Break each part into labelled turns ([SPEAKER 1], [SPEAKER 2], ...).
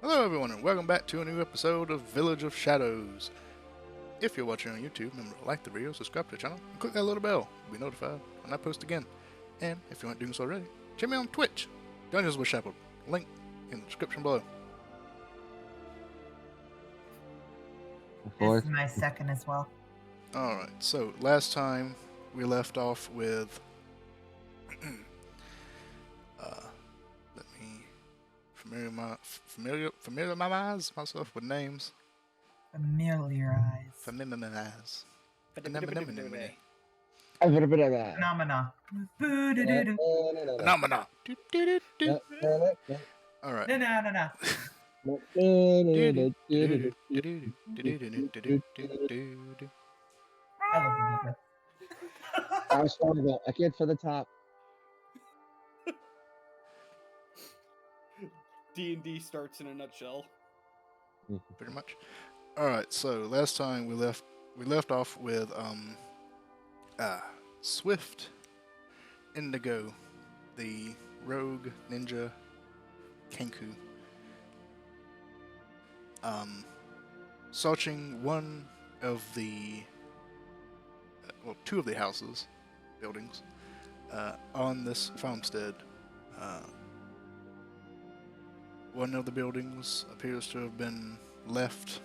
[SPEAKER 1] Hello everyone and welcome back to a new episode of Village of Shadows. If you're watching on YouTube, remember to like the video, subscribe to the channel, and click that little bell to be notified when I post again. And if you aren't doing so already, check me on Twitch, Dungeons with Shepherd, link in the description below.
[SPEAKER 2] This is my second as well.
[SPEAKER 1] Alright, so last time we left off with let me familiarize myself with names.
[SPEAKER 2] Familiarize.
[SPEAKER 1] Familiarize.
[SPEAKER 2] Phenomena.
[SPEAKER 1] Phenomena. Alright.
[SPEAKER 2] No. I love the music.
[SPEAKER 3] I was trying to go. I can't for the top.
[SPEAKER 4] D&D starts in a nutshell.
[SPEAKER 1] Pretty much. Alright, so last time we left off with Swift Indigo, the rogue ninja Kenku. Searching one of the two of the buildings on this farmstead. One of the buildings appears to have been left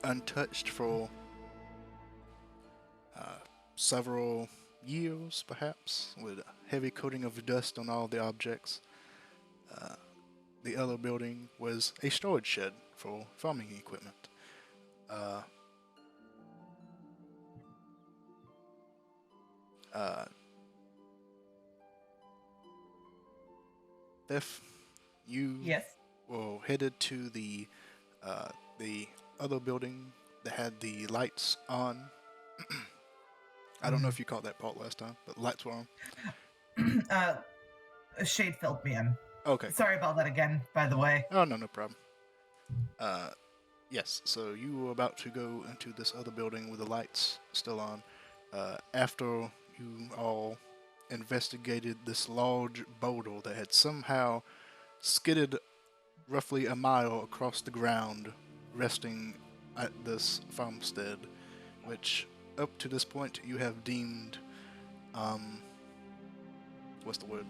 [SPEAKER 1] untouched for several years, perhaps, with a heavy coating of dust on all the objects. The other building was a storage shed for farming equipment. If you were headed to the other building that had the lights on. I don't know if you caught that part last time, but the lights were on.
[SPEAKER 2] A shade filled me in.
[SPEAKER 1] Okay.
[SPEAKER 2] Sorry about that again, by the way.
[SPEAKER 1] Oh, no problem. Yes, so you were about to go into this other building with the lights still on. After you all investigated this large boulder that had somehow skidded roughly a mile across the ground, resting at this farmstead, which up to this point you have deemed, what's the word?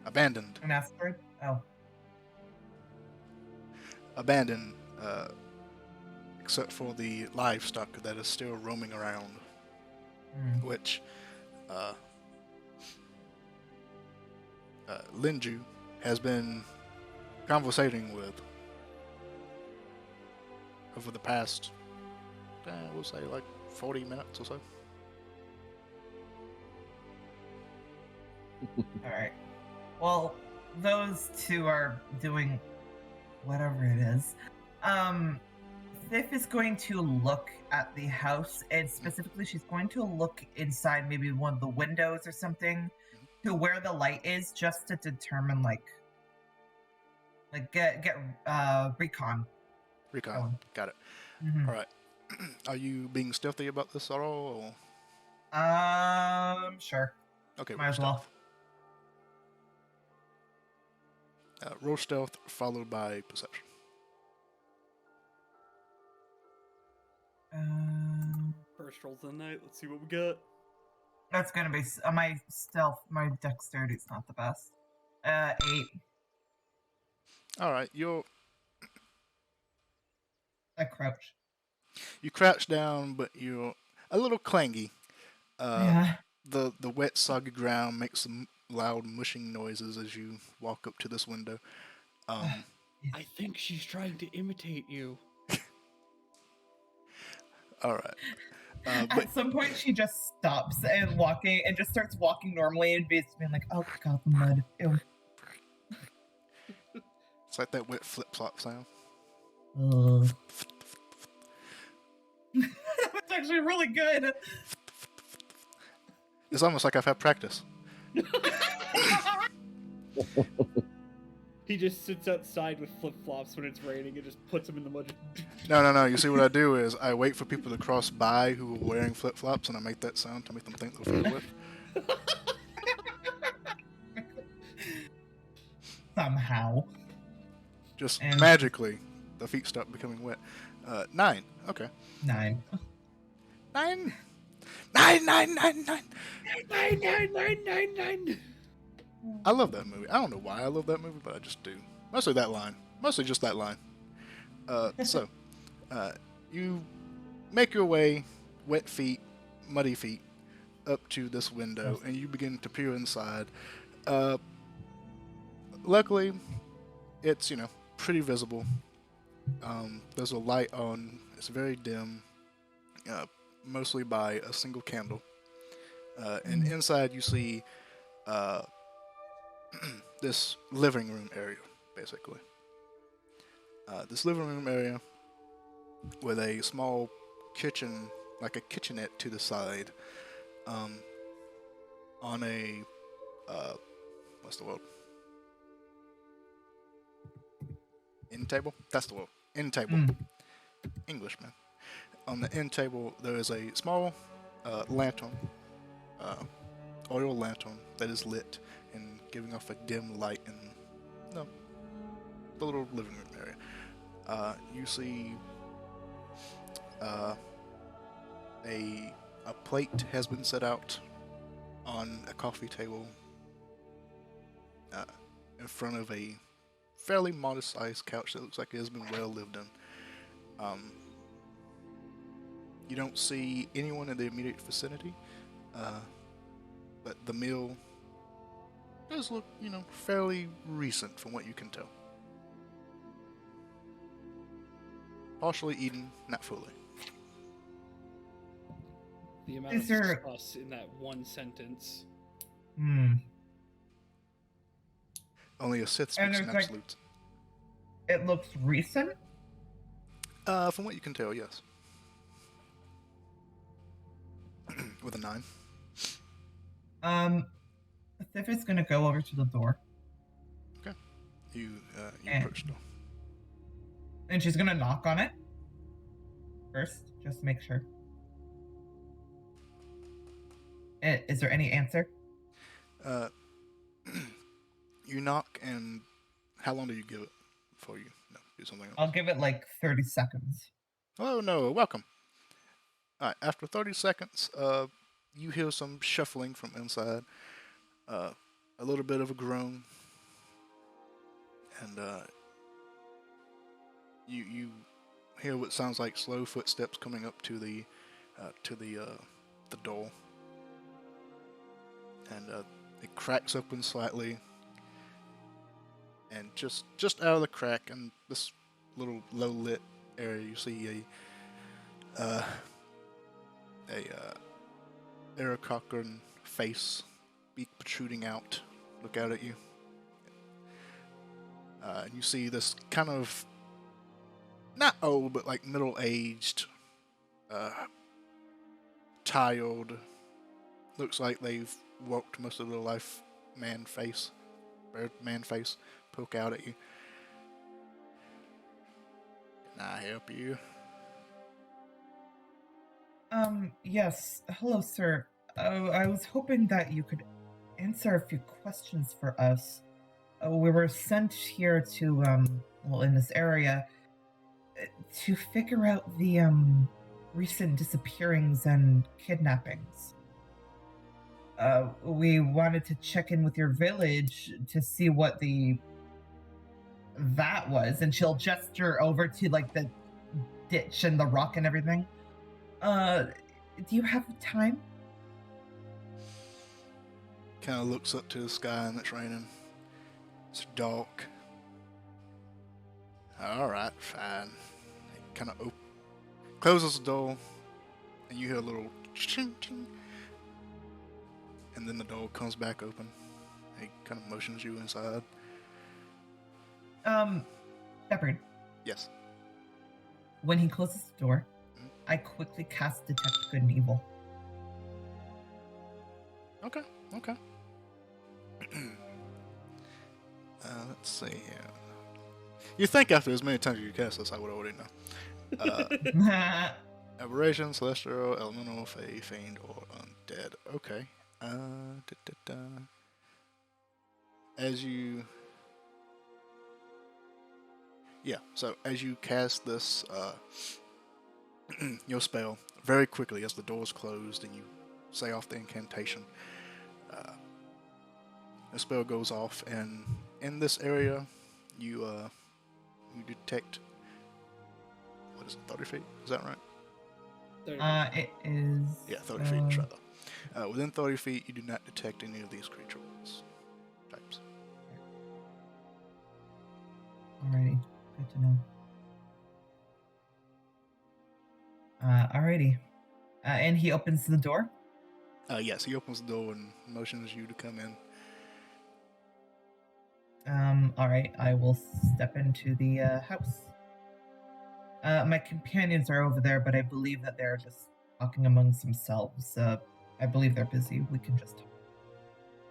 [SPEAKER 1] Abandoned.
[SPEAKER 2] An asteroid? Oh.
[SPEAKER 1] Abandoned, except for the livestock that is still roaming around, which Linju has been conversating with over the past, we'll say like 40 minutes or so.
[SPEAKER 2] Alright. Well, those two are doing whatever it is. Sif is going to look at the house, and specifically she's going to look inside maybe one of the windows or something to where the light is, just to determine get recon.
[SPEAKER 1] Recon, got it. Alright. Are you being stealthy about this at all?
[SPEAKER 2] Or? Sure.
[SPEAKER 1] Okay,
[SPEAKER 2] might as well.
[SPEAKER 1] Roll stealth followed by perception.
[SPEAKER 4] First rolls of the night. Let's see what we got.
[SPEAKER 2] That's gonna be my dexterity's not the best. 8.
[SPEAKER 1] Alright,
[SPEAKER 2] I crouch.
[SPEAKER 1] You crouch down, but you're a little clangy.
[SPEAKER 2] Yeah.
[SPEAKER 1] The wet, soggy ground makes some loud mushing noises as you walk up to this window.
[SPEAKER 4] I think she's trying to imitate you.
[SPEAKER 1] Alright.
[SPEAKER 2] At some point, she just stops and just starts walking normally and being like, "Oh God, the mud." Ew.
[SPEAKER 1] It's like that wet flip-flop sound.
[SPEAKER 2] It's actually really good.
[SPEAKER 1] It's almost like I've had practice.
[SPEAKER 4] He just sits outside with flip-flops when it's raining and just puts them in the mud.
[SPEAKER 1] No. You see what I do is I wait for people to cross by who are wearing flip-flops, and I make that sound to make them think they're filled with.
[SPEAKER 2] Somehow.
[SPEAKER 1] Just
[SPEAKER 2] And
[SPEAKER 1] magically, the feet start becoming wet. 9. Okay.
[SPEAKER 2] 9.
[SPEAKER 1] 9. 9, 9, 9, 9.
[SPEAKER 4] 99999.
[SPEAKER 1] I love that movie. I don't know why I love that movie, but I just do. Mostly that line. Mostly just that line. So, you make your way, wet feet, muddy feet, up to this window, and you begin to peer inside. Luckily, it's, pretty visible. There's a light on. It's very dim, mostly by a single candle. And inside you see this living room area, basically. This living room area with a small kitchen, like a kitchenette to the side, on a, what's the word? End table? That's the word. End table. English, man. On the end table, there is a small lantern, oil lantern that is lit and giving off a dim light in the little living room area. You see a plate has been set out on a coffee table in front of a fairly modest-sized couch that looks like it has been well lived in. You don't see anyone in the immediate vicinity, but the meal does look, fairly recent from what you can tell. Partially eaten, not fully.
[SPEAKER 4] The amount
[SPEAKER 2] Is
[SPEAKER 4] of
[SPEAKER 2] there-
[SPEAKER 4] sauce in that one sentence.
[SPEAKER 1] Only a Sith
[SPEAKER 2] And
[SPEAKER 1] speaks in
[SPEAKER 2] there's, like-
[SPEAKER 1] absolutes.
[SPEAKER 2] It looks recent.
[SPEAKER 1] From what you can tell, yes. With a 9.
[SPEAKER 2] Sif is gonna go over to the door,
[SPEAKER 1] You
[SPEAKER 2] And-
[SPEAKER 1] approach the door.
[SPEAKER 2] and she's gonna knock on it first, just to make sure. Is there any answer?
[SPEAKER 1] You knock, and how long do you give it before you do something else?
[SPEAKER 2] I'll give it like 30 seconds.
[SPEAKER 1] Oh no, welcome. Alright, after 30 seconds, you hear some shuffling from inside, a little bit of a groan, and you hear what sounds like slow footsteps coming up to the door, and it cracks open slightly, and just out of the crack in this little low lit area, you see a Aarakocran face, beak protruding out, look out at you. And you see this kind of, not old, but like middle-aged, tired, looks like they've worked most of their life, man face, poke out at you. Can I help you?
[SPEAKER 2] Yes. Hello, sir. I was hoping that you could answer a few questions for us. We were sent here to, in this area, to figure out the, recent disappearings and kidnappings. We wanted to check in with your village to see what that was, and she'll gesture over to, like, the ditch and the rock and everything. Do you have time?
[SPEAKER 1] Kind of looks up to the sky and it's raining. It's dark. Alright, fine. He kind of closes the door, and you hear a little ching ching. And then the door comes back open. He kind of motions you inside.
[SPEAKER 2] Shepard,
[SPEAKER 1] Yes.
[SPEAKER 2] when he closes the door, I quickly cast Detect Good and Evil.
[SPEAKER 1] Okay. Let's see here. You think after as many times you cast this, I would already know. Aberration, celestial, elemental, fae, fiend, or undead. Okay. As you Yeah. So as you cast this, your spell very quickly as the doors closed and you say off the incantation, the spell goes off, and in this area, you detect, what is it, 30 feet? Is that right?
[SPEAKER 2] It is.
[SPEAKER 1] Yeah, 30 feet rather. Within 30 feet, you do not detect any of these creatures types.
[SPEAKER 2] Alrighty, good to know. Alrighty. And he opens the door.
[SPEAKER 1] Yes, he opens the door and motions you to come in.
[SPEAKER 2] Alright, I will step into the house. My companions are over there, but I believe that they're just talking amongst themselves. I believe they're busy. We can just.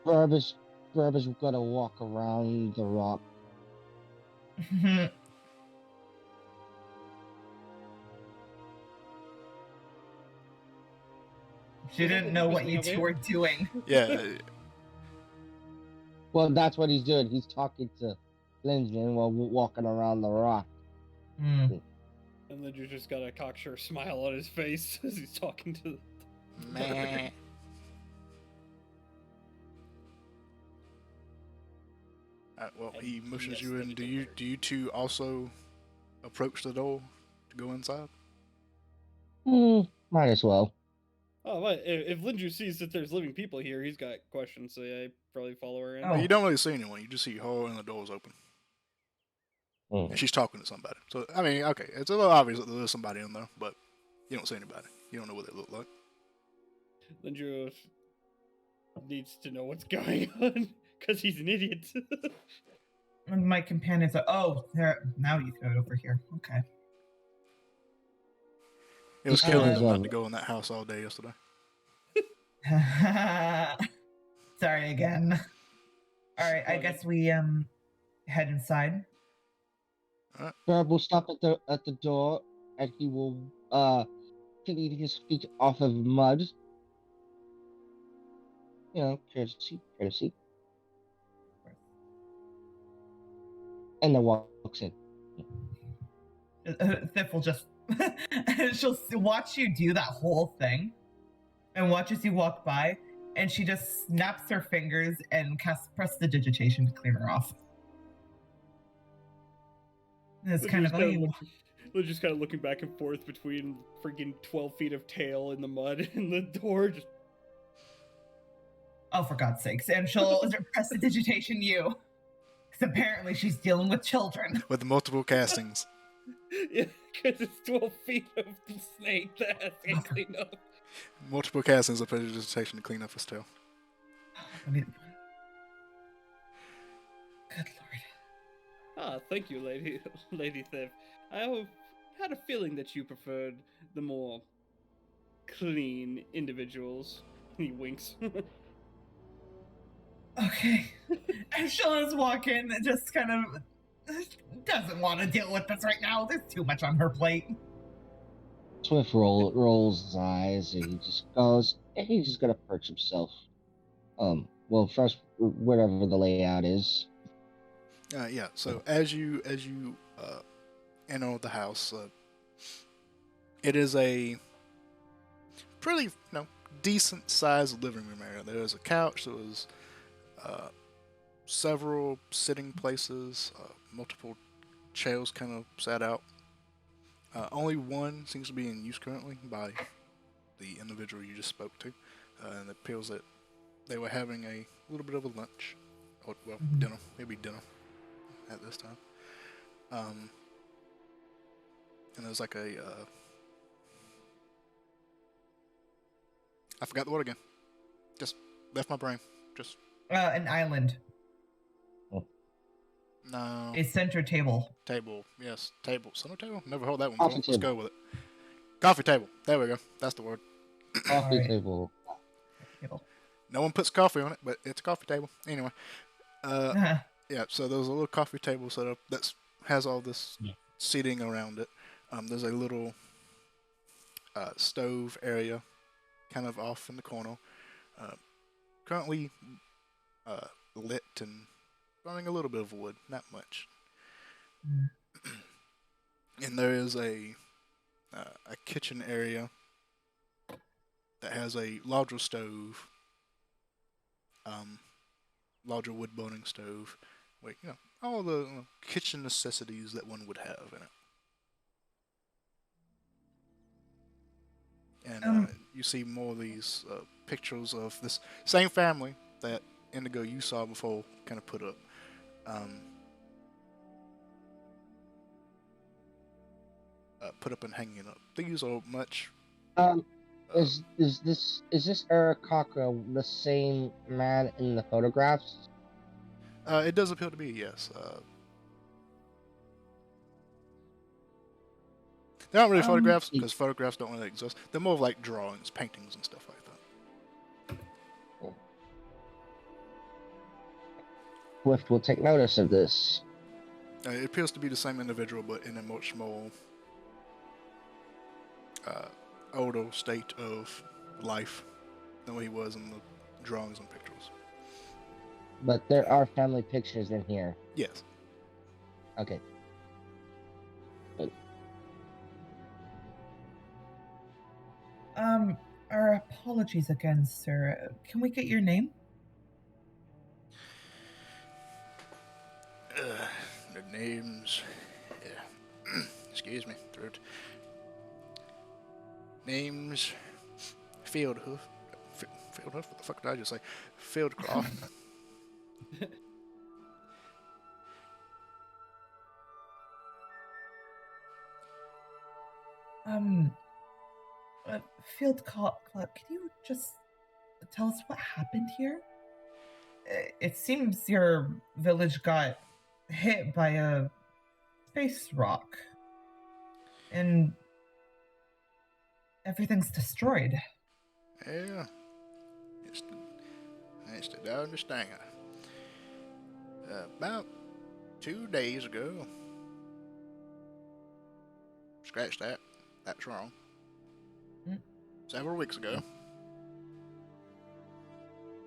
[SPEAKER 3] Verb is gonna walk around the rock.
[SPEAKER 2] She didn't know what you two were doing.
[SPEAKER 1] Yeah,
[SPEAKER 3] Well, that's what he's doing. He's talking to Lindgren while walking around the rock.
[SPEAKER 2] Hmm.
[SPEAKER 4] And Ledger just got a cocksure smile on his face as he's talking to.
[SPEAKER 1] meh. Well,
[SPEAKER 4] And
[SPEAKER 1] he motions
[SPEAKER 4] yes,
[SPEAKER 1] you in.
[SPEAKER 4] they
[SPEAKER 1] Do
[SPEAKER 4] don't
[SPEAKER 1] you
[SPEAKER 4] hurt.
[SPEAKER 1] do you two also approach the door to go inside?
[SPEAKER 3] Might as well.
[SPEAKER 4] Oh, what? If Linju sees that there's living people here, he's got questions, so yeah, I'd probably follow her in.
[SPEAKER 2] Oh.
[SPEAKER 1] You don't really see anyone. You just see her and the door's open,
[SPEAKER 3] Hmm.
[SPEAKER 1] and she's talking to somebody. So I mean, okay, it's a little obvious that there's somebody in there, but you don't see anybody. You don't know what they look like.
[SPEAKER 4] Linju needs to know what's going on because he's an idiot.
[SPEAKER 2] And my companions are. Oh, there. Now you go over here. Okay.
[SPEAKER 1] It was
[SPEAKER 3] He
[SPEAKER 1] killing
[SPEAKER 3] says,
[SPEAKER 1] them not to go in that house all day yesterday.
[SPEAKER 2] Sorry again. All right, I guess we head inside.
[SPEAKER 3] Verb will stop at the door, and he will clean his feet off of mud. You know, courtesy. And then walks in.
[SPEAKER 2] Thif will just. She'll watch you do that whole thing, and watch as you walk by, and she just snaps her fingers and casts prestidigitation to clear her off. It's kind of.
[SPEAKER 4] Linju's kind of looking back and forth between freaking 12 feet of tail in the mud and the door. Just
[SPEAKER 2] Oh, for God's sakes. And she'll prestidigitation you. Because apparently she's dealing with children.
[SPEAKER 1] With multiple castings.
[SPEAKER 4] yeah, because it's 12 feet of snake that has to get cleaned up.
[SPEAKER 1] Multiple castings of prestidigitation to clean up his tail.
[SPEAKER 2] I mean, good lord.
[SPEAKER 4] Ah, thank you, Lady Thief. I had a feeling that you preferred the more clean individuals. He winks.
[SPEAKER 2] Okay. And she'll just walk in and just kind of doesn't want to deal with this right now. There's too much on her plate.
[SPEAKER 3] Swift rolls his eyes, and he just goes, and he's just gonna perch himself. Well, first, whatever the layout is.
[SPEAKER 1] Yeah. So as you enter the house, it is a pretty decent sized living room area. There's a couch. There was several sitting places, multiple chairs kind of sat out. Only one seems to be in use currently by the individual you just spoke to, and it appears that they were having a little bit of a lunch, or dinner, maybe dinner at this time. And there's like a I forgot the word again. Just left my brain. Just
[SPEAKER 2] An island.
[SPEAKER 1] no.
[SPEAKER 2] A center table.
[SPEAKER 1] Table. Yes, table. Center table? Never heard that one
[SPEAKER 3] Coffee
[SPEAKER 1] before. Let's
[SPEAKER 3] table.
[SPEAKER 1] go with it. Coffee table. There we go. That's the word.
[SPEAKER 3] Coffee
[SPEAKER 2] Alright.
[SPEAKER 3] table.
[SPEAKER 2] Table.
[SPEAKER 1] No one puts coffee on it, but it's a coffee table. Anyway.
[SPEAKER 2] Uh-huh.
[SPEAKER 1] Yeah, so there's a little coffee table set up that has all this seating around it. There's a little stove area kind of off in the corner. Currently lit and burning a little bit of wood, not much. And there is a kitchen area that has a larger stove, um, larger wood burning stove, with all the kitchen necessities that one would have in it. And
[SPEAKER 2] Um,
[SPEAKER 1] you see more of these pictures of this same family that Indigo you saw before kind of put up. Um, put up and hanging up. These are much.
[SPEAKER 3] Um,
[SPEAKER 1] Uh,
[SPEAKER 3] is this Arakaka the same man in the photographs?
[SPEAKER 1] it does appear to be, yes. They're not really
[SPEAKER 2] um,
[SPEAKER 1] photographs because photographs don't really exist. They're more of like drawings, paintings, and stuff like that.
[SPEAKER 3] Swift will take notice of this.
[SPEAKER 1] It appears to be the same individual, but in a much more uh, older state of life than what he was in the drawings and pictures.
[SPEAKER 3] But there are family pictures in here.
[SPEAKER 1] Yes.
[SPEAKER 3] Okay.
[SPEAKER 2] our apologies again, sir. Can we get your name?
[SPEAKER 1] The names. Yeah. Excuse me, throat. Names. Fieldhoof. Fieldhoof? What the fuck did I just say? Fieldcloth.
[SPEAKER 2] Um, Field Clerk, can you just tell us what happened here? It seems your village got hit by a space rock, and everything's destroyed.
[SPEAKER 1] Yeah. It's the darndest thing. About 2 days ago. Scratch that. That's wrong. Several weeks ago.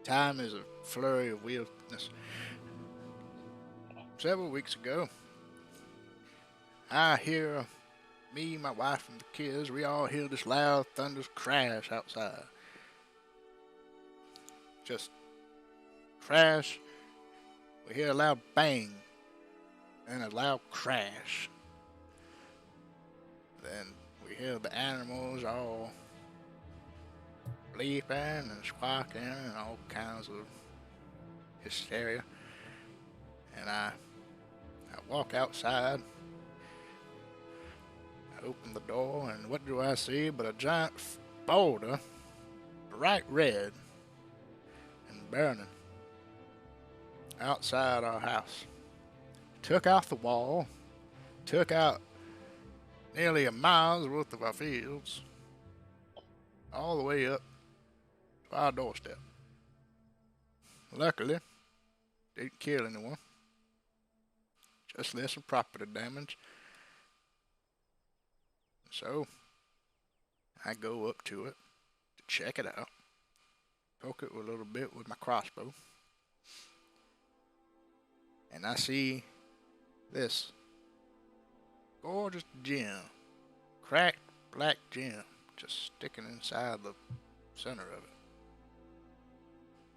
[SPEAKER 1] Time is a flurry of weirdness. Several weeks ago, I hear me, my wife, and the kids, we all hear this loud, thunderous crash outside. Just crash. We hear a loud bang and a loud crash. Then we hear the animals all bleeping and squawking and all kinds of hysteria. And I walk outside. I open the door, and what do I see but a giant boulder, bright red and burning, outside our house. Took out the wall, took out nearly a mile's worth of our fields, all the way up to our doorstep. Luckily, didn't kill anyone. Just less some property damage. So, I go up to it to check it out. Poke it a little bit with my crossbow. And I see this gorgeous gem. Cracked black gem just sticking inside the center of it.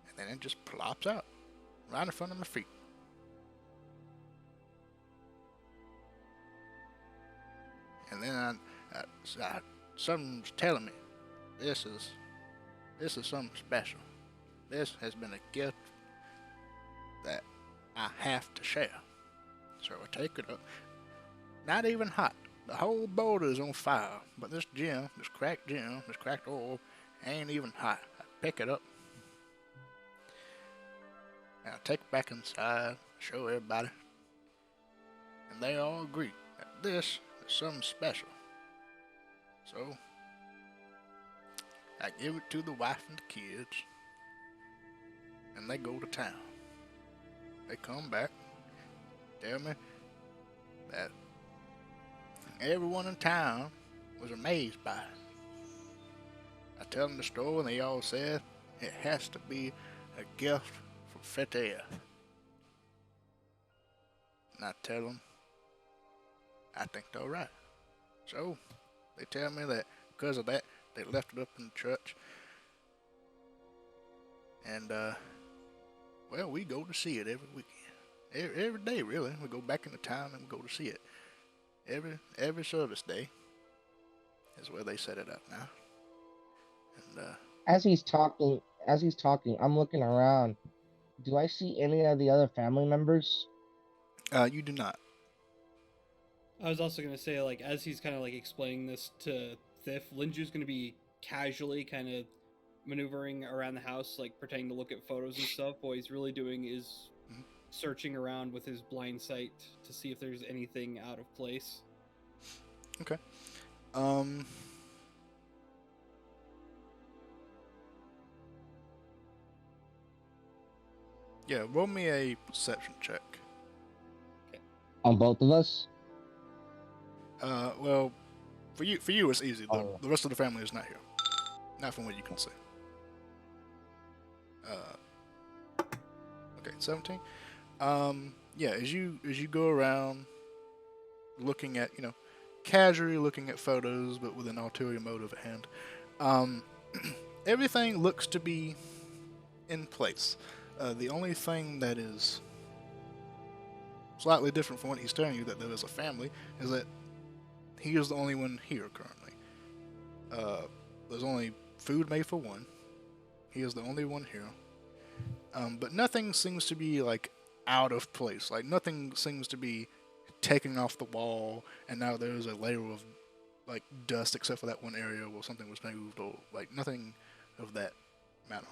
[SPEAKER 1] And then it just plops out right in front of my feet. And then something's telling me this is something special. This has been a gift that I have to share. So I take it up. Not even hot. The whole boulder is on fire. But this gem, this cracked oil, ain't even hot. I pick it up. And I take it back inside, show everybody. And they all agree that this is something special. So I give it to the wife and the kids. And they go to town. They come back, tell me that everyone in town was amazed by it. I tell them the story, and they all said it has to be a gift from Feteh. And I tell them I think they're right. So, they tell me that because of that, they left it up in the church. And, well, we go to see it every weekend. Every day, really. We go back into town and we go to see it. Every service day is where they set it up now. And,
[SPEAKER 3] As he's talking, I'm looking around. Do I see any of the other family members?
[SPEAKER 1] you do not.
[SPEAKER 4] I was also gonna say, like, as he's kind of like explaining this to Thiff, Linju's gonna be casually kind of maneuvering around the house, like pretending to look at photos and stuff. What he's really doing is searching around with his blind sight to see if there's anything out of place.
[SPEAKER 1] Okay. Yeah, roll me a perception check.
[SPEAKER 3] On both of us?
[SPEAKER 1] Well, for you it's easy.
[SPEAKER 3] Oh.
[SPEAKER 1] The rest of the family is not here. Not from what you can see. Okay, 17. Yeah, as you go around looking at, casually looking at photos, but with an ulterior motive at hand, everything looks to be in place. The only thing that is slightly different from what he's telling you, that there is a family, is that he is the only one here currently. There's only food made for one. He is the only one here. But nothing seems to be, like, out of place. Like, nothing seems to be taken off the wall, and now there's a layer of, like, dust except for that one area where something was moved, or, like, nothing of that matter.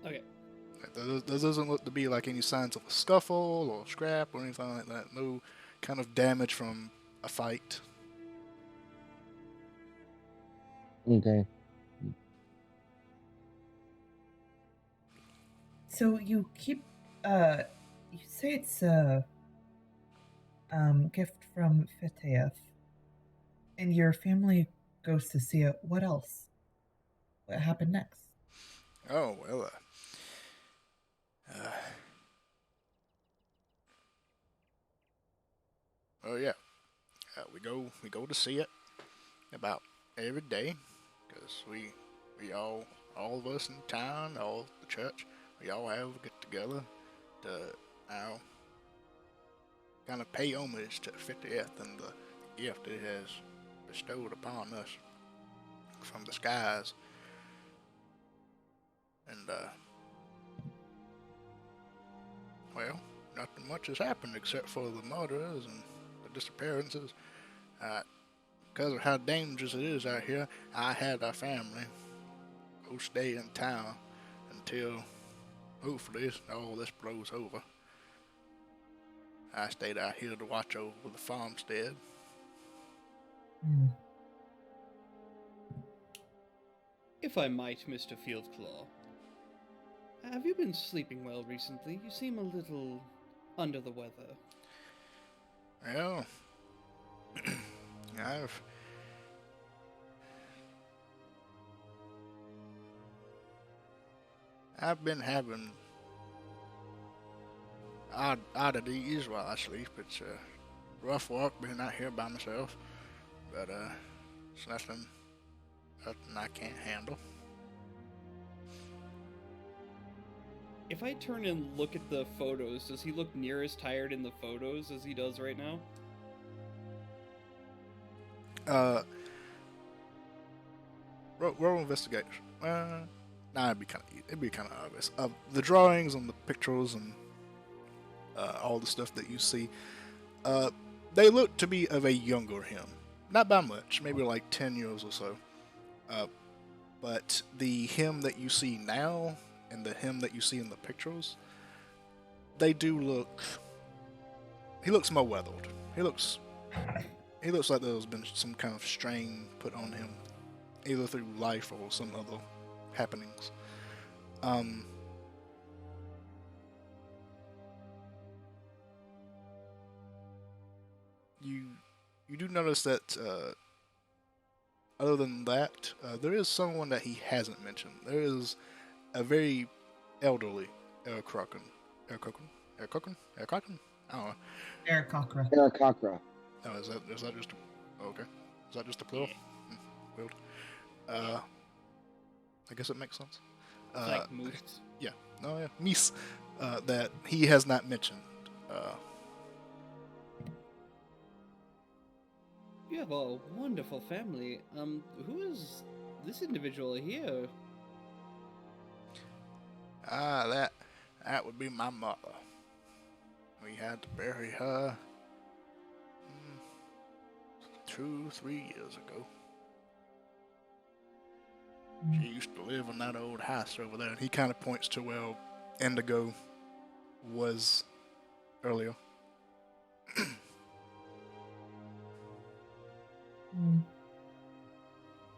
[SPEAKER 4] Okay.
[SPEAKER 1] There doesn't look to be, like, any signs of a scuffle or scrap or anything like that. No kind of damage from a fight.
[SPEAKER 3] Okay.
[SPEAKER 2] So you keep, you say it's a gift from Fiteath, and your family goes to see it. What else? What happened next?
[SPEAKER 1] Oh, well, oh yeah, we go to see it about every day, because we all of us in town, all the church, we all have a get together to now kind of pay homage to 50th and the gift it has bestowed upon us from the skies. And well, nothing much has happened except for the murders and the disappearances. Because of how dangerous it is out here, I had our family go stay in town until hopefully all this blows over. I stayed out here to watch over the farmstead.
[SPEAKER 2] Hmm.
[SPEAKER 4] If I might, Mr. Fieldclaw, have you been sleeping well recently? You seem a little under the weather.
[SPEAKER 1] Well, I've been having oddities while I sleep. It's rough work being out here by myself, but it's nothing I can't handle.
[SPEAKER 4] If I turn and look at the photos, does he look near as tired in the photos as he does right now?
[SPEAKER 1] Roll investigation. Nah, it'd be kind of obvious. The drawings and the pictures and all the stuff that you see, they look to be of a younger him. Not by much, maybe like 10 years or so. But the him that you see now and the him that you see in the pictures, they do look. He looks more weathered. He looks like there's been some kind of strain put on him, either through life or some other happenings. You do notice that other than that, there is someone that he hasn't mentioned. There is a very elderly Erkroken. I don't know.
[SPEAKER 2] Aarakocra.
[SPEAKER 3] Aarakocra.
[SPEAKER 1] Oh, is that just okay? Is that just the plural?
[SPEAKER 4] Yeah.
[SPEAKER 1] Weird. I guess it makes sense.
[SPEAKER 4] It's like moose.
[SPEAKER 1] Yeah. No, yeah. Mies. That he has not mentioned.
[SPEAKER 4] You have a wonderful family. Who is this individual here?
[SPEAKER 1] That would be my mother. We had to bury her 2-3 years ago. She used to live in that old house over there, and he kind of points to where Indigo was earlier.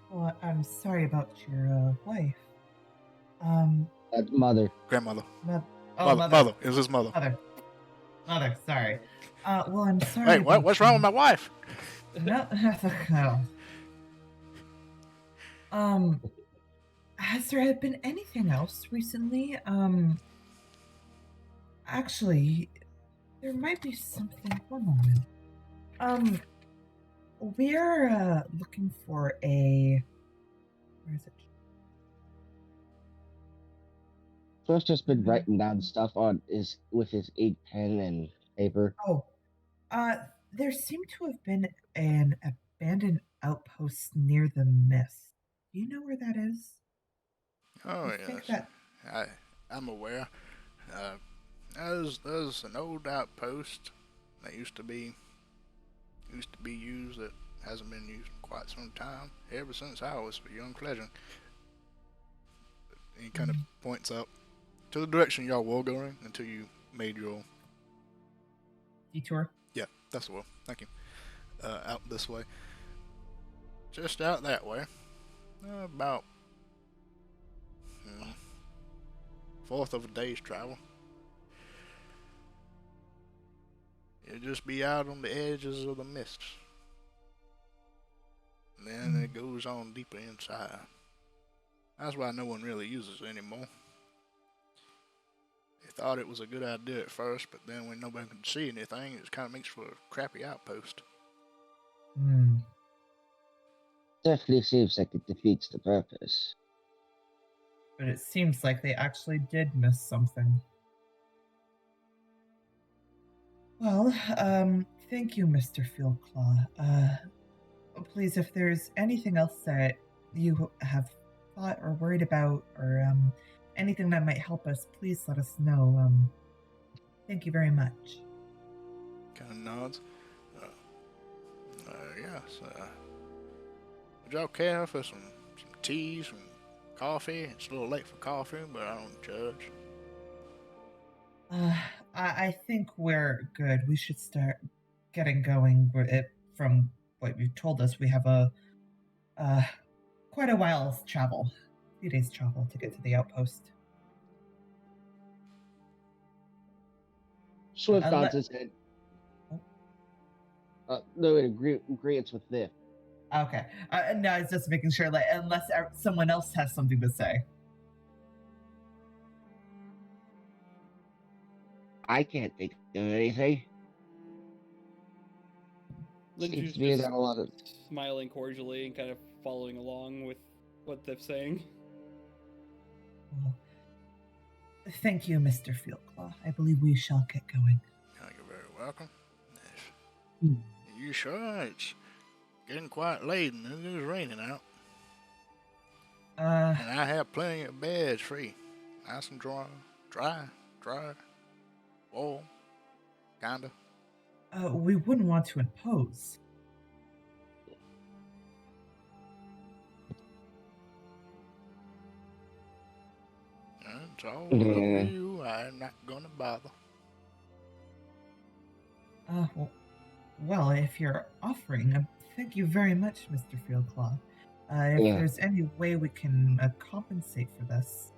[SPEAKER 2] Well, I'm sorry about your wife.
[SPEAKER 3] Mother.
[SPEAKER 1] Grandmother.
[SPEAKER 2] Mother.
[SPEAKER 1] Mother. It was his mother.
[SPEAKER 2] Mother, sorry. Well, I'm sorry.
[SPEAKER 1] Wait, what's wrong with my wife?
[SPEAKER 2] No. Has there been anything else recently? Actually, there might be something. One moment. We're looking for a. Where is it?
[SPEAKER 3] Swift's just been writing down stuff with his ink pen and paper.
[SPEAKER 2] Oh, there seemed to have been an abandoned outpost near the mist. Do you know where that is?
[SPEAKER 1] Oh,
[SPEAKER 2] I think
[SPEAKER 1] yes.
[SPEAKER 2] that.
[SPEAKER 1] I'm aware. There's an old outpost that used to be used that hasn't been used in quite some time, ever since I was a young fledgling. And he kind of points up to the direction y'all were going until you made your
[SPEAKER 2] Detour?
[SPEAKER 1] Yeah, that's the one. Thank you. Out this way. Just out that way. About fourth of a day's travel. You'll just be out on the edges of the mists. And then it goes on deeper inside. That's why no one really uses it anymore. They thought it was a good idea at first, but then when nobody could see anything, it just kind of makes for a crappy outpost.
[SPEAKER 3] Definitely seems like it defeats the purpose.
[SPEAKER 2] But it seems like they actually did miss something. Well, thank you, Mr. Fieldclaw. Please, if there's anything else that you have thought or worried about, or anything that might help us, please let us know. Thank you very much.
[SPEAKER 1] Kind of nods. Yes. Would y'all care for some tea, some coffee? It's a little late for coffee, but I don't judge.
[SPEAKER 2] I think we're good. We should start getting going. From what you told us, we have quite a while's travel, a few days' travel to get to the outpost.
[SPEAKER 3] Swift nods his head. No, in agreement with this.
[SPEAKER 2] Okay. No, I was just making sure, like, unless someone else has something to say.
[SPEAKER 3] I can't think of anything.
[SPEAKER 4] Linju's
[SPEAKER 3] Seems to be
[SPEAKER 4] just
[SPEAKER 3] that a lot of
[SPEAKER 4] smiling cordially and kind of following along with what they're saying.
[SPEAKER 2] Well, thank you, Mr. Fieldclaw. I believe we shall get going.
[SPEAKER 1] You're very welcome. You sure? It's getting quite late and it is raining out. And I have plenty of beds free. Nice and dry, warm, kinda.
[SPEAKER 2] We wouldn't want to impose.
[SPEAKER 1] It's all up to you. I'm not gonna bother.
[SPEAKER 2] Well, if you're offering, thank you very much, Mr. Fieldclaw. If there's any way we can compensate for this.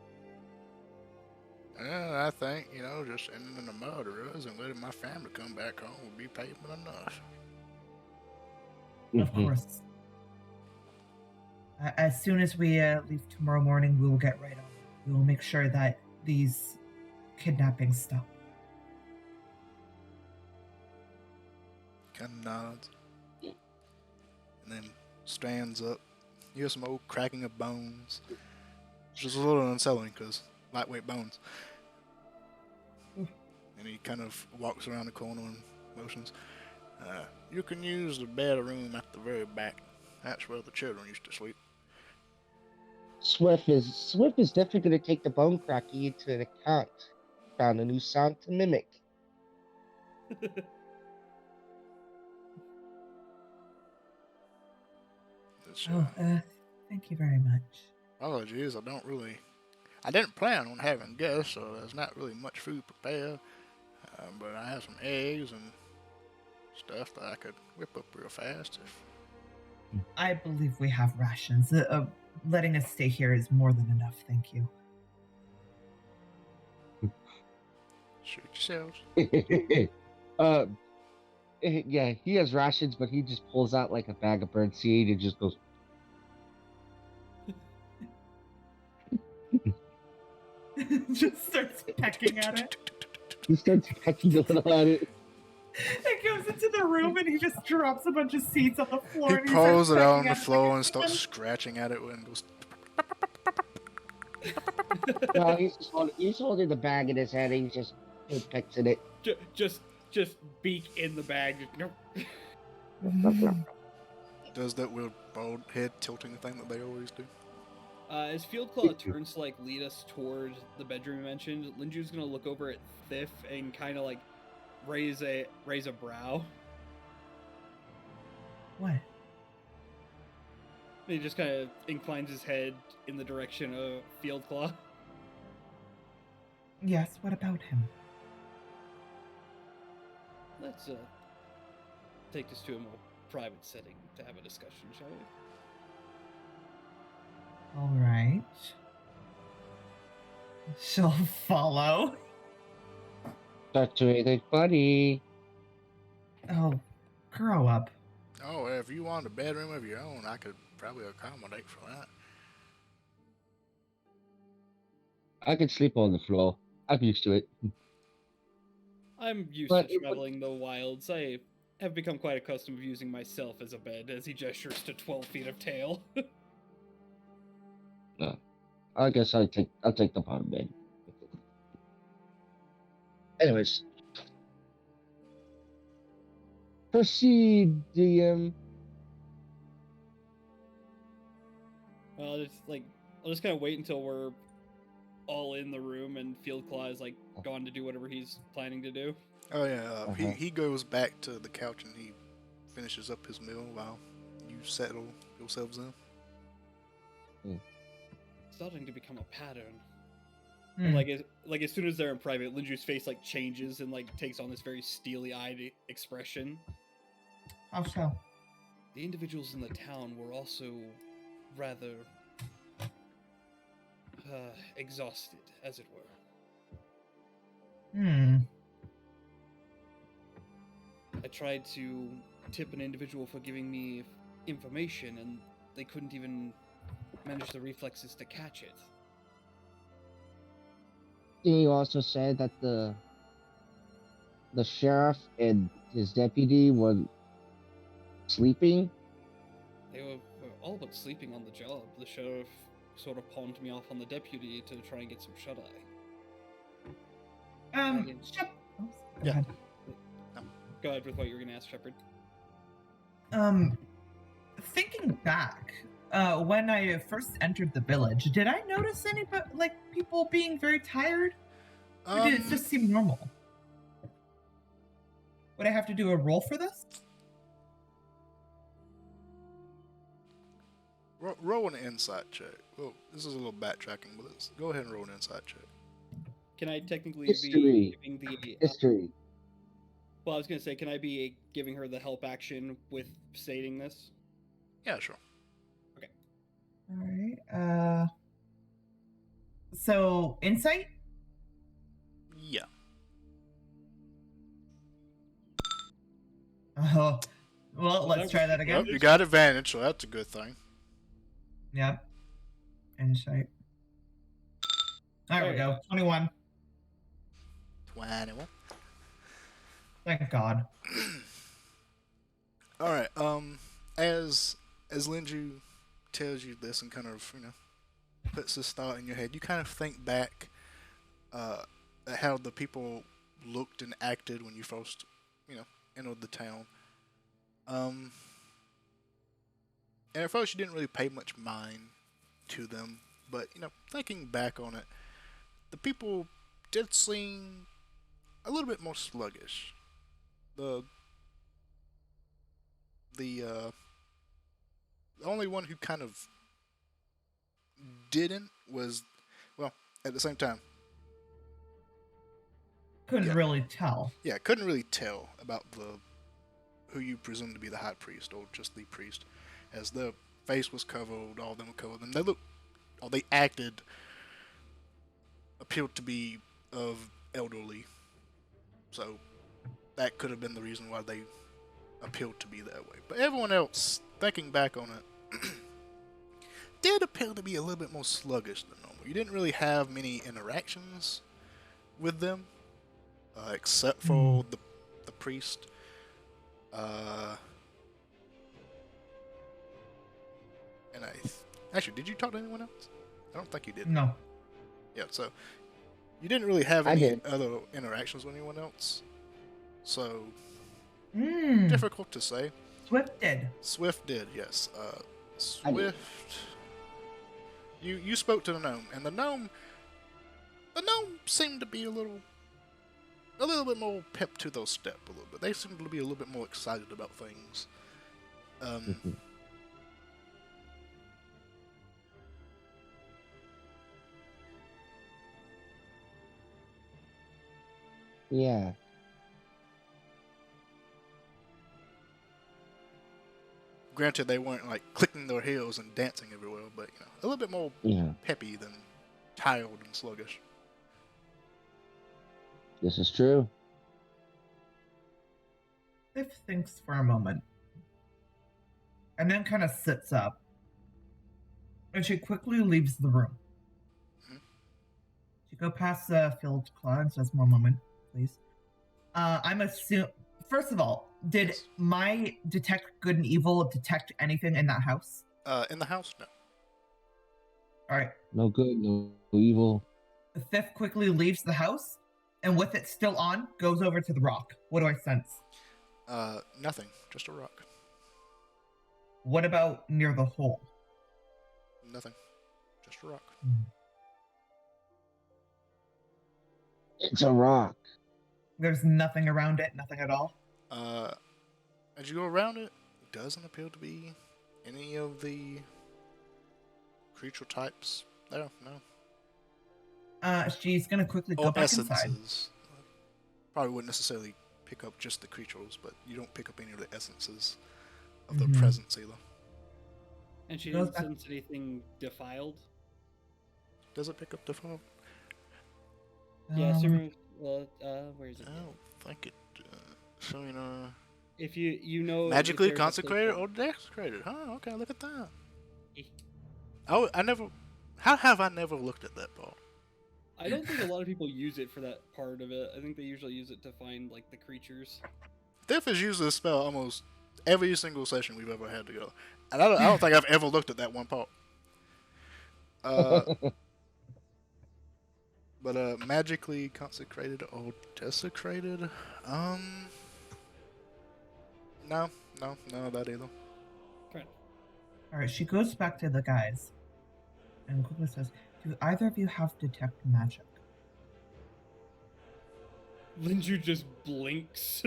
[SPEAKER 1] I think, just ending the murderers and letting my family come back home would be payment enough.
[SPEAKER 2] Of course. As soon as we leave tomorrow morning, we will get right on it. We will make sure that these kidnappings stop.
[SPEAKER 1] kind of nods, and then stands up. You hear some old cracking of bones, which is a little unsettling because lightweight bones. And he kind of walks around the corner and motions. You can use the bedroom at the very back. That's where the children used to sleep.
[SPEAKER 3] Swift is definitely going to take the bone cracking into account. Found a new sound to mimic.
[SPEAKER 2] Thank you very much.
[SPEAKER 1] Apologies, I didn't plan on having guests, so there's not really much food prepared. But I have some eggs and stuff that I could whip up real fast.
[SPEAKER 2] I believe we have rations. Letting us stay here is more than enough, thank you.
[SPEAKER 1] Shoot yourselves.
[SPEAKER 3] Yeah, he has rations, but he just pulls out like a bag of bird seed and just goes.
[SPEAKER 2] Just starts pecking at it.
[SPEAKER 3] He starts pecking a little at it.
[SPEAKER 2] It goes into the room and he just drops a bunch of seeds on the floor.
[SPEAKER 1] He
[SPEAKER 2] and
[SPEAKER 1] pulls it
[SPEAKER 2] starts
[SPEAKER 1] out
[SPEAKER 2] pecking
[SPEAKER 1] on the
[SPEAKER 2] at it
[SPEAKER 1] floor
[SPEAKER 2] like
[SPEAKER 1] and
[SPEAKER 2] a
[SPEAKER 1] starts
[SPEAKER 2] chicken.
[SPEAKER 1] scratching at it and goes.
[SPEAKER 3] No, he's holding the bag in his hand. And he just pecks at it.
[SPEAKER 4] Just beak in the bag. Nope.
[SPEAKER 1] Does that weird bald head tilting thing that they always do.
[SPEAKER 4] As Fieldclaw turns to like lead us toward the bedroom you mentioned, Linju's gonna look over at Thiff and kind of like raise a brow.
[SPEAKER 2] What?
[SPEAKER 4] And he just kind of inclines his head in the direction of Fieldclaw.
[SPEAKER 2] Yes, what about him?
[SPEAKER 4] Let's take this to a more private setting to have a discussion, shall we?
[SPEAKER 2] All right. She'll follow.
[SPEAKER 3] Talk to anything funny.
[SPEAKER 2] Oh, grow up.
[SPEAKER 1] Oh, if you want a bedroom of your own, I could probably accommodate for that.
[SPEAKER 3] I can sleep on the floor. I'm used to it.
[SPEAKER 4] I'm used
[SPEAKER 3] But
[SPEAKER 4] to traveling the wilds. I have become quite accustomed to using myself as a bed, as he gestures to 12 feet of tail.
[SPEAKER 3] I guess I'll take the bottom bed. Anyways, proceed, DM.
[SPEAKER 4] Well, I'll just kind of wait until we're all in the room and Fieldclaw is like gone to do whatever he's planning to do.
[SPEAKER 1] Oh yeah, he goes back to the couch and he finishes up his meal while you settle yourselves in.
[SPEAKER 4] Starting to become a pattern.
[SPEAKER 2] Hmm.
[SPEAKER 4] Like as soon as they're in private, Linju's face like changes and like takes on this very steely-eyed expression.
[SPEAKER 2] How so?
[SPEAKER 4] The individuals in the town were also rather exhausted, as it were. I tried to tip an individual for giving me information, and they couldn't even manage the reflexes to catch it.
[SPEAKER 3] You also said that the sheriff and his deputy were sleeping.
[SPEAKER 4] They were all but sleeping on the job. The sheriff sort of pawned me off on the deputy to try and get some shut-eye.
[SPEAKER 2] Shep. Go
[SPEAKER 1] Yeah.
[SPEAKER 2] ahead.
[SPEAKER 4] Go ahead with what you were going to ask, Shepard.
[SPEAKER 2] Thinking back, when I first entered the village, did I notice any people being very tired? Or did it just seem normal? Would I have to do a roll for this?
[SPEAKER 1] Roll an insight check. Well, this is a little backtracking, but go ahead and roll an insight check.
[SPEAKER 4] Can I technically
[SPEAKER 3] History.
[SPEAKER 4] be giving the...
[SPEAKER 3] History.
[SPEAKER 4] Well, I was going to say, can I be giving her the help action with stating this?
[SPEAKER 1] Yeah, sure.
[SPEAKER 2] All right. So insight?
[SPEAKER 1] Yeah.
[SPEAKER 2] Oh, well, let's try that again.
[SPEAKER 1] Well, you got advantage, so that's a good thing.
[SPEAKER 2] Yep. Insight. There we go. 21.
[SPEAKER 1] 21.
[SPEAKER 2] Thank God.
[SPEAKER 1] All right. As Linju tells you this and kind of puts this thought in your head, you kind of think back at how the people looked and acted when you first entered the town. Um, and at first you didn't really pay much mind to them, but thinking back on it, the people did seem a little bit more sluggish. The the only one who kind of didn't was, well, at the same time,
[SPEAKER 2] Couldn't
[SPEAKER 1] yeah,
[SPEAKER 2] really tell.
[SPEAKER 1] yeah, couldn't really tell about the who you presume to be the high priest or just the priest, as their face was covered, all of them were covered, and they looked, or they acted, appeared to be of elderly, so that could have been the reason why they appeared to be that way. But everyone else, thinking back on it, did appear to be a little bit more sluggish than normal. You didn't really have many interactions with them, except for the priest. And actually, did you talk to anyone else? I don't think you did.
[SPEAKER 2] No.
[SPEAKER 1] Yeah, so you didn't really have
[SPEAKER 3] I
[SPEAKER 1] any
[SPEAKER 3] did.
[SPEAKER 1] other interactions with anyone else. So
[SPEAKER 2] Mm.
[SPEAKER 1] difficult to say.
[SPEAKER 2] Swift did.
[SPEAKER 1] Swift did, yes.
[SPEAKER 3] I did.
[SPEAKER 1] Swift. You spoke to the gnome, and the gnome seemed to be a little bit more pep to those step a little bit. They seemed to be a little bit more excited about things.
[SPEAKER 3] Yeah.
[SPEAKER 1] Granted, they weren't like clicking their heels and dancing everywhere, but a little bit more
[SPEAKER 3] Yeah.
[SPEAKER 1] peppy than tired and sluggish.
[SPEAKER 3] This is true.
[SPEAKER 2] Sif thinks for a moment. And then kind of sits up. And she quickly leaves the room.
[SPEAKER 1] Mhm.
[SPEAKER 2] She go past the filled claw and says, "One moment, please." I'm assuming. First of all, did
[SPEAKER 1] Yes.
[SPEAKER 2] my detect good and evil detect anything in that house?
[SPEAKER 1] In the house, no.
[SPEAKER 2] All right.
[SPEAKER 3] No good, no evil.
[SPEAKER 2] The fifth quickly leaves the house, and with it still on, goes over to the rock. What do I sense?
[SPEAKER 1] Nothing. Just a rock.
[SPEAKER 2] What about near the hole?
[SPEAKER 1] Nothing. Just a rock.
[SPEAKER 3] It's a rock.
[SPEAKER 2] There's nothing around it, nothing at all.
[SPEAKER 1] As you go around it, doesn't appear to be any of the creature types there. No.
[SPEAKER 2] She's gonna quickly go
[SPEAKER 1] Or
[SPEAKER 2] back inside.
[SPEAKER 1] essences. Probably wouldn't necessarily pick up just the creatures, but you don't pick up any of the essences of their
[SPEAKER 2] Mhm.
[SPEAKER 1] presence either.
[SPEAKER 4] And she
[SPEAKER 2] Goes
[SPEAKER 4] didn't
[SPEAKER 2] back-
[SPEAKER 4] sense anything defiled.
[SPEAKER 1] Does it pick up the phone?
[SPEAKER 4] Yeah, so
[SPEAKER 2] Um,
[SPEAKER 4] where is it?
[SPEAKER 1] I don't think it. So
[SPEAKER 4] If you know if
[SPEAKER 1] magically
[SPEAKER 4] there's a
[SPEAKER 1] consecrated
[SPEAKER 4] filter-
[SPEAKER 1] or desecrated. Huh? Okay, look at that.
[SPEAKER 4] Eh.
[SPEAKER 1] Oh, I never. How have I never looked at that part?
[SPEAKER 4] I don't think a lot of people use it for that part of it. I think they usually use it to find like the creatures.
[SPEAKER 1] Diff has used this spell almost every single session we've ever had together, and I don't think I've ever looked at that one part. But magically consecrated or desecrated? No, none of that either.
[SPEAKER 4] Right.
[SPEAKER 2] all right, she goes back to the guys and quickly says, "Do either of you have detect magic?"
[SPEAKER 4] Linju just blinks.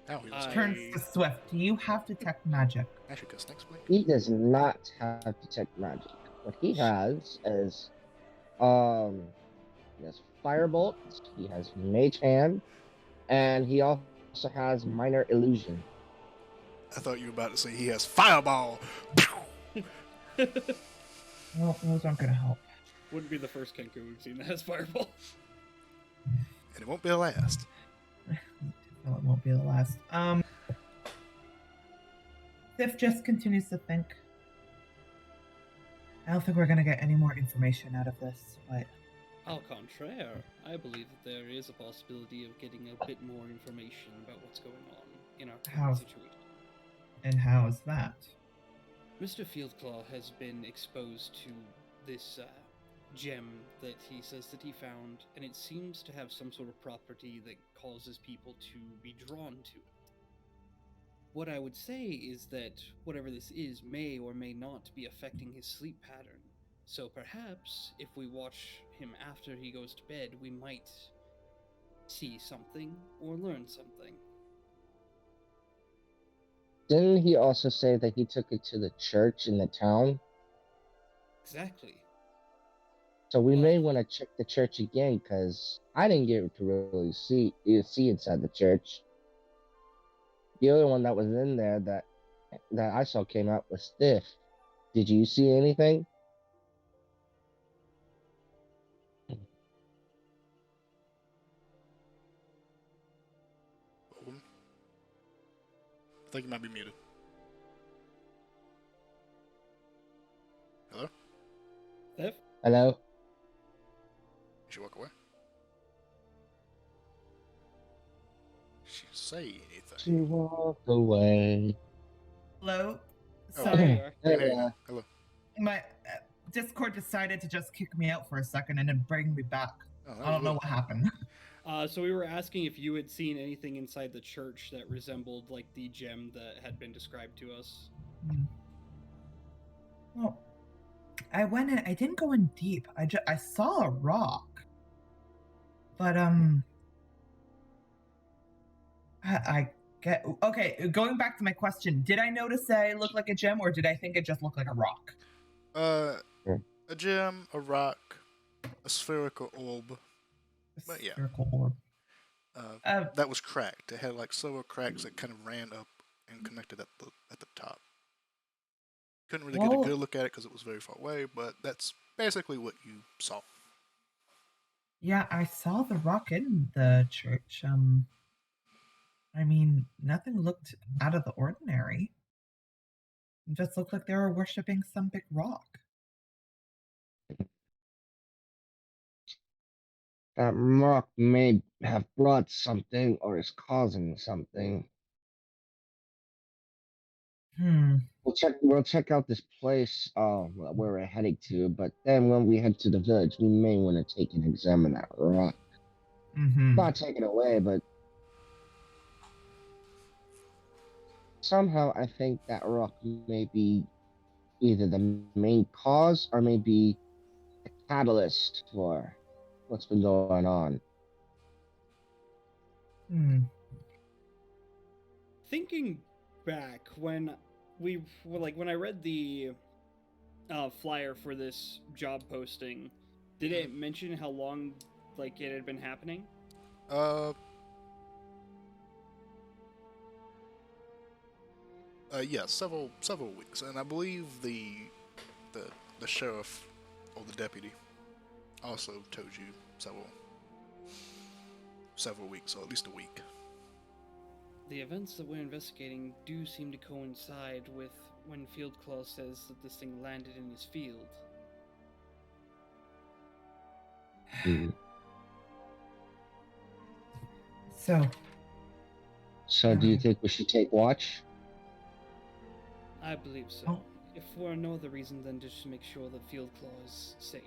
[SPEAKER 1] Now he was
[SPEAKER 2] Turns to Swift. "Do you have detect magic?"
[SPEAKER 1] actually because next blink.
[SPEAKER 3] He does not have detect magic. What he has is, he has firebolt, he has mage hand, and he also has minor illusion.
[SPEAKER 1] I thought you were about to say he has fireball.
[SPEAKER 2] Well, those aren't gonna help.
[SPEAKER 4] Wouldn't be the first Kenku we've seen that has fireball.
[SPEAKER 1] And it won't be the last.
[SPEAKER 2] No, it won't be the last. Sif just continues to think. I don't think we're gonna get any more information out of this, but
[SPEAKER 4] Au contraire, I believe that there is a possibility of getting a bit more information about what's going on in our
[SPEAKER 2] How?
[SPEAKER 4] current situation.
[SPEAKER 2] And how is that?
[SPEAKER 4] Mr. Fieldclaw has been exposed to this gem that he says that he found, and it seems to have some sort of property that causes people to be drawn to it. What I would say is that whatever this is may or may not be affecting his sleep pattern. So perhaps if we watch him after he goes to bed, we might see something or learn something.
[SPEAKER 3] Didn't he also say that he took it to the church in the town?
[SPEAKER 4] Exactly.
[SPEAKER 3] So we
[SPEAKER 4] But
[SPEAKER 3] may want to check the church again, because I didn't get to really see inside the church. The other one that was in there that I saw came out was stiff. Did you see anything?
[SPEAKER 1] I think you might be muted. Hello?
[SPEAKER 4] Steph?
[SPEAKER 3] Hello?
[SPEAKER 1] You should walk away. She say anything.
[SPEAKER 3] She walked away.
[SPEAKER 2] Hello?
[SPEAKER 1] Oh,
[SPEAKER 4] There you
[SPEAKER 2] Sorry,
[SPEAKER 4] are.
[SPEAKER 1] I can hear you
[SPEAKER 3] Yeah.
[SPEAKER 1] now. Hello.
[SPEAKER 2] my Discord decided to just kick me out for a second and then bring me back.
[SPEAKER 1] Oh, that
[SPEAKER 2] I don't
[SPEAKER 1] was
[SPEAKER 2] know
[SPEAKER 1] weird.
[SPEAKER 2] what happened.
[SPEAKER 4] So we were asking if you had seen anything inside the church that resembled like the gem that had been described to us.
[SPEAKER 2] Well, I went in. I didn't go in deep. I saw a rock, but I get okay. Going back to my question, did I notice that it looked like a gem, or did I think it just looked like a rock?
[SPEAKER 1] A gem, a rock, a spherical orb.
[SPEAKER 2] A
[SPEAKER 1] But yeah.
[SPEAKER 2] spherical orb.
[SPEAKER 1] That was cracked. It had like several cracks that kind of ran up and connected at the top. Couldn't really get a good look at it because it was very far away, but that's basically what you saw.
[SPEAKER 2] Yeah, I saw the rock in the church. I mean, nothing looked out of the ordinary. It just looked like they were worshiping some big rock.
[SPEAKER 3] That rock may have brought something or is causing something. We'll check out this place where we're heading to, but then when we head to the village, we may want to take and examine that rock. Not take it away, but somehow I think that rock may be either the main cause or maybe the catalyst for what's been going on.
[SPEAKER 4] Thinking back when when I read the flyer for this job posting, did it mention how long like it had been happening?
[SPEAKER 1] Yeah, several weeks, and I believe the sheriff or the deputy also told you several weeks, or at least a week.
[SPEAKER 4] The events that we're investigating do seem to coincide with when Fieldclaw says that this thing landed in his field.
[SPEAKER 3] So do you think we should take watch?
[SPEAKER 4] I believe so.
[SPEAKER 2] Oh.
[SPEAKER 4] If for no other reason than just to make sure that Fieldclaw is safe.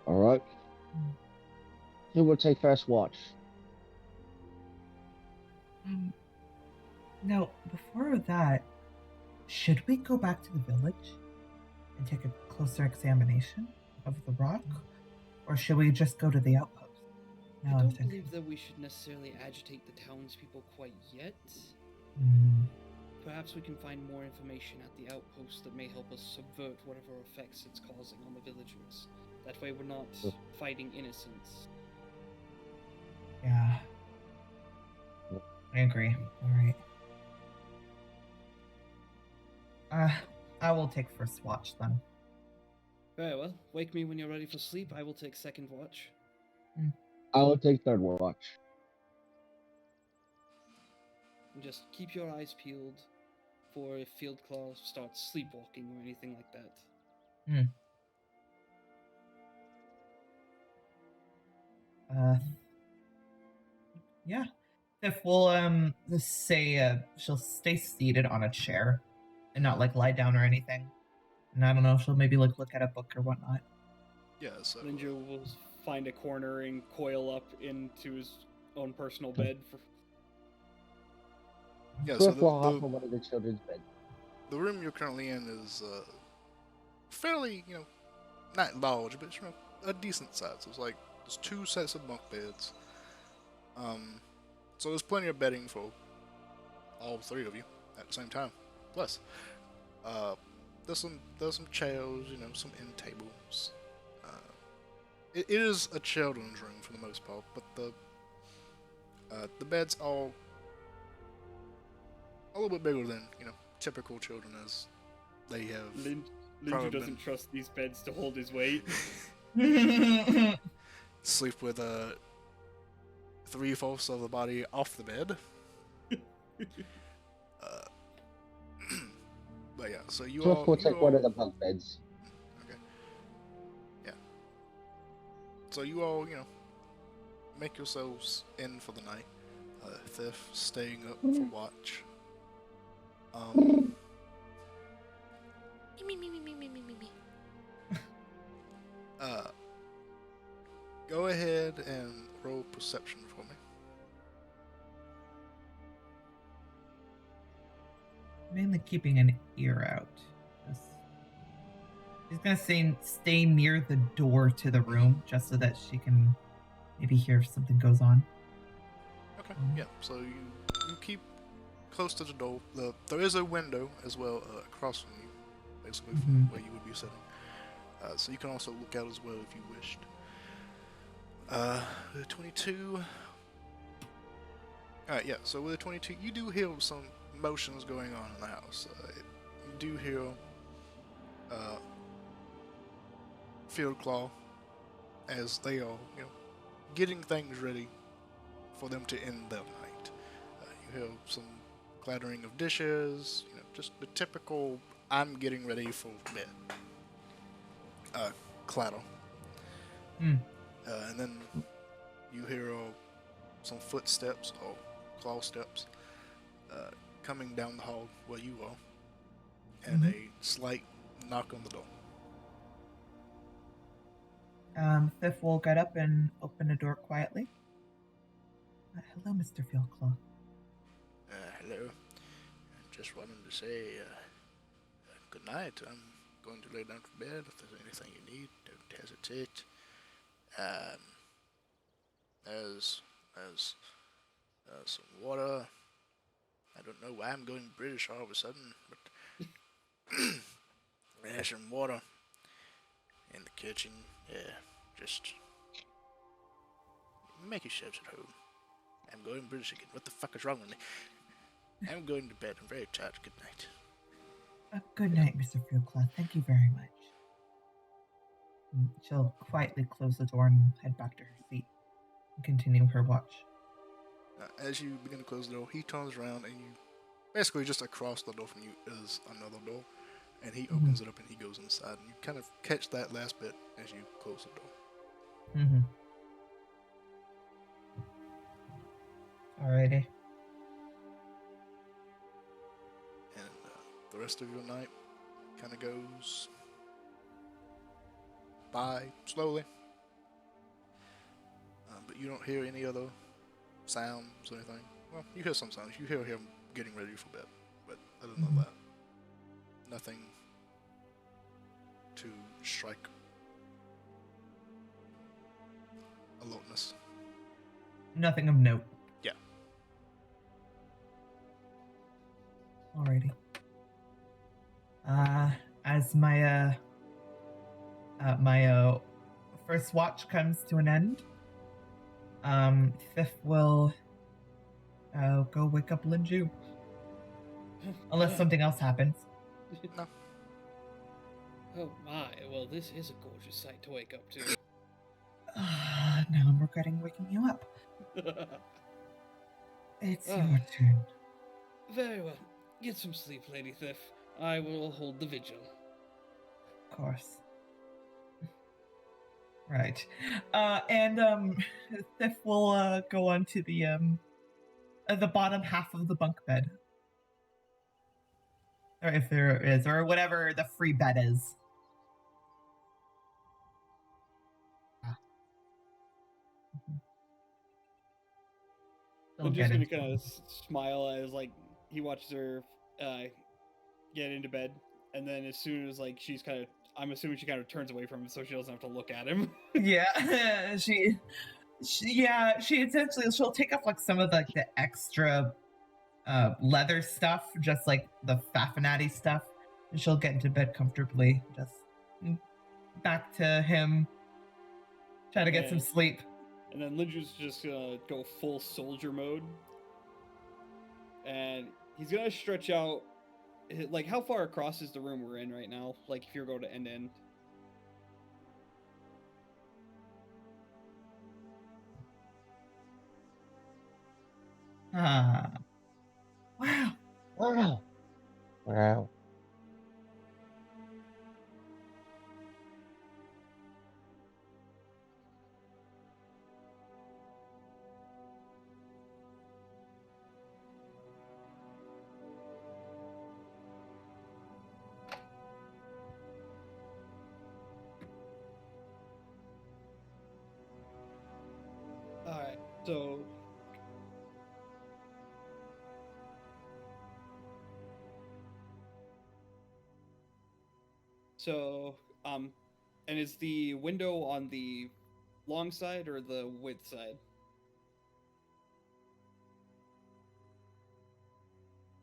[SPEAKER 3] Alright. Who will take first watch?
[SPEAKER 2] No, before that, should we go back to the village and take a closer examination of the rock? Or should we just go to the outpost?
[SPEAKER 4] I don't believe that we should necessarily agitate the townspeople quite yet. Perhaps we can find more information at the outpost that may help us subvert whatever effects it's causing on the villagers. That way we're not fighting innocents.
[SPEAKER 2] Yeah. I agree. Alright. I will take first watch then.
[SPEAKER 4] Very well. Wake me when you're ready for sleep. I will take second watch.
[SPEAKER 3] I will take third watch.
[SPEAKER 4] And just keep your eyes peeled for if Fieldclaw starts sleepwalking or anything like that.
[SPEAKER 2] Yeah. If we'll just say she'll stay seated on a chair and not like lie down or anything. And I don't know if she'll maybe like look at a book or whatnot.
[SPEAKER 1] Yeah, so
[SPEAKER 4] Ninja will find a corner and coil up into his own personal bed.
[SPEAKER 1] yeah, so
[SPEAKER 3] Cliff will hop on one of the children's beds.
[SPEAKER 1] the room you're currently in is fairly, not large, but a decent size. There's 2 sets of bunk beds. So there's plenty of bedding for all 3 of you at the same time. Plus, there's some chairs, some end tables. It is a children's room for the most part, but the beds all a little bit bigger than typical children, as they have.
[SPEAKER 4] Ninja doesn't trust these beds to hold his weight.
[SPEAKER 1] Sleep with 3/4 of the body off the bed. But yeah, so you
[SPEAKER 3] Cliff
[SPEAKER 1] all
[SPEAKER 3] will take one of the bunk beds.
[SPEAKER 1] Okay. Yeah. So you all, make yourselves in for the night. Theft staying up for watch. Go ahead and roll perception for me.
[SPEAKER 2] Mainly keeping an ear out. She's gonna stay near the door to the room just so that she can maybe hear if something goes on.
[SPEAKER 1] Okay. Yeah. So you keep close to the door. There is a window as well across from you, basically from where you would be sitting. So you can also look out as well if you wished. 22. Alright, yeah, so with a 22, you do hear some motions going on in the house. You do hear Field Claw as they are, getting things ready for them to end their night. You hear some clattering of dishes, just the typical I'm getting ready for bed clatter. And then you hear some footsteps or claw steps coming down the hall where you are, and a slight knock on the door.
[SPEAKER 2] Thif will get up and open the door quietly. Hello, Mr. Fieldclaw.
[SPEAKER 1] Hello. Just wanted to say good night. I'm going to lay down to bed. If there's anything you need, don't hesitate. There's some water. I don't know why I'm going British all of a sudden, but there's some water in the kitchen. Yeah, just make yourselves at home. I'm going British again. What the fuck is wrong with me? I'm going to bed. I'm very tired. Good night.
[SPEAKER 2] Good night, Mr. Fieldclaw. Thank you very much. She'll quietly close the door and head back to her seat and continue her watch.
[SPEAKER 1] As you begin to close the door, he turns around and you basically just across the door from you is another door, and he opens it up and he goes inside, and you kind of catch that last bit as you close the door.
[SPEAKER 2] Alrighty.
[SPEAKER 1] And the rest of your night kind of goes by slowly, but you don't hear any other sounds or anything. Well, you hear some sounds. You hear him getting ready for bed, but other than that, nothing to strike alertness.
[SPEAKER 2] Nothing of note.
[SPEAKER 1] Yeah.
[SPEAKER 2] Alrighty. As my first watch comes to an end, Fifth will go wake up Linju. Unless something else happens.
[SPEAKER 1] No.
[SPEAKER 4] Oh my, well this is a gorgeous sight to wake up to.
[SPEAKER 2] Now I'm regretting waking you up. It's your turn.
[SPEAKER 4] Very well. Get some sleep, Lady Thif. I will hold the vigil.
[SPEAKER 2] Of course. Right. And Thif will go on to the the bottom half of the bunk bed. Or if there is, or whatever the free bed is.
[SPEAKER 4] I'm just gonna kind of smile as like he watches her get into bed, and then as soon as like she's kind of, I'm assuming she kind of turns away from him so she doesn't have to look at him.
[SPEAKER 2] Yeah, she essentially she'll take off like some of like the extra leather stuff, just like the faffinati stuff, and she'll get into bed comfortably. Just back to him, try to get some sleep.
[SPEAKER 4] And then Linju's just gonna go full soldier mode, and he's gonna stretch out. Like, how far across is the room we're in right now? Like, if you're going to end to end.
[SPEAKER 2] Wow.
[SPEAKER 3] Wow. Wow.
[SPEAKER 4] Alright, so... and is the window on the long side or the width side?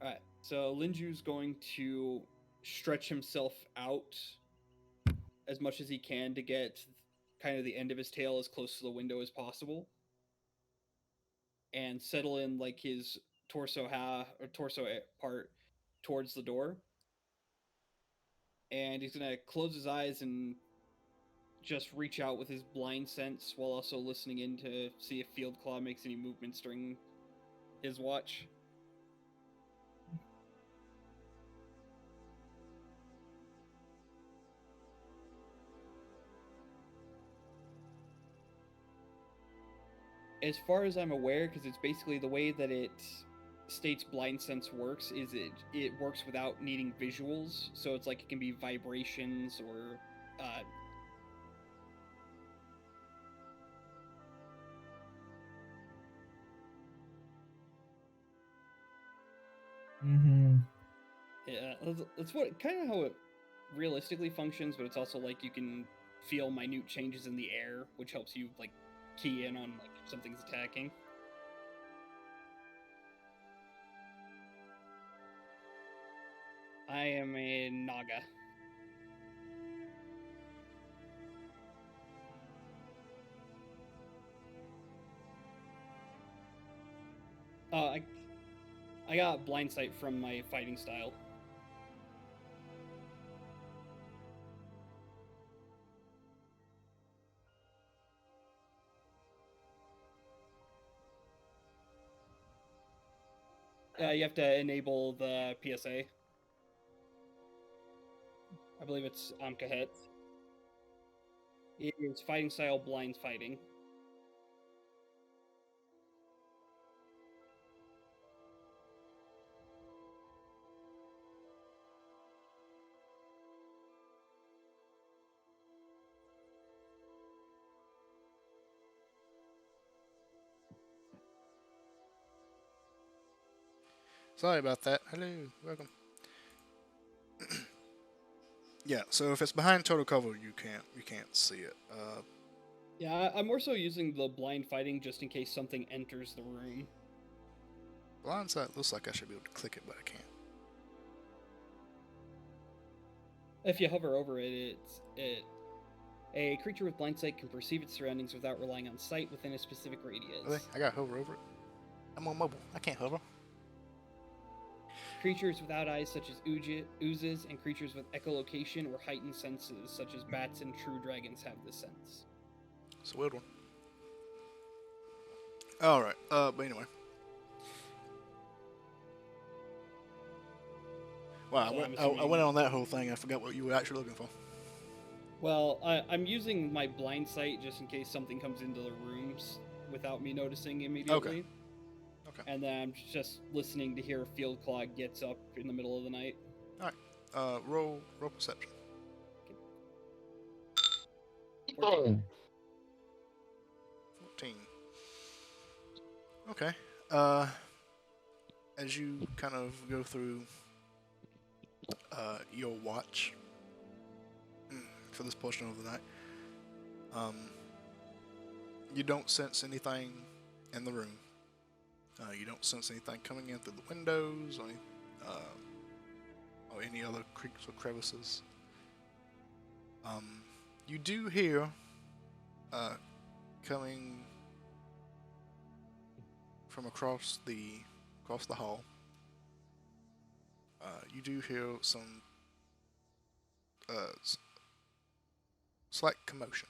[SPEAKER 4] Alright, so Linju's going to stretch himself out as much as he can to get kind of the end of his tail as close to the window as possible, and settle in like his torso part towards the door. And he's gonna close his eyes and just reach out with his blind sense while also listening in to see if Field Claw makes any movements during his watch. As far as I'm aware, because it's basically the way that it states blind sense works, is it works without needing visuals, so it's like it can be vibrations or yeah, that's what kind of how it realistically functions, but it's also like you can feel minute changes in the air, which helps you like key in on like if something's attacking. I am a Naga. I got blind sight from my fighting style. You have to enable the PSA. I believe it's Amkahet. It is fighting style blind fighting.
[SPEAKER 1] Sorry about that. Hello, welcome. Yeah, so if it's behind total cover, you can't see it.
[SPEAKER 4] Yeah, I'm more so using the blind fighting just in case something enters the room.
[SPEAKER 1] Blind sight looks like I should be able to click it, but I can't.
[SPEAKER 4] If you hover over it, a creature with blind sight can perceive its surroundings without relying on sight within a specific radius.
[SPEAKER 1] Really? I got hover over it. I'm on mobile. I can't hover.
[SPEAKER 4] Creatures without eyes such as oozes and creatures with echolocation or heightened senses such as bats and true dragons have this sense.
[SPEAKER 1] It's a weird one. Alright, but anyway. Wow, I went on that whole thing. I forgot what you were actually looking for.
[SPEAKER 4] Well, I'm using my blind sight just in case something comes into the rooms without me noticing immediately.
[SPEAKER 1] Okay. Okay.
[SPEAKER 4] And then I'm just listening to hear Field Claw gets up in the middle of the night.
[SPEAKER 1] Roll perception.
[SPEAKER 4] 14.
[SPEAKER 1] 14. Okay. As you kind of go through your watch for this portion of the night, you don't sense anything in the room. You don't sense anything coming in through the windows or any other creaks or crevices. You do hear coming from across the hall. You do hear some slight commotion.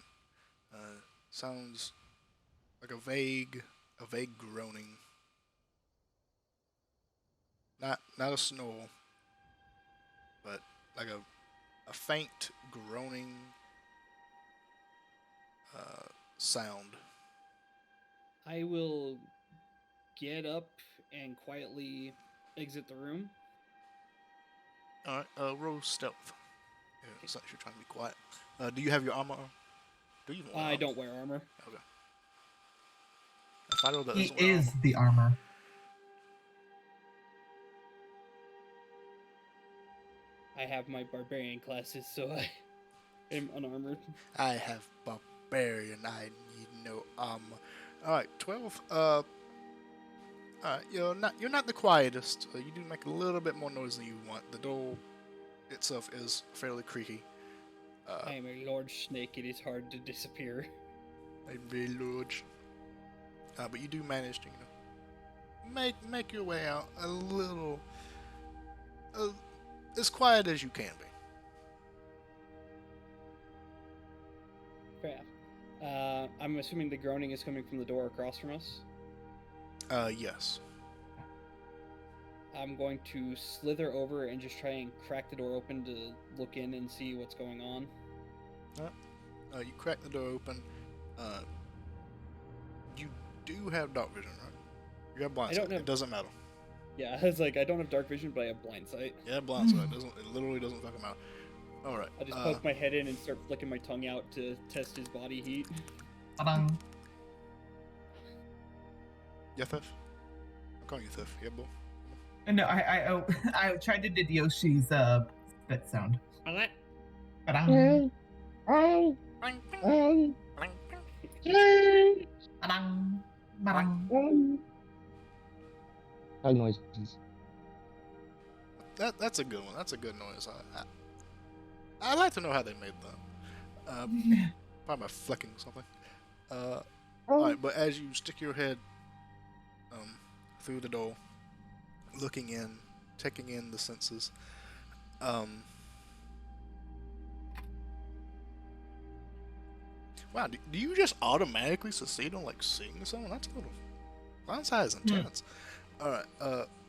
[SPEAKER 1] Sounds like a vague groaning. Not a snore, but like a faint groaning sound.
[SPEAKER 4] I will get up and quietly exit the room.
[SPEAKER 1] All right, roll stealth. Yeah, since you're trying to be quiet. Do you have your armor on? Do you?
[SPEAKER 4] I don't wear armor.
[SPEAKER 1] Okay. If I roll that,
[SPEAKER 2] He
[SPEAKER 1] doesn't wear
[SPEAKER 2] is
[SPEAKER 1] armor.
[SPEAKER 2] the armor.
[SPEAKER 4] I have my barbarian classes, so I am unarmored.
[SPEAKER 1] I have barbarian. I need no armor. All right, 12. Alright, you're not the quietest. You do make a little bit more noise than you want. The door itself is fairly creaky.
[SPEAKER 4] I am a large snake. It is hard to disappear.
[SPEAKER 1] I'm very large. But you do manage to, make your way out a little, as quiet as you can be.
[SPEAKER 4] Crap. I'm assuming the groaning is coming from the door across from us.
[SPEAKER 1] Yes.
[SPEAKER 4] I'm going to slither over and just try and crack the door open to look in and see what's going on.
[SPEAKER 1] You crack the door open. You do have dark vision, right? You got blind sight. It doesn't matter.
[SPEAKER 4] Yeah, I was like, I don't have dark vision, but I have blind sight.
[SPEAKER 1] Yeah, blind sight. It literally doesn't fucking matter. All right.
[SPEAKER 4] I just poke my head in and start flicking my tongue out to test his body heat.
[SPEAKER 2] Ta-dang.
[SPEAKER 1] Yeah, Thief? I'm calling you Thief. Yeah, boy.
[SPEAKER 2] No, I tried to do Yoshi's spit sound.
[SPEAKER 4] What?
[SPEAKER 2] Ta-dang.
[SPEAKER 3] Oh,
[SPEAKER 2] Ta-dang. Ta-dang.
[SPEAKER 3] tongue noises.
[SPEAKER 1] That's a good one. That's a good noise. I'd like to know how they made that. Probably by flicking something. Alright, but as you stick your head through the door, looking in, taking in the senses, wow, do you just automatically succeed on like seeing someone? That's a little. Blind sight is intense. Alright,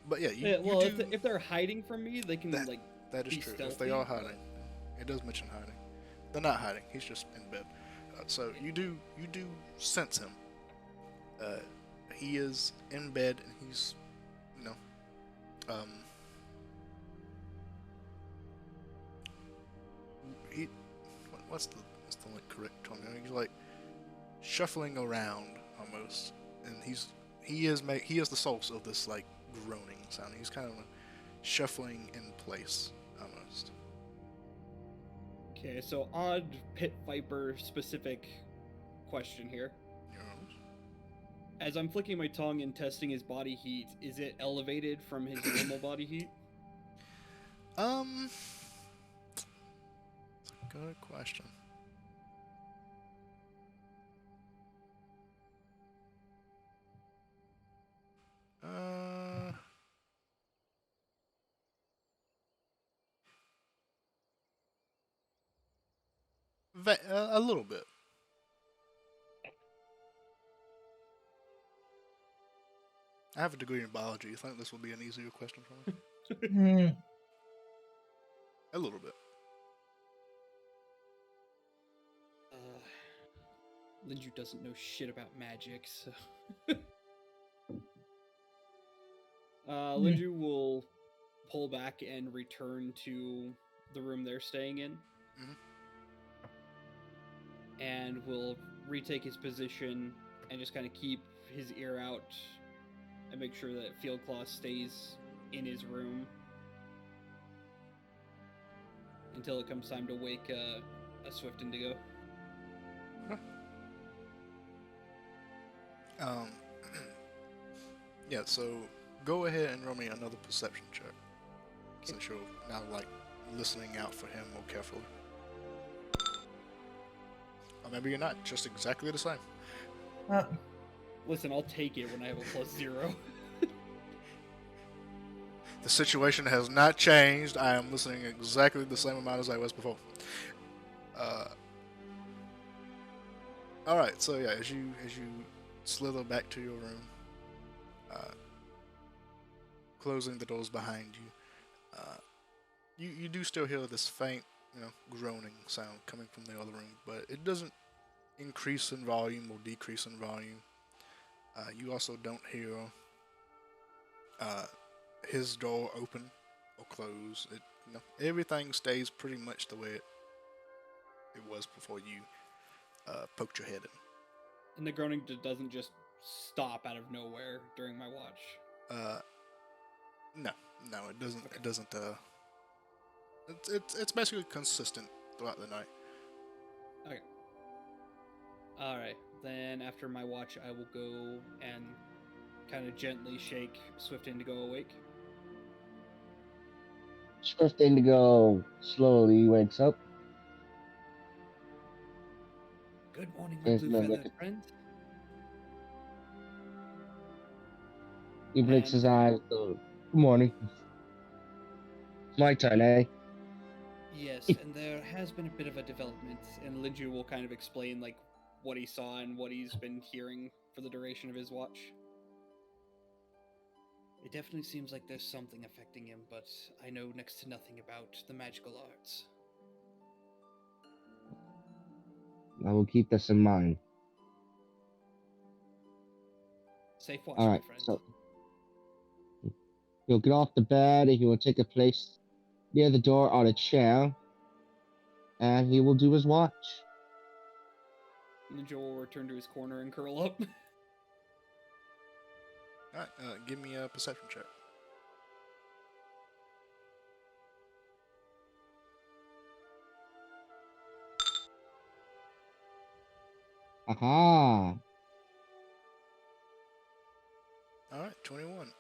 [SPEAKER 1] but yeah, you
[SPEAKER 4] well,
[SPEAKER 1] do,
[SPEAKER 4] if they're hiding from me, they can
[SPEAKER 1] that,
[SPEAKER 4] like.
[SPEAKER 1] that is
[SPEAKER 4] be
[SPEAKER 1] true. If
[SPEAKER 4] stealthy,
[SPEAKER 1] they are
[SPEAKER 4] but-
[SPEAKER 1] hiding, it does mention hiding. They're not hiding. He's just in bed. So you do sense him. He is in bed and he's, he what's the like correct term? He's like shuffling around almost, and he is the source of this like groaning sound. He's kind of shuffling in place almost.
[SPEAKER 4] Okay, so odd pit viper specific question here. As I'm flicking my tongue and testing his body heat, is it elevated from his normal body heat?
[SPEAKER 1] Good question. A little bit. I have a degree in biology. You think this will be an easier question for me? A little bit.
[SPEAKER 4] Linju doesn't know shit about magic, so. Linju will pull back and return to the room they're staying in,
[SPEAKER 1] Mhm.
[SPEAKER 4] and will retake his position and just kind of keep his ear out and make sure that Fieldclaw stays in his room until it comes time to wake a Swift Indigo.
[SPEAKER 1] Yeah, so go ahead and roll me another perception check. Since you're now like listening out for him more carefully. Or maybe you're not, just exactly the same.
[SPEAKER 4] Listen, I'll take it when I have a +0.
[SPEAKER 1] The situation has not changed. I am listening exactly the same amount as I was before. Alright, so yeah, as you slither back to your room, closing the doors behind you, you do still hear this faint, groaning sound coming from the other room, but it doesn't increase in volume or decrease in volume. You also don't hear his door open or close. Everything stays pretty much the way it was before you poked your head in.
[SPEAKER 4] And the groaning doesn't just stop out of nowhere during my watch.
[SPEAKER 1] No, it doesn't.
[SPEAKER 4] Okay.
[SPEAKER 1] It doesn't. It's basically consistent throughout the night.
[SPEAKER 4] Okay. Alright, then after my watch, I will go and kind of gently shake Swift Indigo awake.
[SPEAKER 3] Swift Indigo slowly wakes up.
[SPEAKER 4] Good morning, my
[SPEAKER 3] There's
[SPEAKER 4] blue
[SPEAKER 3] no
[SPEAKER 4] feathered
[SPEAKER 3] look.
[SPEAKER 4] friend.
[SPEAKER 3] He blinks his
[SPEAKER 4] And-
[SPEAKER 3] eyes. Good morning. My turn, eh?
[SPEAKER 4] Yes, and there has been a bit of a development, and Linju will kind of explain like what he saw and what he's been hearing for the duration of his watch. It definitely seems like there's something affecting him, but I know next to nothing about the magical arts.
[SPEAKER 3] I will keep this in mind.
[SPEAKER 4] Safe watch,
[SPEAKER 3] All
[SPEAKER 4] my
[SPEAKER 3] right,
[SPEAKER 4] friend.
[SPEAKER 3] so he'll get off the bed and he will take a place near the door on a chair, and he will do his watch.
[SPEAKER 4] Ninja will return to his corner and curl up.
[SPEAKER 1] Alright, give me a perception check.
[SPEAKER 3] Aha!
[SPEAKER 1] Alright, 21.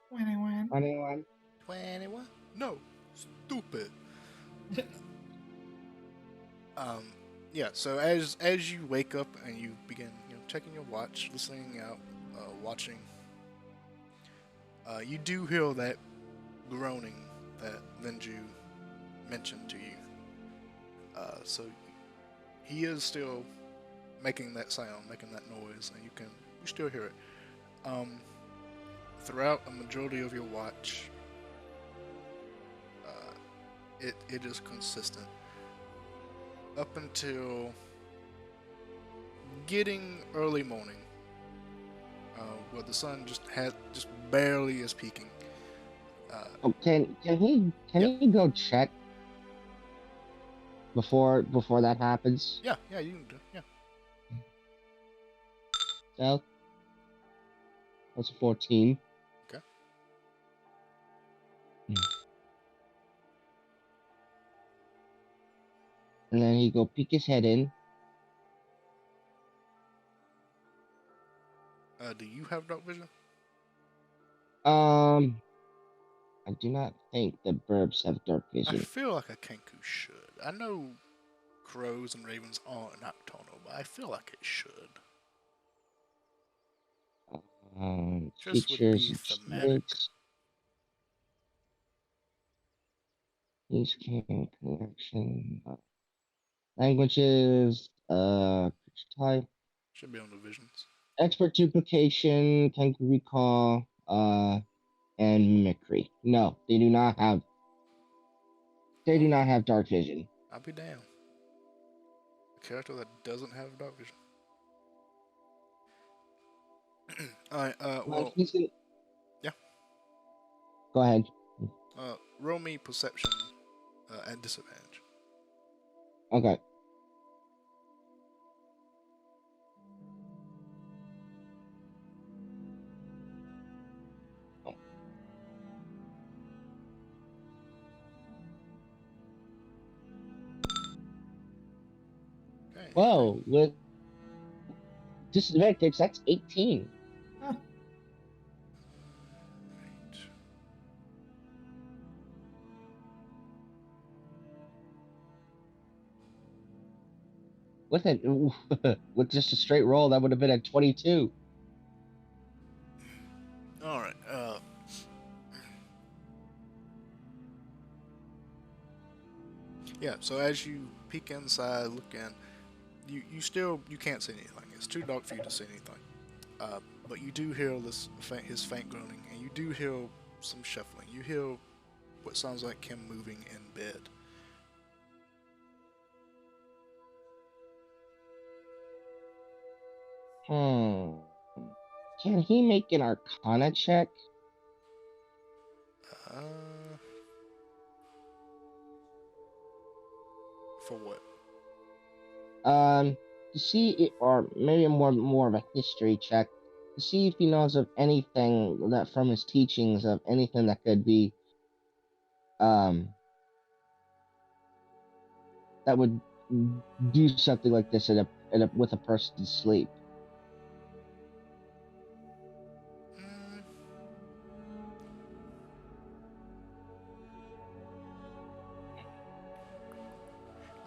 [SPEAKER 2] 21.
[SPEAKER 3] 21.
[SPEAKER 1] 21? No, stupid. Yeah. So as you wake up and you begin, checking your watch, listening out, watching, you do hear that groaning that Linju mentioned to you. So he is still making that sound, making that noise, and you still hear it. Throughout a majority of your watch, it is consistent up until getting early morning, where the sun just barely is peaking.
[SPEAKER 3] Oh, can he
[SPEAKER 1] Yeah.
[SPEAKER 3] go check before that happens?
[SPEAKER 1] Yeah, you can do. Yeah.
[SPEAKER 3] So that's a 14.
[SPEAKER 1] Okay.
[SPEAKER 3] And then he go peek his head in.
[SPEAKER 1] Do you have dark vision?
[SPEAKER 3] I do not think the burbs have dark
[SPEAKER 1] I
[SPEAKER 3] vision.
[SPEAKER 1] feel like a Kenku should. I know crows and ravens aren't nocturnal, but I feel like it should. Just would be
[SPEAKER 3] Features,
[SPEAKER 1] thematic.
[SPEAKER 3] traits. These can collection. Languages. Type.
[SPEAKER 1] Should be on the visions.
[SPEAKER 3] Expert duplication. Can recall. And mimicry. No, they do not have. They do not have dark vision.
[SPEAKER 1] I'll be damned. A character that doesn't have dark vision. Alright, well,
[SPEAKER 3] He's gonna,
[SPEAKER 1] yeah.
[SPEAKER 3] Go ahead.
[SPEAKER 1] Roll me perception at disadvantage.
[SPEAKER 3] Okay.
[SPEAKER 1] Okay.
[SPEAKER 3] Whoa, with disadvantage, that's 18.
[SPEAKER 1] Right.
[SPEAKER 3] With it, with just a straight roll, that would have been a 22.
[SPEAKER 1] All right. Yeah. So as you peek inside, look in, you can't see anything. It's too dark for you to see anything. But you do hear his faint groaning, and you do hear some shuffling. You hear what sounds like him moving in bed.
[SPEAKER 3] Can he make an Arcana check?
[SPEAKER 1] For what?
[SPEAKER 3] To see it, or maybe more of a history check, to see if he knows of anything that from his teachings of anything that could be, that would do something like this with a person's sleep.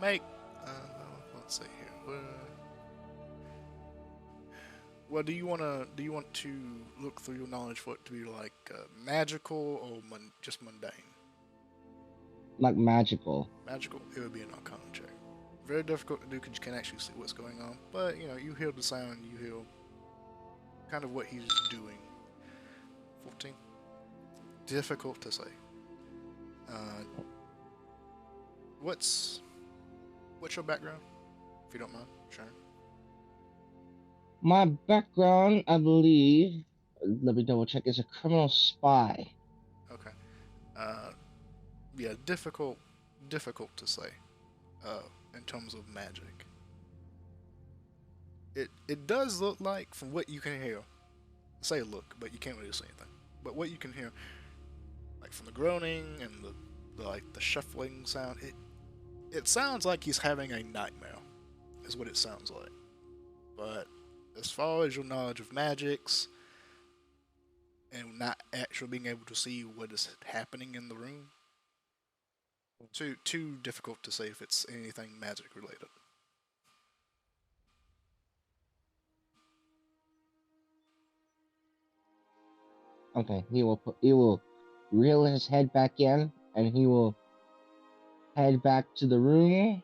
[SPEAKER 1] Make. Let's see here. Well, do you want to look through your knowledge for it to be like magical or just mundane?
[SPEAKER 3] Like magical.
[SPEAKER 1] Magical, it would be an Arcana check. Very difficult to do because you can't actually see what's going on. But you hear the sound, you hear kind of what he's doing. 14. Difficult to say. What's your background, if you don't mind sharing?
[SPEAKER 3] My background, I believe, let me double check, is a criminal spy.
[SPEAKER 1] Okay. Yeah, difficult to say. In terms of magic, it does look like, from what you can hear, say look, but you can't really see anything. But what you can hear, like from the groaning and the shuffling sound, it sounds like he's having a nightmare, is what it sounds like. But as far as your knowledge of magics and not actually being able to see what is happening in the room, too difficult to say if it's anything magic related.
[SPEAKER 3] Okay, he will reel his head back in, and he will head back to the room.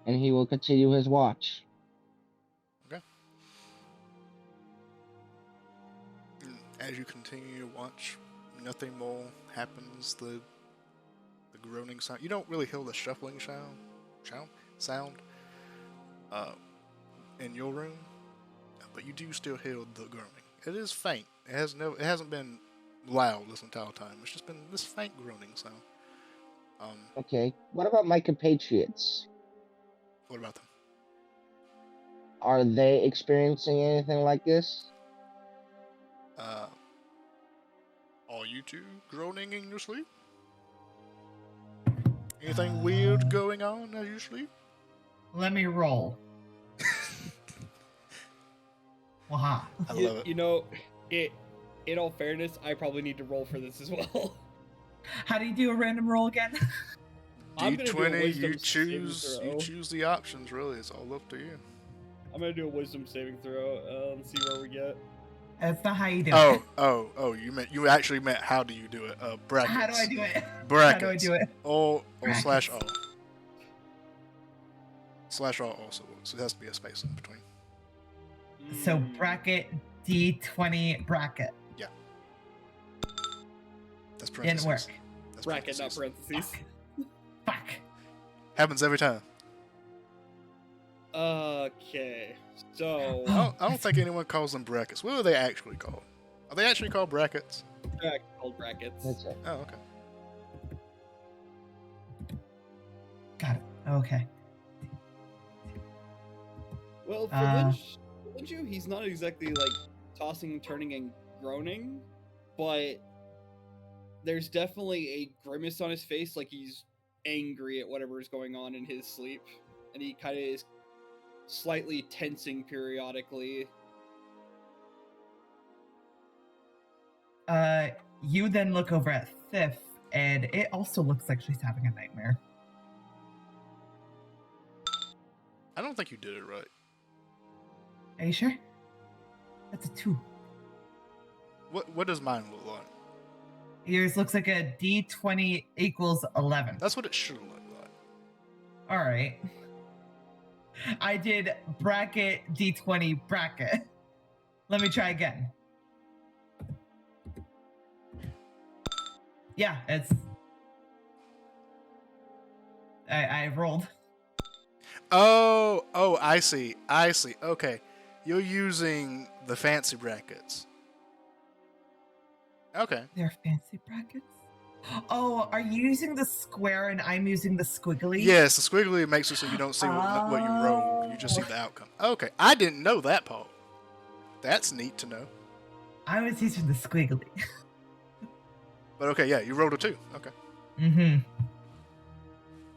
[SPEAKER 3] And he will continue his watch.
[SPEAKER 1] Okay. As you continue your watch, nothing more happens. The groaning sound. You don't really hear the shuffling sound in your room, but you do still hear the groaning. It is faint. It hasn't been loud this entire time. It's just been this faint groaning sound.
[SPEAKER 3] Okay. What about my compatriots?
[SPEAKER 1] What about them?
[SPEAKER 3] Are they experiencing anything like this?
[SPEAKER 1] Are you two groaning in your sleep? Anything weird going on as you sleep?
[SPEAKER 2] Let me roll. Waha.
[SPEAKER 1] I love it.
[SPEAKER 4] You know, in all fairness, I probably need to roll for this as well.
[SPEAKER 2] How do you do a random roll again?
[SPEAKER 4] I'm gonna do a
[SPEAKER 1] D20,
[SPEAKER 4] wisdom
[SPEAKER 1] you choose
[SPEAKER 4] saving throw.
[SPEAKER 1] the options. Really, it's all up to you.
[SPEAKER 4] I'm gonna do a wisdom saving throw and see where we get.
[SPEAKER 2] That's not how you do it.
[SPEAKER 1] Oh! You actually meant how do you do it? Brackets.
[SPEAKER 2] How do I do it?
[SPEAKER 1] Brackets.
[SPEAKER 2] How do I do it?
[SPEAKER 1] Or
[SPEAKER 2] Brackets.
[SPEAKER 1] slash O. Slash O also works. It has to be a space in between.
[SPEAKER 2] So bracket D20 bracket.
[SPEAKER 1] Yeah. That's parentheses.
[SPEAKER 2] Didn't work.
[SPEAKER 1] That's
[SPEAKER 4] Bracket, not parentheses.
[SPEAKER 2] Fuck.
[SPEAKER 1] Happens every time.
[SPEAKER 4] Okay, so
[SPEAKER 1] I don't think anyone calls them brackets. What are they actually called? Are they actually called brackets?
[SPEAKER 4] they're actually called brackets.
[SPEAKER 3] That's it.
[SPEAKER 1] Oh, okay.
[SPEAKER 2] Got it. Okay.
[SPEAKER 4] Well, for Linju, he's not exactly like tossing, turning, and groaning, but there's definitely a grimace on his face, like he's angry at whatever is going on in his sleep, and he kind of is slightly tensing periodically.
[SPEAKER 2] You then look over at Thif, and it also looks like she's having a nightmare.
[SPEAKER 1] I don't think you did it right.
[SPEAKER 2] Are you sure? That's a 2.
[SPEAKER 1] What does mine look like?
[SPEAKER 2] Yours looks like a D20 equals 11.
[SPEAKER 1] That's what it should look like.
[SPEAKER 2] All right. I did bracket D20 bracket. Let me try again. Yeah, it's. I rolled.
[SPEAKER 1] Oh, I see. Okay. You're using the fancy brackets. Okay.
[SPEAKER 2] They're fancy brackets. Oh, are you using the square and I'm using the squiggly?
[SPEAKER 1] Yes, the squiggly makes it so you don't see what you roll. You just see the outcome. Okay, I didn't know that part. That's neat to know.
[SPEAKER 2] I was using the squiggly.
[SPEAKER 1] But okay, yeah, you rolled a 2. Okay.
[SPEAKER 2] Mm-hmm.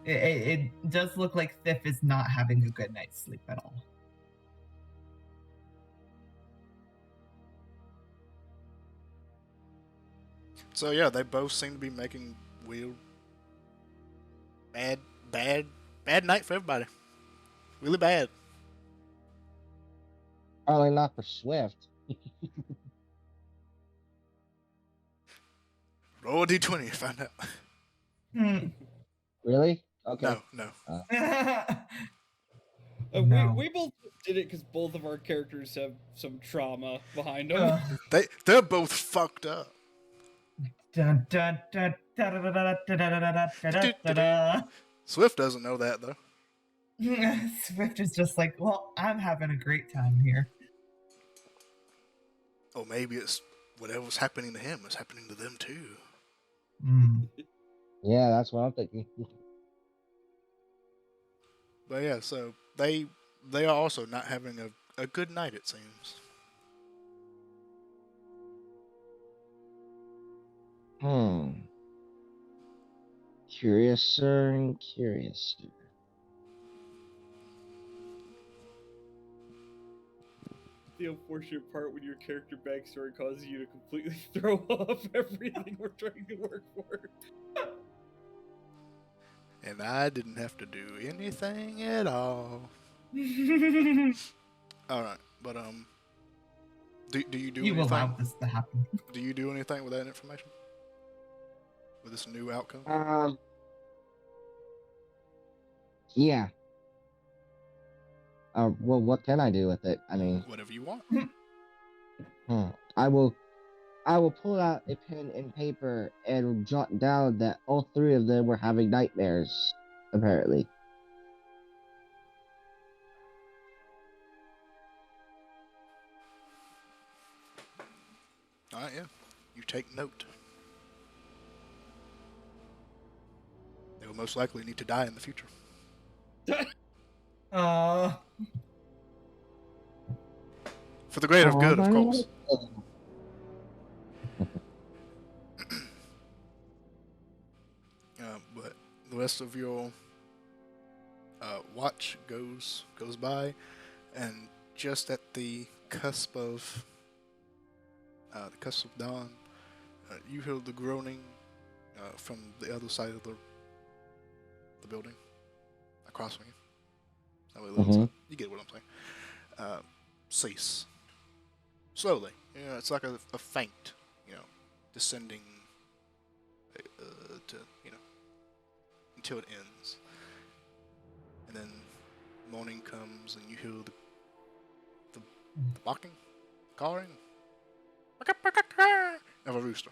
[SPEAKER 2] It does look like Thif is not having a good night's sleep at all.
[SPEAKER 1] So yeah, they both seem to be making weird, bad night for everybody. Really bad.
[SPEAKER 3] Probably not for Swift.
[SPEAKER 1] Roll a d20 to find out.
[SPEAKER 2] Hmm.
[SPEAKER 3] Really? Okay.
[SPEAKER 1] No.
[SPEAKER 2] No.
[SPEAKER 4] We both did it because both of our characters have some trauma behind them.
[SPEAKER 1] They're both fucked up.
[SPEAKER 2] Dun, dun, dun, da, da, da, da, da, da, da, da, da, da.
[SPEAKER 1] Swift doesn't know that though.
[SPEAKER 2] Swift is just like, well, I'm having a great time here.
[SPEAKER 1] Or maybe it's whatever's happening to him is happening to them too.
[SPEAKER 2] Mm.
[SPEAKER 3] Yeah, that's what I'm thinking.
[SPEAKER 1] But yeah, so they are also not having a good night, it seems.
[SPEAKER 3] Curiouser and curiouser.
[SPEAKER 4] The unfortunate part when your character backstory causes you to completely throw off everything we're trying to work for.
[SPEAKER 1] And I didn't have to do anything at all. Alright, but do you do
[SPEAKER 2] You
[SPEAKER 1] anything?
[SPEAKER 2] allowed this to happen.
[SPEAKER 1] Do you do anything with that information? With this new outcome?
[SPEAKER 3] Yeah. Well, what can I do with it? I mean,
[SPEAKER 1] Whatever you want.
[SPEAKER 3] I will pull out a pen and paper and jot down that all 3 of them were having nightmares, apparently.
[SPEAKER 1] Alright, yeah. You take note. They will most likely need to die in the future. For the greater good, of course. But the rest of your watch goes by, and just at the cusp of dawn, you hear the groaning from the other side of the building, across from you. That way, you get what I'm saying. Cease slowly. You know, it's like a faint, descending to until it ends, and then morning comes, and you hear the barking, calling of a rooster.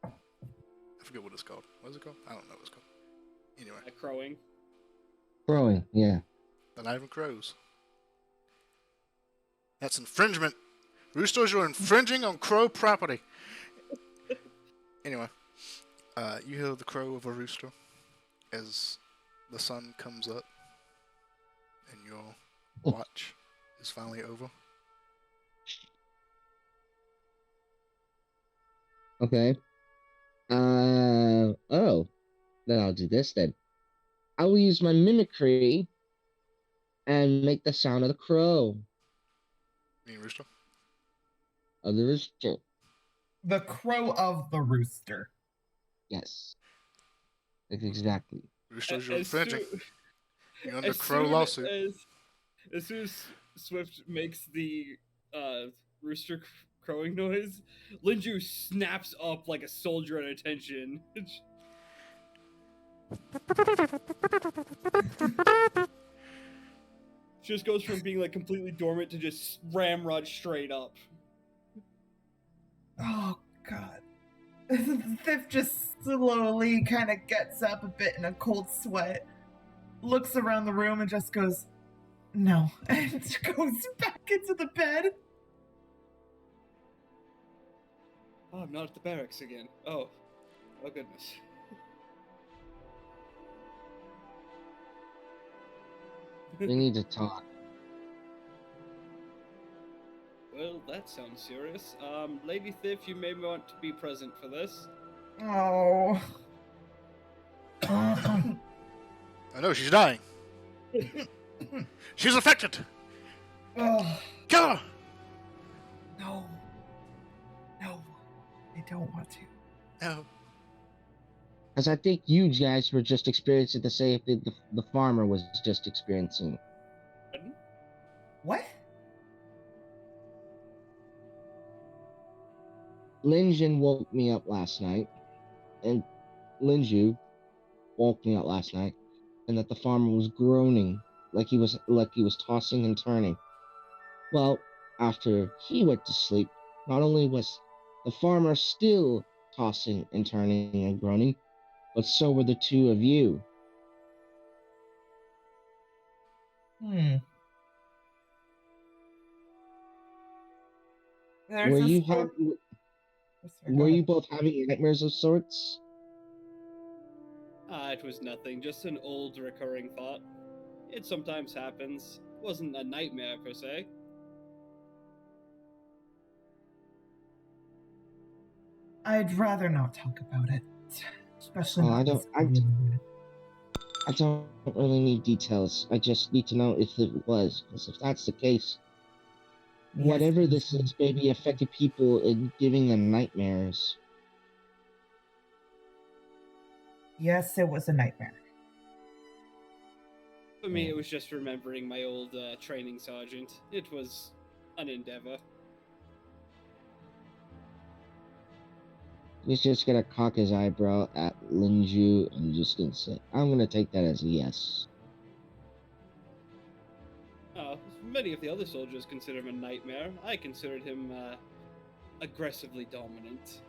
[SPEAKER 1] I forget what it's called. What is it called? I don't know what it's called. Anyway,
[SPEAKER 4] Crowing.
[SPEAKER 3] Crowing, yeah.
[SPEAKER 1] They're not even crows. That's infringement. Roosters, you're infringing on crow property. Anyway, you hear the crow of a rooster as the sun comes up and your watch is finally over.
[SPEAKER 3] Okay. Oh. Then I'll do this then. I will use my mimicry and make the sound of the crow.
[SPEAKER 1] You mean rooster?
[SPEAKER 3] Of the rooster.
[SPEAKER 2] The crow of the rooster.
[SPEAKER 3] Yes. Exactly.
[SPEAKER 1] Roosters, you're
[SPEAKER 4] As
[SPEAKER 1] infringing.
[SPEAKER 4] soon-
[SPEAKER 1] You're under
[SPEAKER 4] as
[SPEAKER 1] crow
[SPEAKER 4] soon
[SPEAKER 1] lawsuit.
[SPEAKER 4] as soon as Swift makes the rooster crowing noise, Linju snaps up like a soldier at attention. Just goes from being like completely dormant to just ramrod straight up.
[SPEAKER 2] Oh, God. Thif just slowly kind of gets up a bit in a cold sweat, looks around the room, and just goes, no, and goes back into the bed.
[SPEAKER 4] Oh, I'm not at the barracks again. Oh goodness.
[SPEAKER 3] We need to talk.
[SPEAKER 4] Well, that sounds serious. Lady Thif, you may want to be present for this.
[SPEAKER 2] Oh.
[SPEAKER 1] I know, she's dying. She's affected.
[SPEAKER 2] Oh,
[SPEAKER 1] Kill her.
[SPEAKER 2] no. No, I don't want to.
[SPEAKER 1] No.
[SPEAKER 3] Because I think you guys were just experiencing the same thing the farmer was just experiencing.
[SPEAKER 4] Pardon?
[SPEAKER 2] What?
[SPEAKER 3] Linjin woke me up last night, and Linju woke me up last night, and that the farmer was groaning like he was tossing and turning. Well, after he went to sleep, not only was the farmer still tossing and turning and groaning, but so were the two of you.
[SPEAKER 2] There's
[SPEAKER 3] Were
[SPEAKER 2] a
[SPEAKER 3] you
[SPEAKER 2] story-
[SPEAKER 3] have,
[SPEAKER 2] Oh, sorry, go
[SPEAKER 3] were
[SPEAKER 2] ahead.
[SPEAKER 3] you both having nightmares of sorts?
[SPEAKER 4] It was nothing, just an old recurring thought. It sometimes happens. It wasn't a nightmare per se.
[SPEAKER 2] I'd rather not talk about it. Especially
[SPEAKER 3] Oh,
[SPEAKER 2] not
[SPEAKER 3] I
[SPEAKER 2] this
[SPEAKER 3] don't-
[SPEAKER 2] early in the morning.
[SPEAKER 3] I don't really need details. I just need to know if it was, because if that's the case,
[SPEAKER 2] Yes,
[SPEAKER 3] whatever
[SPEAKER 2] it
[SPEAKER 3] this
[SPEAKER 2] was.
[SPEAKER 3] is maybe affected people and giving them nightmares.
[SPEAKER 2] Yes, it was a nightmare.
[SPEAKER 4] For me, it was just remembering my old training sergeant. It was an endeavor.
[SPEAKER 3] He's just gonna cock his eyebrow at Linju and just gonna say, I'm gonna take that as a yes.
[SPEAKER 4] Many of the other soldiers consider him a nightmare. I considered him aggressively dominant.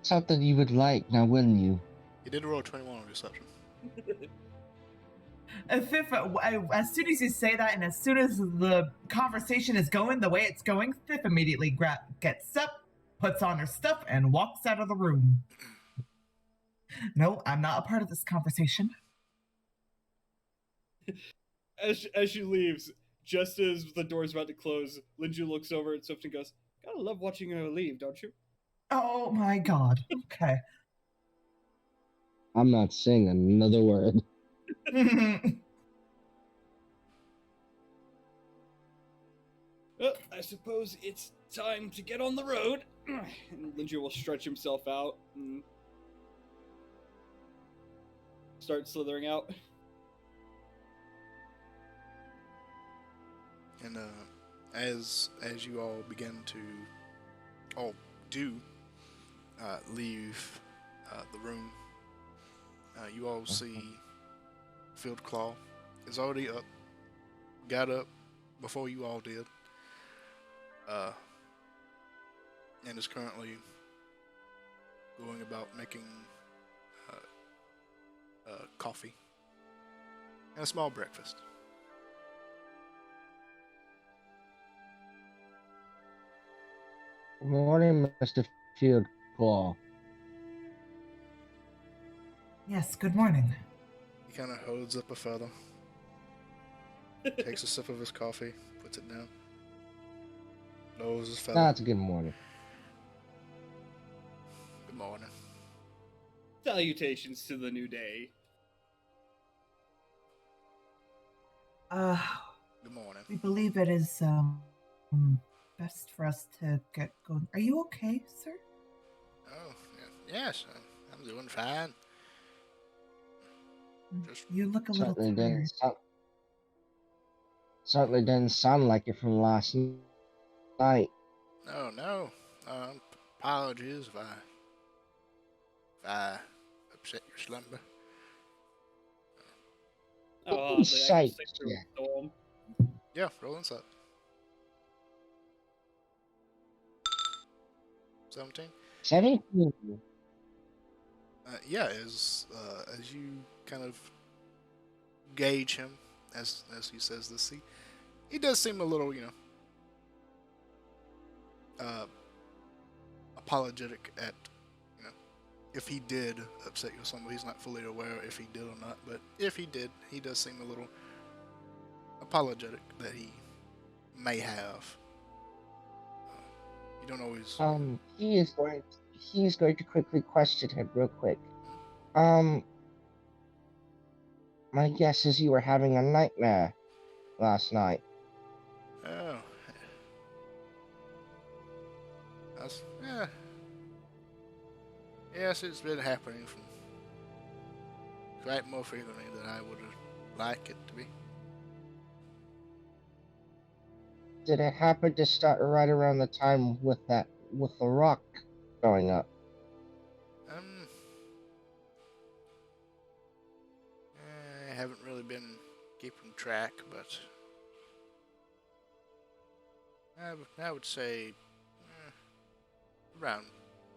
[SPEAKER 3] Something you would like, now wouldn't you?
[SPEAKER 1] You did roll a 21 on deception.
[SPEAKER 2] As soon as you say that, and as soon as the conversation is going the way it's going, Thif immediately gets up, puts on her stuff, and walks out of the room. No, I'm not a part of this conversation.
[SPEAKER 4] As she leaves, just as the door's about to close, Linju looks over at Swift and goes, "Gotta love watching her leave, don't you?"
[SPEAKER 2] Oh my god. Okay.
[SPEAKER 3] I'm not saying another word.
[SPEAKER 4] Well, I suppose it's time to get on the road. And Linju will stretch himself out and start slithering out.
[SPEAKER 1] And as you all begin to leave the room, you all see Field Claw is already up, got up before you all did, and is currently going about making coffee and a small breakfast.
[SPEAKER 3] Good morning, Mr. Field Claw.
[SPEAKER 2] Yes, good morning.
[SPEAKER 1] He kind of holds up a feather, takes a sip of his coffee, puts it down, lowers his feather.
[SPEAKER 3] That's a good morning.
[SPEAKER 1] Good morning.
[SPEAKER 4] Salutations to the new day.
[SPEAKER 1] Good morning.
[SPEAKER 2] We believe it is best for us to get going. Are you okay, sir?
[SPEAKER 1] Oh, yes, I'm doing fine. Just
[SPEAKER 2] You look a little
[SPEAKER 3] Certainly
[SPEAKER 2] tired.
[SPEAKER 3] didn't sound, certainly didn't sound like it from last night.
[SPEAKER 1] no. Apologies if I upset your slumber.
[SPEAKER 4] Oh, oddly, I
[SPEAKER 3] Sight,
[SPEAKER 4] can sleep through
[SPEAKER 3] yeah.
[SPEAKER 4] a storm.
[SPEAKER 1] Yeah, roll inside. 17.
[SPEAKER 3] 17.
[SPEAKER 1] Yeah, as you kind of gauge him as he says this, he does seem a little, apologetic at, if he did upset you with something. He's not fully aware if he did or not, but if he did, he does seem a little apologetic that he may have. You don't always.
[SPEAKER 3] He's going to quickly question him real quick. My guess is you were having a nightmare last night.
[SPEAKER 1] Oh. That's, yes, it's been happening from quite more frequently than I would like it to be.
[SPEAKER 3] Did it happen to start right around the time with the rock going up?
[SPEAKER 1] I haven't really been keeping track, but I would say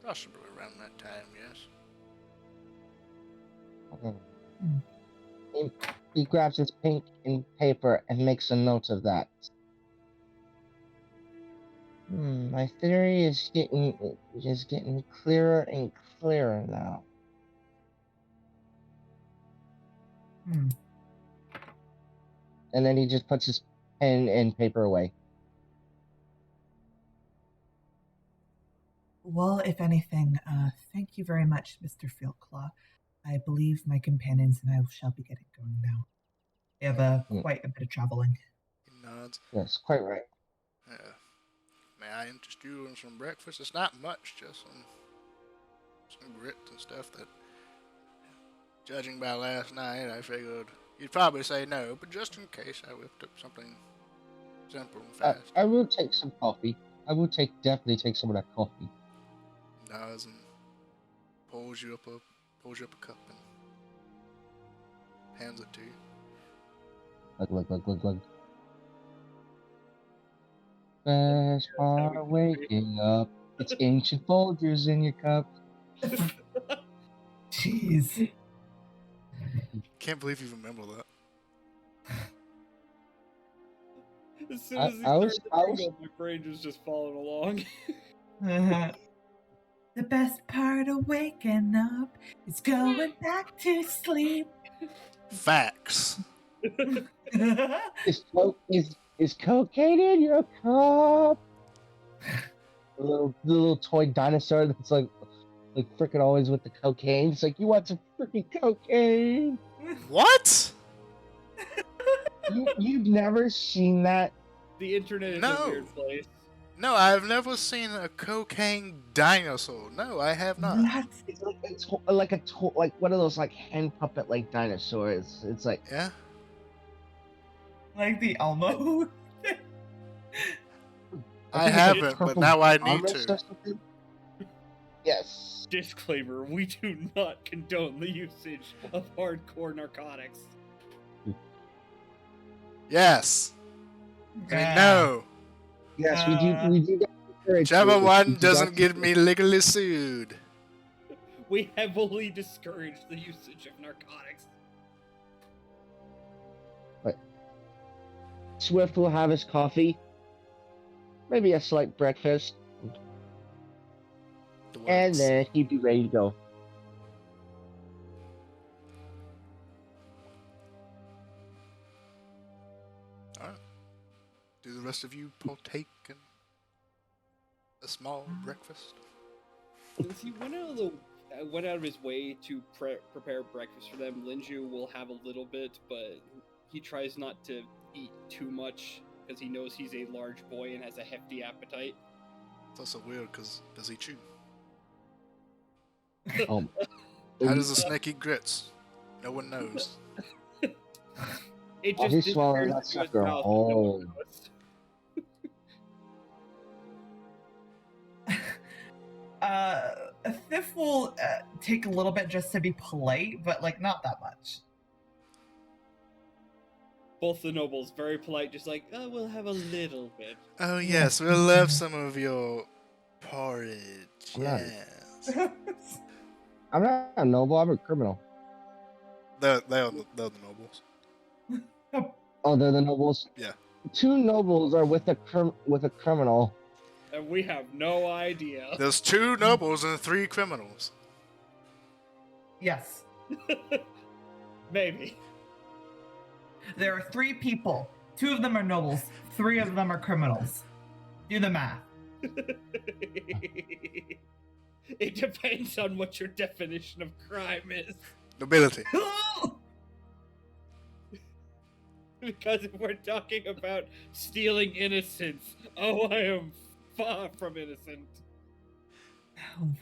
[SPEAKER 1] possibly around that time, yes.
[SPEAKER 3] He grabs his ink and paper and makes a note of that. My theory is getting clearer and clearer now. And then he just puts his pen and paper away.
[SPEAKER 2] Well, if anything, thank you very much, Mr. Fieldclaw. I believe my companions and I shall be getting going now. We have quite a bit of traveling.
[SPEAKER 1] He nods.
[SPEAKER 3] Yes, quite right.
[SPEAKER 1] May I interest you in some breakfast? It's not much, just some grits and stuff that, judging by last night, I figured you'd probably say no, but just in case, I whipped up something simple and fast.
[SPEAKER 3] I will take some coffee. I will definitely take some of that coffee.
[SPEAKER 1] Nods and pulls you up a cup and hands it to you.
[SPEAKER 3] Glug. Best part of waking up. It's ancient Folgers in your cup.
[SPEAKER 2] Jeez.
[SPEAKER 1] Can't believe you remember that.
[SPEAKER 4] As soon as he started to
[SPEAKER 3] I
[SPEAKER 4] jingle, my brain was just following along.
[SPEAKER 2] The best part of waking up is going back to sleep.
[SPEAKER 1] Facts.
[SPEAKER 3] Is cocaine in your cup? The little toy dinosaur that's like freaking always with the cocaine. It's like, you want some freaking cocaine?
[SPEAKER 1] What?
[SPEAKER 3] You've never seen that?
[SPEAKER 4] The internet is a weird place.
[SPEAKER 1] No, I've never seen a cocaine dinosaur. No, I have not.
[SPEAKER 3] It's like one of those like hand puppet like dinosaurs. It's like,
[SPEAKER 1] Yeah.
[SPEAKER 2] Like the Elmo.
[SPEAKER 1] I haven't, but now I need to.
[SPEAKER 3] Yes.
[SPEAKER 4] Disclaimer: we do not condone the usage of hardcore narcotics.
[SPEAKER 1] Yes. No.
[SPEAKER 3] Yes, we do.
[SPEAKER 1] Whichever one doesn't get me legally sued.
[SPEAKER 4] We heavily discourage the usage of narcotics.
[SPEAKER 3] But Swift will have his coffee, maybe a slight breakfast,
[SPEAKER 1] The
[SPEAKER 3] and
[SPEAKER 1] works.
[SPEAKER 3] then he'd be ready to go.
[SPEAKER 1] All right. Do the rest of you partake in a small breakfast?
[SPEAKER 4] Since he went out of his way to prepare breakfast for them, Linju will have a little bit, but he tries not to eat too much because he knows he's a large boy and has a hefty appetite.
[SPEAKER 1] It's also weird because does he chew?
[SPEAKER 3] Um,
[SPEAKER 1] How does a snake eat grits? No one knows.
[SPEAKER 4] It
[SPEAKER 3] Oh,
[SPEAKER 4] just
[SPEAKER 3] he swallowed
[SPEAKER 4] disappears
[SPEAKER 3] that
[SPEAKER 4] into his
[SPEAKER 3] sucker
[SPEAKER 4] mouth and no one
[SPEAKER 3] whole.
[SPEAKER 4] knows.
[SPEAKER 2] Thif will take a little bit just to be polite, but like not that much.
[SPEAKER 4] Both the nobles very polite, just like, oh, we'll have a little bit.
[SPEAKER 1] Oh yes, we'll love some of your porridge.
[SPEAKER 3] Nice.
[SPEAKER 1] Yes.
[SPEAKER 3] I'm not a noble. I'm a criminal.
[SPEAKER 1] They're the nobles.
[SPEAKER 3] Oh, they're the nobles.
[SPEAKER 1] Yeah.
[SPEAKER 3] 2 nobles are with a criminal.
[SPEAKER 4] And we have no idea.
[SPEAKER 1] There's 2 nobles and 3 criminals.
[SPEAKER 2] Yes.
[SPEAKER 4] Maybe.
[SPEAKER 2] There are 3 people. 2 of them are nobles. 3 of them are criminals. Do the math.
[SPEAKER 4] It depends on what your definition of crime is.
[SPEAKER 1] Nobility.
[SPEAKER 4] Because if we're talking about stealing innocence, oh, I am far from innocent.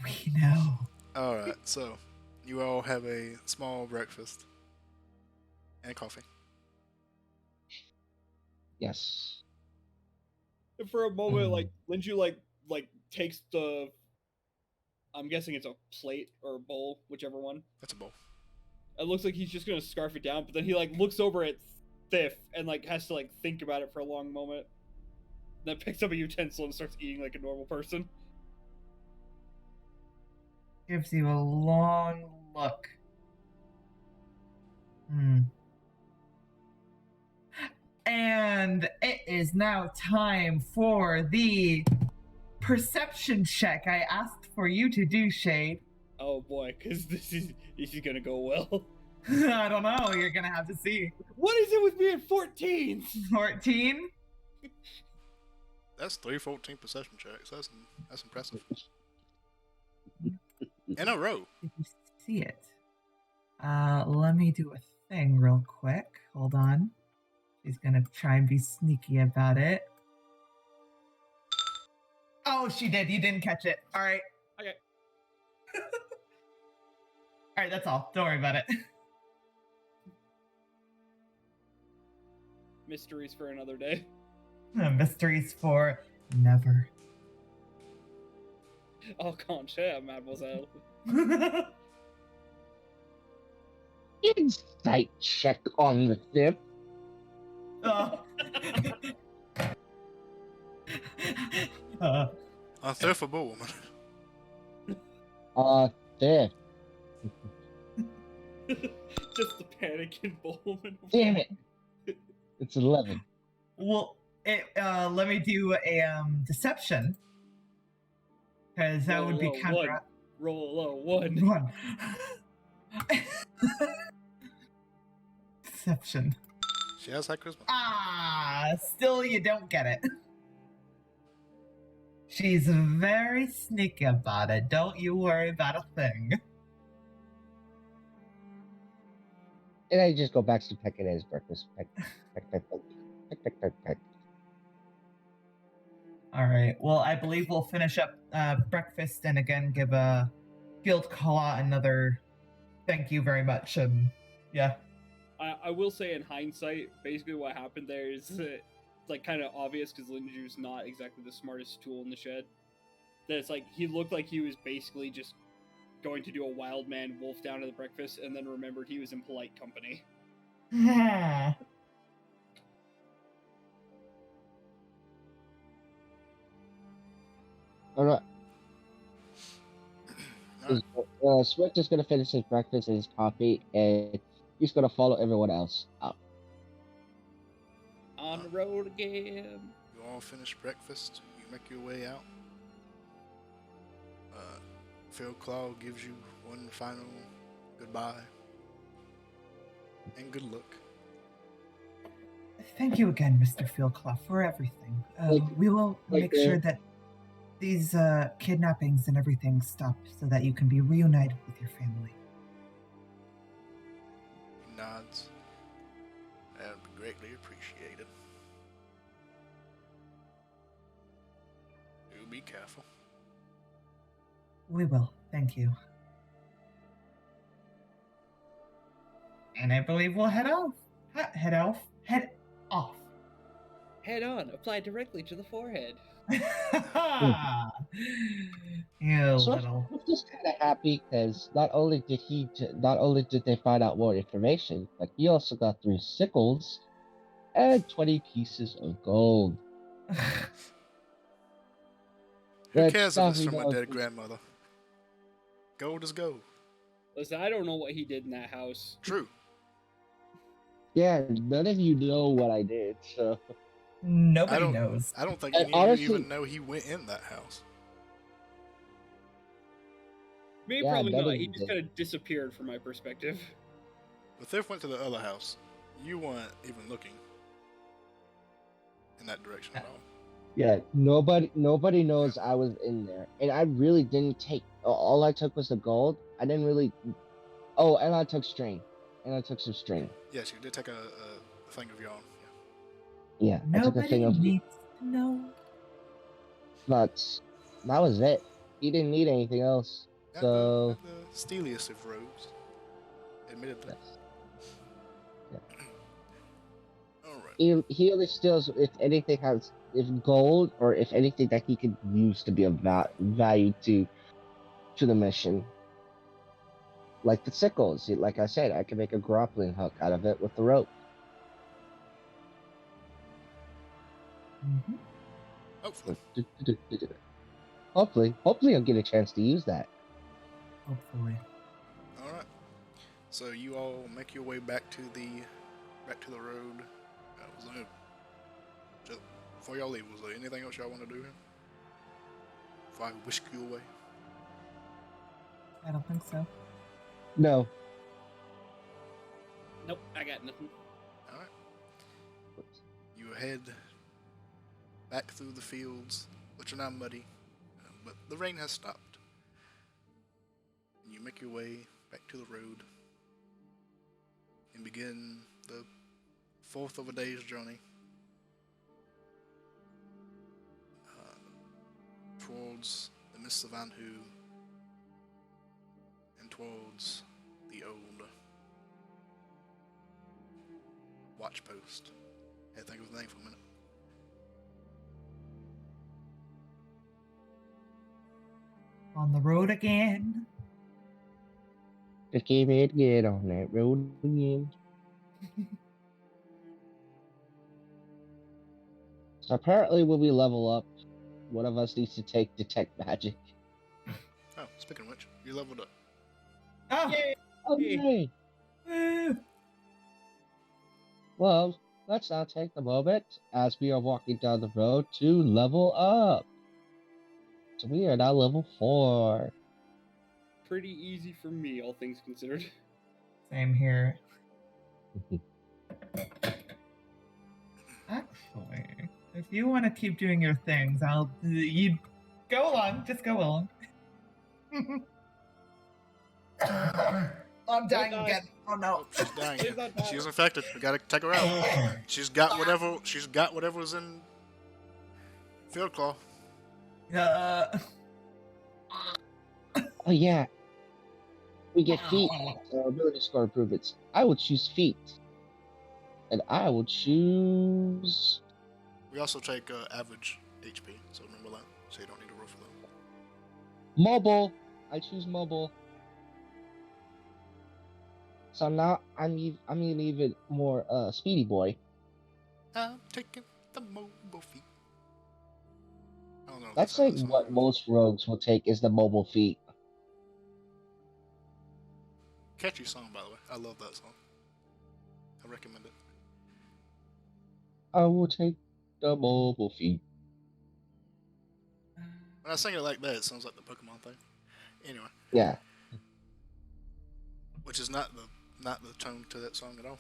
[SPEAKER 2] We know.
[SPEAKER 1] Alright, so you all have a small breakfast and coffee.
[SPEAKER 3] Yes.
[SPEAKER 4] And for a moment, like Linju like takes the, I'm guessing it's a plate or a bowl, whichever one.
[SPEAKER 1] That's a bowl.
[SPEAKER 4] It looks like he's just gonna scarf it down, but then he like looks over at Thif and like has to like think about it for a long moment. Then picks up a utensil and starts eating like a normal person.
[SPEAKER 2] Gives you a long look. And it is now time for the perception check I asked for you to do, Shade.
[SPEAKER 4] Oh boy, because this is gonna go well.
[SPEAKER 2] I don't know. You're gonna have to see.
[SPEAKER 4] What is it with me at 14?
[SPEAKER 2] 14.
[SPEAKER 1] That's 3 14 perception checks. That's impressive. In a row.
[SPEAKER 2] Did you see it? Let me do a thing real quick. Hold on. She's gonna try and be sneaky about it. Oh, she did. You didn't catch it. All right.
[SPEAKER 4] Okay.
[SPEAKER 2] All right, that's all. Don't worry about it.
[SPEAKER 4] Mysteries for another day.
[SPEAKER 2] Mysteries for never.
[SPEAKER 4] Oh, can't share, mademoiselle.
[SPEAKER 3] Insight check on the Thif.
[SPEAKER 2] Oh.
[SPEAKER 1] Unthinkable woman.
[SPEAKER 3] Thif.
[SPEAKER 4] Just the panic in Bowman.
[SPEAKER 3] Damn it. It's 11.
[SPEAKER 2] Well, let me do a deception, because that would be counter.
[SPEAKER 4] Roll low, 1.
[SPEAKER 2] 1. Deception.
[SPEAKER 1] She has high charisma.
[SPEAKER 2] Still you don't get it. She's very sneaky about it. Don't you worry about a thing.
[SPEAKER 3] And I just go back to pecking at his breakfast. Peck, peck, peck, peck, peck, peck, peck, peck.
[SPEAKER 2] All right. Well, I believe we'll finish up breakfast and again give a Field Kala another thank you very much. Yeah.
[SPEAKER 4] I will say in hindsight, basically what happened there is like kind of obvious because Linju's not exactly the smartest tool in the shed. That it's like he looked like he was basically just going to do a wild man wolf down to the breakfast and then remembered he was in polite company.
[SPEAKER 3] Alright. Swift is going to finish his breakfast and his coffee, and he's going to follow everyone else out.
[SPEAKER 4] On the road again.
[SPEAKER 1] You all finish breakfast. You make your way out. Phil Claw gives you one final goodbye and good luck.
[SPEAKER 2] Thank you again, Mr. Fieldclough, for everything. We will make sure that these kidnappings and everything stop so that you can be reunited with your family.
[SPEAKER 1] He nods. That would be greatly appreciated. Do be careful.
[SPEAKER 2] We will. Thank you. And I believe we'll head off. Head off. Head off.
[SPEAKER 4] Head on. Apply directly to the forehead.
[SPEAKER 2] You
[SPEAKER 3] So
[SPEAKER 2] little.
[SPEAKER 3] I'm just kind of happy because not only did they find out more information, but he also got 3 sickles and 20 pieces of gold.
[SPEAKER 1] Who cares if it's from a dead grandmother? Gold is gold.
[SPEAKER 4] Listen, I don't know what he did in that house.
[SPEAKER 1] True.
[SPEAKER 3] Yeah, none of you know what I did, so.
[SPEAKER 2] Nobody knows.
[SPEAKER 1] I don't think
[SPEAKER 3] And
[SPEAKER 1] any of
[SPEAKER 3] honestly-
[SPEAKER 1] you even know he went in that house.
[SPEAKER 4] Me,
[SPEAKER 3] Yeah,
[SPEAKER 4] probably
[SPEAKER 3] none
[SPEAKER 4] not.
[SPEAKER 3] of
[SPEAKER 4] He
[SPEAKER 3] you
[SPEAKER 4] just
[SPEAKER 3] did.
[SPEAKER 4] kind of disappeared from my perspective.
[SPEAKER 1] But Thief went to the other house. You weren't even looking in that direction at all.
[SPEAKER 3] Yeah, nobody knows I was in there, and I really didn't take. All I took was the gold. I didn't really. Oh, and I took string, and I took some string.
[SPEAKER 1] Yes, you did take a thing of yarn.
[SPEAKER 3] Yeah, I took a
[SPEAKER 2] Nobody
[SPEAKER 3] thing of.
[SPEAKER 2] needs to know.
[SPEAKER 3] But that was it. He didn't need anything else.
[SPEAKER 1] Yeah.
[SPEAKER 3] So
[SPEAKER 1] Not the steeliest of rogues, admittedly.
[SPEAKER 3] yes.
[SPEAKER 1] All right.
[SPEAKER 3] He only steals if gold or if anything that he could use to be of value to the mission. Like the sickles, like I said, I can make a grappling hook out of it with the rope.
[SPEAKER 2] Mhm.
[SPEAKER 1] Hopefully.
[SPEAKER 3] Hopefully I'll get a chance to use that.
[SPEAKER 2] Hopefully.
[SPEAKER 1] All right. So you all make your way back to the road. Before y'all leave, was there anything else y'all want to do here? Before I whisk you away.
[SPEAKER 2] I don't think so.
[SPEAKER 3] No.
[SPEAKER 4] Nope, I got nothing.
[SPEAKER 1] All right. You head back through the fields, which are now muddy, but the rain has stopped. And you make your way back to the road and begin the 4th of a day's journey towards the Mists of Anhu and towards the old watch post. I had to think of the name for a minute.
[SPEAKER 2] On the road again.
[SPEAKER 3] Just keep it good on that road again. So apparently when we level up, one of us needs to take detect magic.
[SPEAKER 1] Oh, speaking of which, you leveled up.
[SPEAKER 2] Oh,
[SPEAKER 3] Okay.
[SPEAKER 2] woo.
[SPEAKER 3] Well, let's now take the moment as we are walking down the road to level up. So we are now level 4.
[SPEAKER 4] Pretty easy for me, all things considered.
[SPEAKER 2] Same here. Actually, if you want to keep doing your things, you go along. Just go along. I'm dying again. Oh no.
[SPEAKER 1] Oh, she's dying.
[SPEAKER 4] She's not dying.
[SPEAKER 1] She's infected. We gotta take her out. She's got whatever's in Field Claw.
[SPEAKER 3] Oh yeah. We get feet. Ability score improvements. I would choose feet. And I will choose...
[SPEAKER 1] We also take average HP, so remember that. So you don't need to roll for that.
[SPEAKER 3] mobile. I choose mobile. So now I'm an even more speedy boy.
[SPEAKER 1] I'm taking the mobile feet. I don't know. if
[SPEAKER 3] That's
[SPEAKER 1] how
[SPEAKER 3] like
[SPEAKER 1] that song
[SPEAKER 3] what
[SPEAKER 1] goes.
[SPEAKER 3] most rogues will take is the mobile feet.
[SPEAKER 1] Catchy song, by the way. I love that song. I recommend it.
[SPEAKER 3] I will take the mobile feet.
[SPEAKER 1] When I sing it like that, it sounds like the Pokemon thing. Anyway,
[SPEAKER 3] Yeah.
[SPEAKER 1] which is not the tone to that song at all.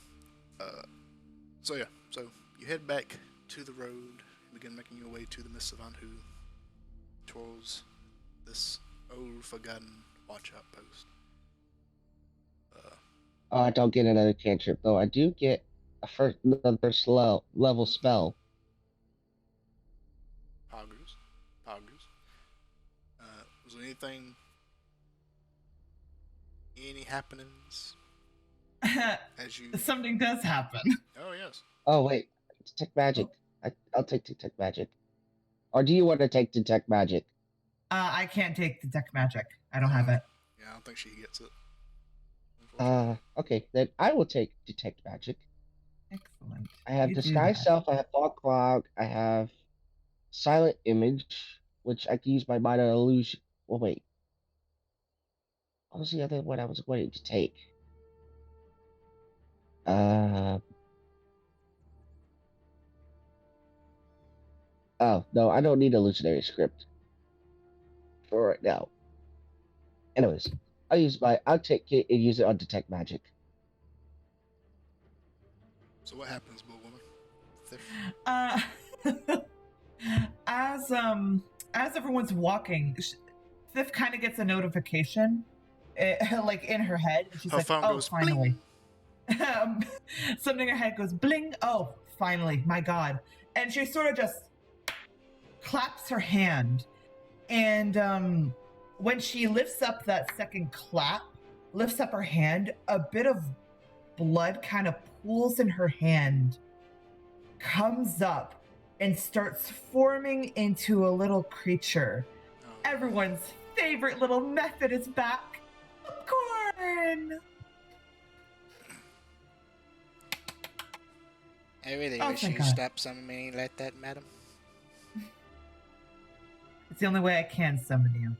[SPEAKER 1] So you head back to the road, begin making your way to the Mists of Anhu, towards this old forgotten watch outpost.
[SPEAKER 3] Oh, I don't get another cantrip though. I do get another first level spell.
[SPEAKER 1] Poggers. Was there any happenings as you?
[SPEAKER 2] Something does happen.
[SPEAKER 1] Oh yes.
[SPEAKER 3] Oh wait, detect magic. I'll take detect magic. Or do you want to take detect magic?
[SPEAKER 2] I can't take detect magic. I don't have it.
[SPEAKER 1] Yeah, I don't think she gets it.
[SPEAKER 3] Okay, then I will take detect magic.
[SPEAKER 2] Excellent.
[SPEAKER 3] I have
[SPEAKER 2] You do
[SPEAKER 3] disguise
[SPEAKER 2] that.
[SPEAKER 3] self. I have fog cloud. I have silent image, which I can use my minor illusion. Well, wait. What was the other one I was waiting to take? Oh no, I don't need illusionary script for right now. Anyways, I'll take it and use it on detect magic.
[SPEAKER 1] So what happens, Bull Woman?
[SPEAKER 2] As everyone's walking, Thif kind of gets a notification, like in her head, and she's
[SPEAKER 1] Her
[SPEAKER 2] like,
[SPEAKER 1] phone
[SPEAKER 2] "Oh,
[SPEAKER 1] goes
[SPEAKER 2] finally!"
[SPEAKER 1] bling.
[SPEAKER 2] Something in her head goes bling. Oh, finally! My God! And she sort of just claps her hand, and when she lifts up that second clap, lifts up her hand, a bit of blood kind of pools in her hand, comes up, and starts forming into a little creature.
[SPEAKER 1] Oh.
[SPEAKER 2] Everyone's favorite little method is back. Popcorn!
[SPEAKER 1] I really
[SPEAKER 2] Oh,
[SPEAKER 1] wish
[SPEAKER 2] thank
[SPEAKER 1] you
[SPEAKER 2] God.
[SPEAKER 1] stop summoning me like that, madam.
[SPEAKER 2] It's the only way I can summon you.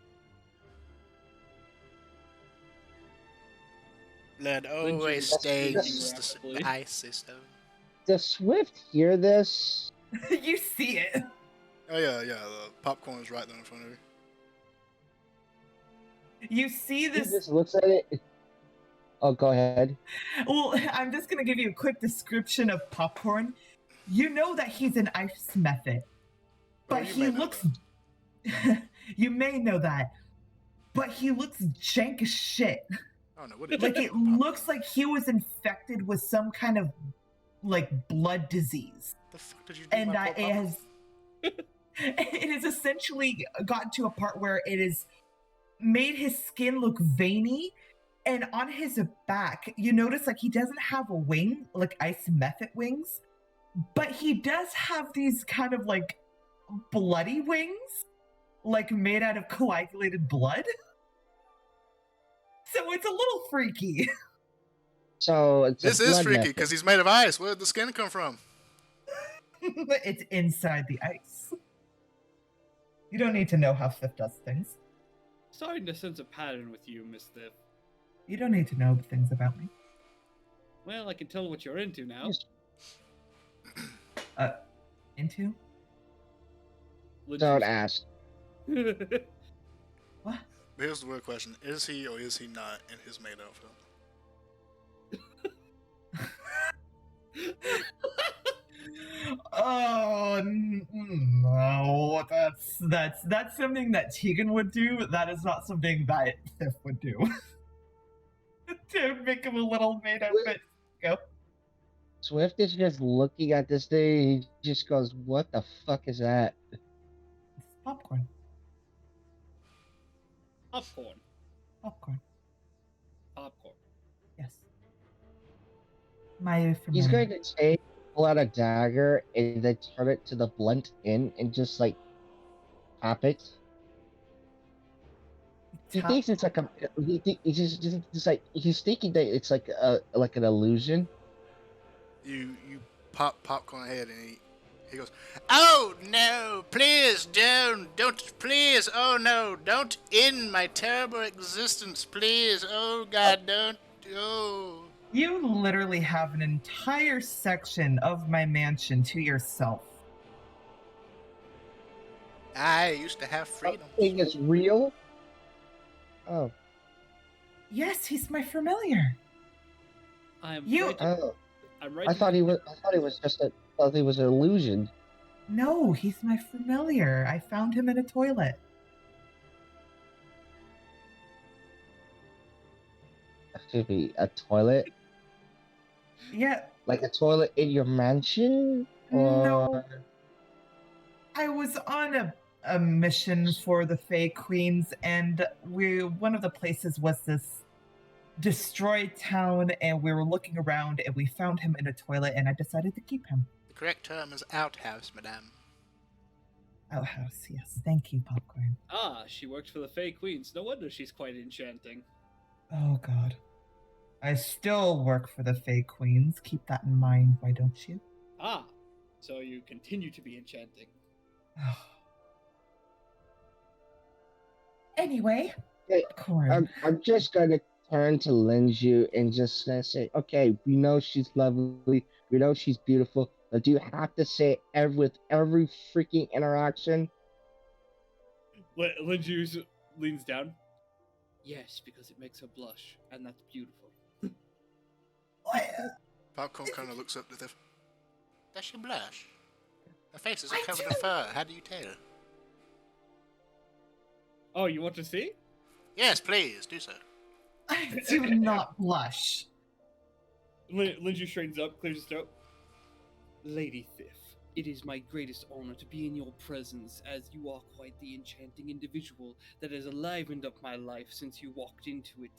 [SPEAKER 1] Blood
[SPEAKER 4] Lindsay,
[SPEAKER 1] always
[SPEAKER 3] that's-
[SPEAKER 1] stains
[SPEAKER 3] that's-
[SPEAKER 1] the icy stone.
[SPEAKER 3] Does Swift hear this?
[SPEAKER 2] You see it.
[SPEAKER 1] Oh yeah. The popcorn is right there in front of her.
[SPEAKER 2] You see
[SPEAKER 3] He
[SPEAKER 2] this.
[SPEAKER 3] just looks at it. Oh, go ahead.
[SPEAKER 2] Well, I'm just going to give you a quick description of Popcorn. You know that he's an ice method, but
[SPEAKER 1] you
[SPEAKER 2] he
[SPEAKER 1] may know
[SPEAKER 2] looks. You may know that, but he looks jank as shit.
[SPEAKER 1] Oh no, what did
[SPEAKER 2] Like
[SPEAKER 1] you
[SPEAKER 2] it
[SPEAKER 1] do, Popcorn?
[SPEAKER 2] looks like he was infected with some kind of like blood disease,
[SPEAKER 1] The fuck did you do,
[SPEAKER 2] and
[SPEAKER 1] my
[SPEAKER 2] it
[SPEAKER 1] poor
[SPEAKER 2] has. It has essentially gotten to a part where it has made his skin look veiny, and on his back, you notice like he doesn't have a wing, like ice method wings, but he does have these kind of like bloody wings, like made out of coagulated blood. So it's a little freaky.
[SPEAKER 3] So it's
[SPEAKER 1] This
[SPEAKER 3] a
[SPEAKER 1] is
[SPEAKER 3] blood
[SPEAKER 1] freaky
[SPEAKER 3] method.
[SPEAKER 1] because he's made of ice. Where did the skin come from?
[SPEAKER 2] It's inside the ice. You don't need to know how Fifth does things.
[SPEAKER 4] Starting to sense a pattern with you, Miss Thif.
[SPEAKER 2] You don't need to know things about me.
[SPEAKER 4] Well, I can tell what you're into now.
[SPEAKER 3] Yes.
[SPEAKER 2] Into?
[SPEAKER 3] Don't ask.
[SPEAKER 2] What?
[SPEAKER 1] But here's the real question: is he or is he not in his maid outfit?
[SPEAKER 2] Oh no, that's something that Tegan would do. That is not something that Tiff would do. To make him a little made up bit. Go.
[SPEAKER 3] Swift is just looking at this thing. He just goes, "What the fuck is that?"
[SPEAKER 2] It's popcorn.
[SPEAKER 4] Popcorn.
[SPEAKER 2] Popcorn.
[SPEAKER 4] Popcorn.
[SPEAKER 2] Yes. My
[SPEAKER 3] He's
[SPEAKER 2] familiar.
[SPEAKER 3] going to pull out a dagger and then turn it to the blunt end and just like tap it. He thinks it's like he's just like he's thinking that it's like an illusion.
[SPEAKER 1] You pop popcorn head and he goes, "Oh no, please don't please, oh no, don't end my terrible existence, please, oh God, don't, oh."
[SPEAKER 2] You literally have an entire section of my mansion to yourself.
[SPEAKER 1] I used to have freedoms.
[SPEAKER 3] Something is real? Oh.
[SPEAKER 2] Yes, he's my familiar.
[SPEAKER 4] I'm
[SPEAKER 2] You-
[SPEAKER 4] right.
[SPEAKER 3] Oh.
[SPEAKER 4] I'm right.
[SPEAKER 3] I thought he was an illusion.
[SPEAKER 2] No, he's my familiar. I found him in a toilet.
[SPEAKER 3] Excuse me, a toilet?
[SPEAKER 2] Yeah,
[SPEAKER 3] Like a toilet in your mansion?
[SPEAKER 2] no.
[SPEAKER 3] Or
[SPEAKER 2] I was on a mission for the Fey Queens, and one of the places was this destroyed town, and we were looking around, and we found him in a toilet, and I decided to keep him.
[SPEAKER 1] The correct term is outhouse, madame.
[SPEAKER 2] Outhouse, yes. Thank you, Popcorn.
[SPEAKER 4] Ah, she worked for the Fey Queens. No wonder she's quite enchanting.
[SPEAKER 2] Oh, God. I still work for the Fey Queens. Keep that in mind, why don't you?
[SPEAKER 4] Ah, so you continue to be enchanting.
[SPEAKER 2] Anyway,
[SPEAKER 3] Hey,
[SPEAKER 2] Popcorn.
[SPEAKER 3] I'm just gonna turn to Linju and just gonna say, okay, we know she's lovely, we know she's beautiful, but do you have to say it with every freaking interaction?
[SPEAKER 4] Linju leans down. Yes, because it makes her blush, and that's beautiful.
[SPEAKER 1] Popcorn kind of looks up to the. Does she blush? Her face is
[SPEAKER 2] I
[SPEAKER 1] covered in
[SPEAKER 2] do.
[SPEAKER 1] fur. How do you tell?
[SPEAKER 4] Oh, you want to see?
[SPEAKER 1] Yes, please do so.
[SPEAKER 2] I do not blush.
[SPEAKER 4] Linju straightens up, clears his throat. Lady Thiff, it is my greatest honor to be in your presence, as you are quite the enchanting individual that has livened up my life since you walked into it.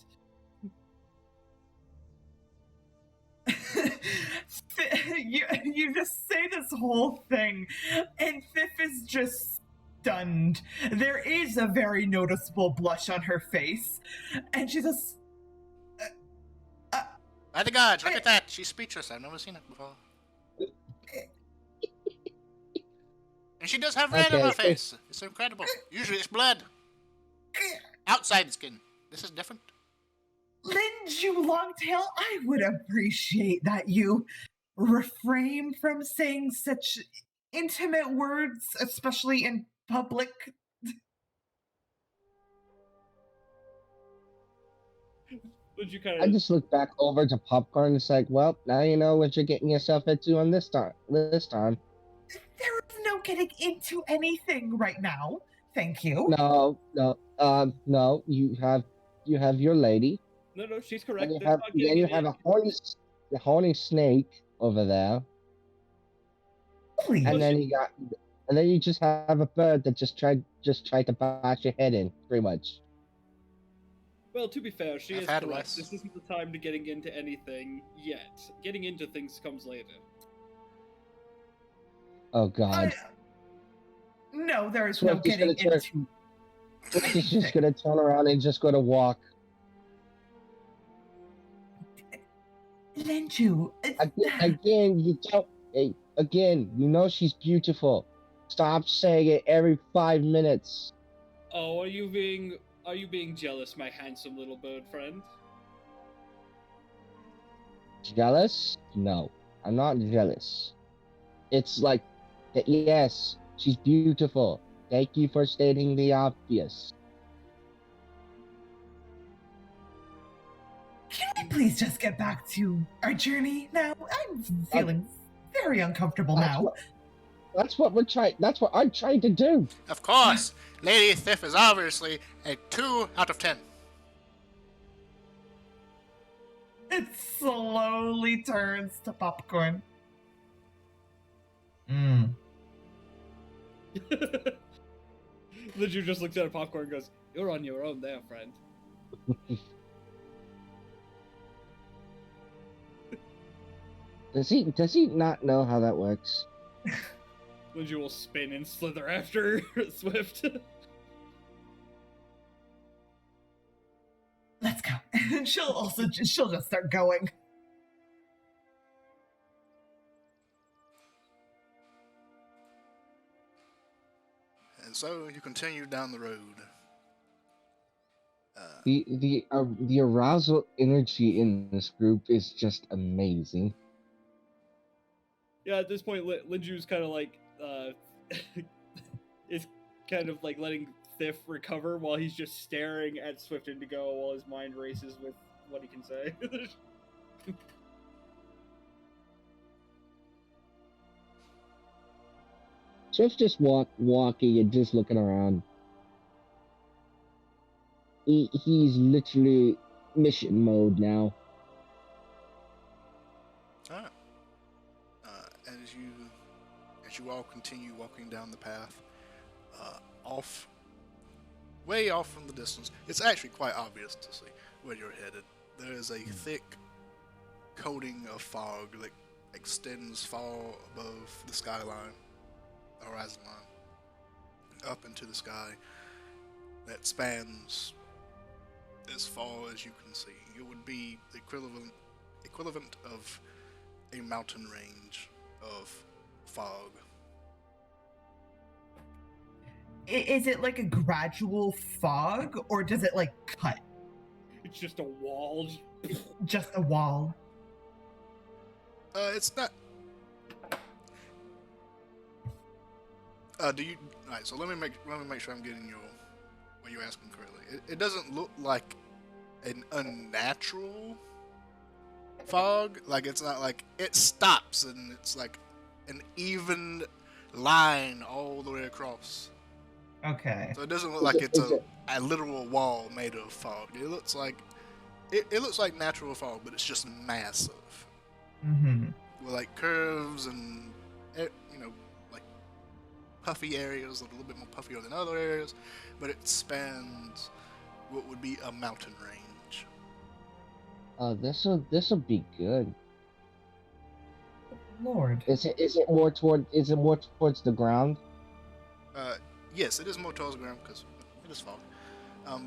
[SPEAKER 2] you just say this whole thing, and Thiff is just stunned. There is a very noticeable blush on her face, and she says,
[SPEAKER 1] By the gods, look at that. She's speechless. I've never seen it before. And she does have red on her face. It's incredible. Usually it's blood. Outside the skin. This is different.
[SPEAKER 2] Linju Longtail, I would appreciate that you refrain from saying such intimate words, especially in public.
[SPEAKER 4] Linju kind
[SPEAKER 3] I
[SPEAKER 4] of.
[SPEAKER 3] just look back over to Popcorn and it's like, well, now you know what you're getting yourself into on this time.
[SPEAKER 2] There is no getting into anything right now. Thank you.
[SPEAKER 3] No, you have your lady.
[SPEAKER 4] No, she's correct.
[SPEAKER 3] And
[SPEAKER 4] They're not
[SPEAKER 3] then
[SPEAKER 4] getting
[SPEAKER 3] you
[SPEAKER 4] it
[SPEAKER 3] have
[SPEAKER 4] in.
[SPEAKER 3] a horny snake over there.
[SPEAKER 2] Please.
[SPEAKER 3] And then you just have a bird that just tried to bash your head in, pretty much.
[SPEAKER 4] Well, to be fair, she
[SPEAKER 1] I've
[SPEAKER 4] is
[SPEAKER 1] had
[SPEAKER 4] correct.
[SPEAKER 1] worse.
[SPEAKER 4] This isn't the time to getting into anything yet. Getting into things comes later.
[SPEAKER 3] Oh God.
[SPEAKER 2] No, there is no
[SPEAKER 3] Swift is
[SPEAKER 2] getting
[SPEAKER 3] gonna
[SPEAKER 2] into.
[SPEAKER 3] Swift is just gonna turn around and just go to walk.
[SPEAKER 2] Linju.
[SPEAKER 3] Again, you don't. Hey, again, you know she's beautiful. Stop saying it every 5 minutes.
[SPEAKER 4] Oh, are you being jealous, my handsome little bird friend?
[SPEAKER 3] Jealous? No, I'm not jealous. It's like, yes, she's beautiful. Thank you for stating the obvious.
[SPEAKER 2] Can we please just get back to our journey now? I'm feeling very uncomfortable now.
[SPEAKER 3] That's what I'm trying to do.
[SPEAKER 1] Of course, Lady Thiff is obviously a 2 out of 10.
[SPEAKER 2] It slowly turns to Popcorn.
[SPEAKER 4] Linju just looks at Popcorn and goes, "You're on your own there, friend."
[SPEAKER 3] Does he not know how that works?
[SPEAKER 4] Linju will spin and slither after Swift.
[SPEAKER 2] Let's go. And she'll just start going.
[SPEAKER 1] And so you continue down the road.
[SPEAKER 3] The arousal energy in this group is just amazing.
[SPEAKER 4] Yeah, at this point, Linju's kind of like is kind of like letting Thiff recover while he's just staring at Swift Indigo while his mind races with what he can say.
[SPEAKER 3] Swift's just walking and just looking around. He's literally mission mode now.
[SPEAKER 1] All right. As you all continue walking down the path, way off from the distance, it's actually quite obvious to see where you're headed. There is a thick coating of fog that extends far above the skyline, the horizon line, up into the sky, that spans as far as you can see. It would be the equivalent of a mountain range of fog.
[SPEAKER 2] Is it like a gradual fog, or does it like cut?
[SPEAKER 4] It's just a wall.
[SPEAKER 2] Just a wall.
[SPEAKER 1] It's not. Do you? All right. So let me make sure I'm getting what you're asking correctly. It doesn't look like an unnatural fog. Like, it's not like it stops and it's like an even line all the way across.
[SPEAKER 2] Okay.
[SPEAKER 1] So it doesn't look like it's a literal wall made of fog. It looks like it looks like natural fog, but it's just massive.
[SPEAKER 2] Mm-hmm.
[SPEAKER 1] With like curves and like puffy areas, a little bit more puffier than other areas, but it spans what would be a mountain range.
[SPEAKER 3] This'll be good.
[SPEAKER 2] Lord.
[SPEAKER 3] Is it more towards the ground?
[SPEAKER 1] Yes, it is more towards the ground because it is fog.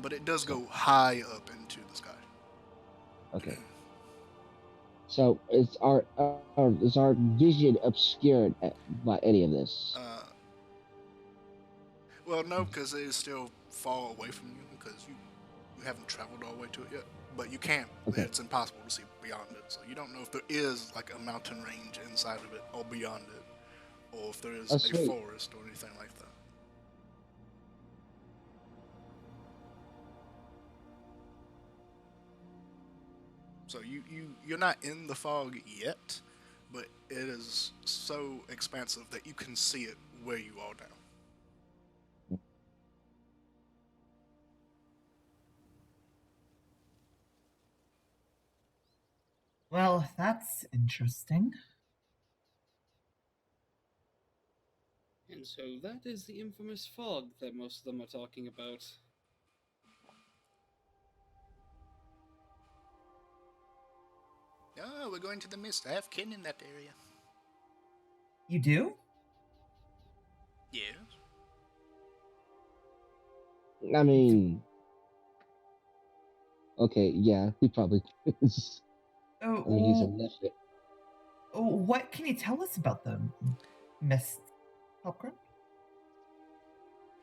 [SPEAKER 1] But it does go high up into the sky.
[SPEAKER 3] Okay. So is our vision obscured by any of this?
[SPEAKER 1] Well, no, because it is still far away from you because you haven't traveled all the way to it yet. But you can't.
[SPEAKER 3] Okay.
[SPEAKER 1] It's impossible to see beyond it. So you don't know if there is like a mountain range inside of it or beyond it, or if there is a
[SPEAKER 3] sweet.
[SPEAKER 1] forest or anything like that. So you're not in the fog yet, but it is so expansive that you can see it where you are now.
[SPEAKER 2] Well, that's interesting.
[SPEAKER 4] And so that is the infamous fog that most of them are talking about.
[SPEAKER 1] Oh, we're going to the mist. I have kin in that area.
[SPEAKER 2] You do?
[SPEAKER 1] Yes.
[SPEAKER 3] I mean, okay, yeah, he probably is.
[SPEAKER 2] Oh,
[SPEAKER 3] I mean, he's a nephew.
[SPEAKER 2] what can you tell us about them, Miss Hopgrim?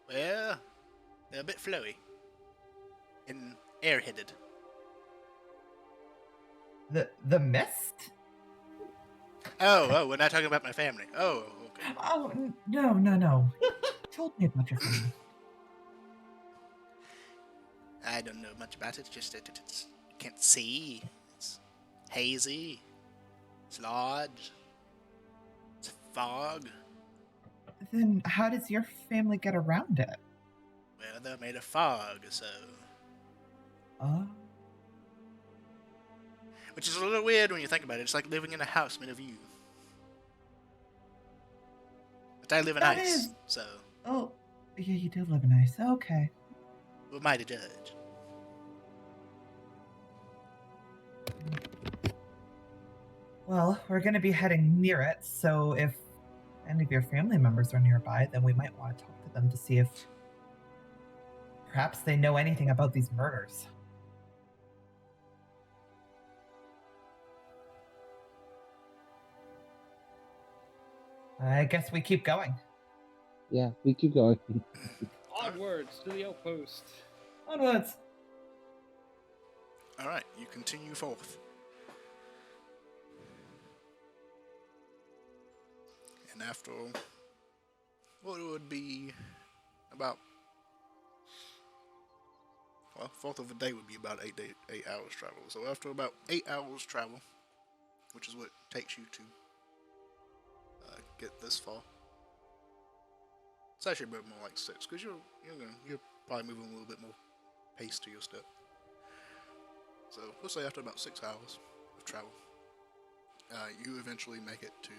[SPEAKER 1] Well, they're a bit flowy and airheaded.
[SPEAKER 2] The mist?
[SPEAKER 1] Oh, we're not talking about my family. Oh, okay.
[SPEAKER 2] Oh, no. Told me about your family.
[SPEAKER 1] I don't know much about it. Just that it's can't see. It's hazy. It's large. It's fog.
[SPEAKER 2] Then how does your family get around it?
[SPEAKER 1] Well, they're made of fog, so. Which is a little weird when you think about it. It's like living in a house made of you. But I live in
[SPEAKER 2] That
[SPEAKER 1] ice,
[SPEAKER 2] is-
[SPEAKER 1] so
[SPEAKER 2] Oh, yeah, you do live in ice. Okay.
[SPEAKER 1] who am I to judge?
[SPEAKER 2] Well, we're going to be heading near it, so if any of your family members are nearby, then we might want to talk to them to see if perhaps they know anything about these murders. I guess we keep going.
[SPEAKER 3] Yeah, we keep going.
[SPEAKER 4] Onwards to the outpost.
[SPEAKER 2] Onwards.
[SPEAKER 1] All right, you continue forth. And after what would be about, well, fourth of the day would be about 8 hours travel. So after about 8 hours travel, which is what takes you to get this far, it's actually a bit more like 6 because you're probably moving a little bit more pace to your step. So we'll say after about 6 hours of travel, you eventually make it to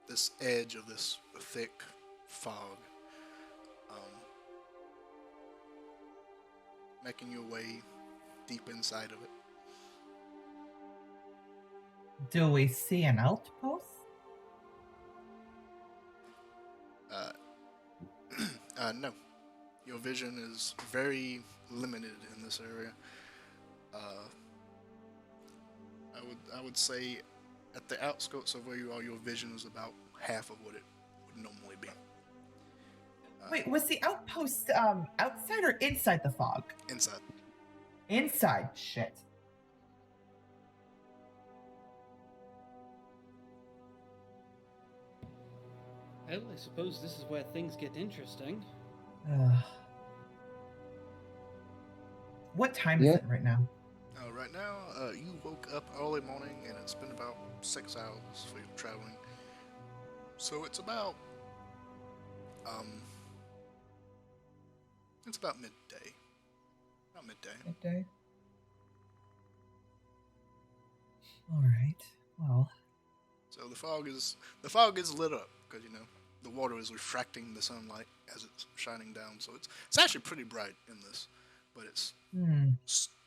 [SPEAKER 1] this edge of this thick fog, making your way deep inside of it.
[SPEAKER 2] Do we see an outpost?
[SPEAKER 1] No. Your vision is very limited in this area. I would say at the outskirts of where you are, your vision is about half of what it would normally be.
[SPEAKER 2] Wait, was the outpost outside or inside the fog?
[SPEAKER 1] Inside.
[SPEAKER 2] Inside. Shit.
[SPEAKER 4] Well, I suppose this is where things get interesting.
[SPEAKER 2] What time is it right now?
[SPEAKER 1] Right now, you woke up early morning, and it's been about 6 hours for your traveling. So it's about midday. About midday.
[SPEAKER 2] Midday. All right. Well.
[SPEAKER 1] So the fog is lit up because the water is refracting the sunlight as it's shining down. So it's actually pretty bright in this, but it's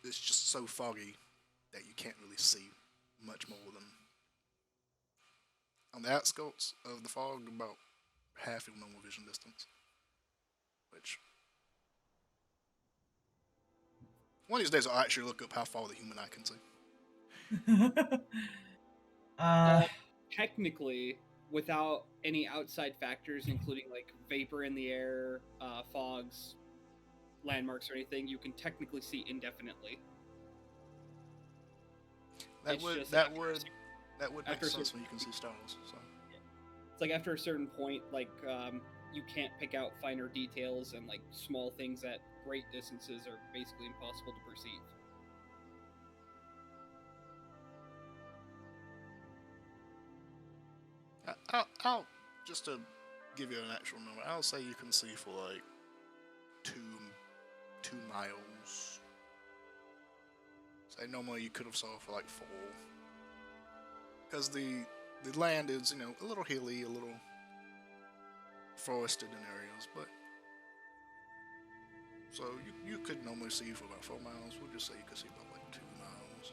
[SPEAKER 1] just so foggy that you can't really see much more than on the outskirts of the fog, about half your normal vision distance. Which one of these days I'll actually look up how far the human eye can see.
[SPEAKER 4] Technically, without any outside factors, including like vapor in the air, fogs, landmarks, or anything, you can technically see indefinitely.
[SPEAKER 1] That would make sense when you can see stars. So.
[SPEAKER 4] It's like after a certain point, like you can't pick out finer details, and like small things at great distances are basically impossible to perceive.
[SPEAKER 1] I'll just to give you an actual number, I'll say you can see for like 2 miles. Say normally you could have saw for like 4, because the land is a little hilly, a little forested in areas, but so you could normally see for about 4 miles. We'll just say you could see about like 2 miles.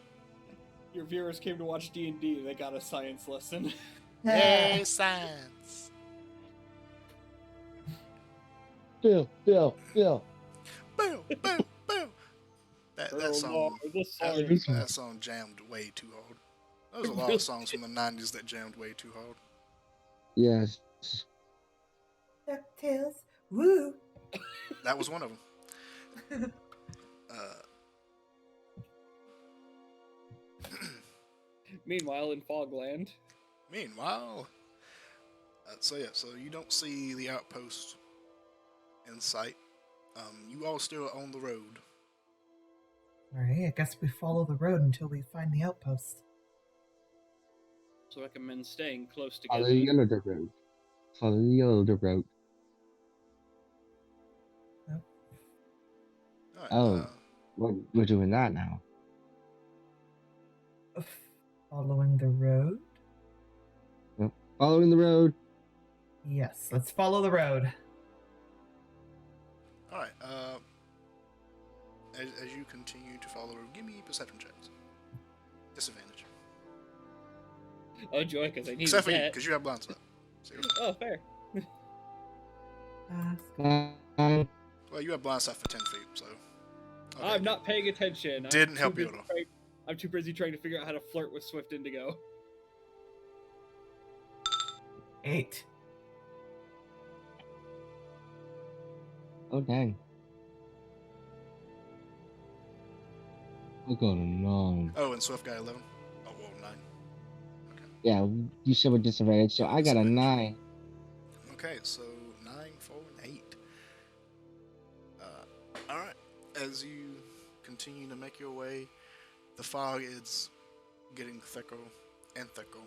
[SPEAKER 4] Your viewers came to watch D&D. They got a science lesson.
[SPEAKER 1] Yay, science!
[SPEAKER 3] Bill.
[SPEAKER 1] Boom, boom, boom. That song jammed way too hard. There was a lot of songs from the 90s that jammed way too hard.
[SPEAKER 3] Yes.
[SPEAKER 2] DuckTales. Woo!
[SPEAKER 1] That was one of them.
[SPEAKER 4] Meanwhile, in Fogland.
[SPEAKER 1] So you don't see the outpost in sight. You all still on the road.
[SPEAKER 2] Alright, I guess we follow the road until we find the outpost.
[SPEAKER 4] So I recommend staying close together.
[SPEAKER 3] Follow the yellow dirt road. Follow the yellow dirt road.
[SPEAKER 2] Yep.
[SPEAKER 3] Right, we're doing that now.
[SPEAKER 2] Following the road?
[SPEAKER 3] Yep. Following the road.
[SPEAKER 2] Yes, let's follow the road.
[SPEAKER 1] Alright, as you continue to follow the road, give me perception checks. Disadvantage.
[SPEAKER 4] Oh, joy, because I need
[SPEAKER 1] Except for you,
[SPEAKER 4] that.
[SPEAKER 1] because you have blind sight.
[SPEAKER 4] Oh, fair.
[SPEAKER 1] Well, you have blind sight for 10 feet, so... Okay.
[SPEAKER 4] I'm not paying attention.
[SPEAKER 1] Didn't help you at all.
[SPEAKER 4] I'm too busy trying to figure out how to flirt with Swift Indigo.
[SPEAKER 2] 8.
[SPEAKER 3] Oh, dang. I got a 9.
[SPEAKER 1] Oh, and Swift got 11. Oh, well, 9. Okay.
[SPEAKER 3] Yeah, you said with disadvantage, so
[SPEAKER 1] Yeah,
[SPEAKER 3] I got a
[SPEAKER 1] disadvantage.
[SPEAKER 3] 9.
[SPEAKER 1] Okay, so 9, 4, and 8. All right. As you continue to make your way, the fog is getting thicker and thicker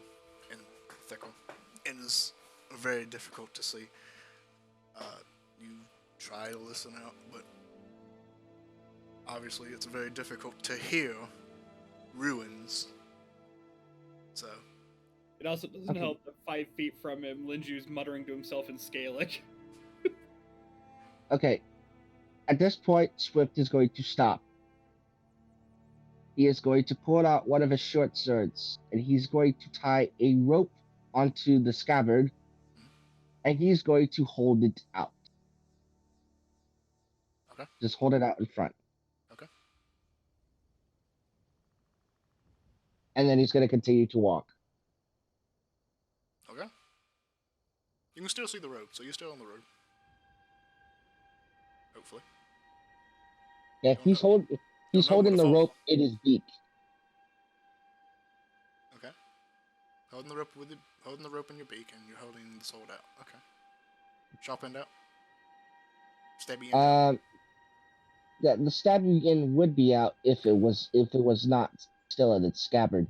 [SPEAKER 1] and thicker, and is very difficult to see. You try to listen out, but obviously it's very difficult to hear ruins. So,
[SPEAKER 4] It also doesn't
[SPEAKER 3] Okay.
[SPEAKER 4] help that 5 feet from him, Linju's muttering to himself in Scaelic.
[SPEAKER 3] Okay. At this point, Swift is going to stop. He is going to pull out one of his short swords, and he's going to tie a rope onto the scabbard, and he's going to hold it out.
[SPEAKER 1] okay,
[SPEAKER 3] Just hold it out in front.
[SPEAKER 1] okay,
[SPEAKER 3] And then he's going to continue to walk.
[SPEAKER 1] okay. You can still see the road, so you're still on the road. Hopefully.
[SPEAKER 3] Yeah,
[SPEAKER 1] Don't
[SPEAKER 3] he's
[SPEAKER 1] know. Don't know where
[SPEAKER 3] holding
[SPEAKER 1] to
[SPEAKER 3] the
[SPEAKER 1] fall.
[SPEAKER 3] rope in his beak.
[SPEAKER 1] Okay. Holding the rope holding the rope in your beak, and you're holding the sword out. Okay. Sharp end out. Stabby end out.
[SPEAKER 3] Um, yeah, the stabbing end would be out if it was not still in its scabbard.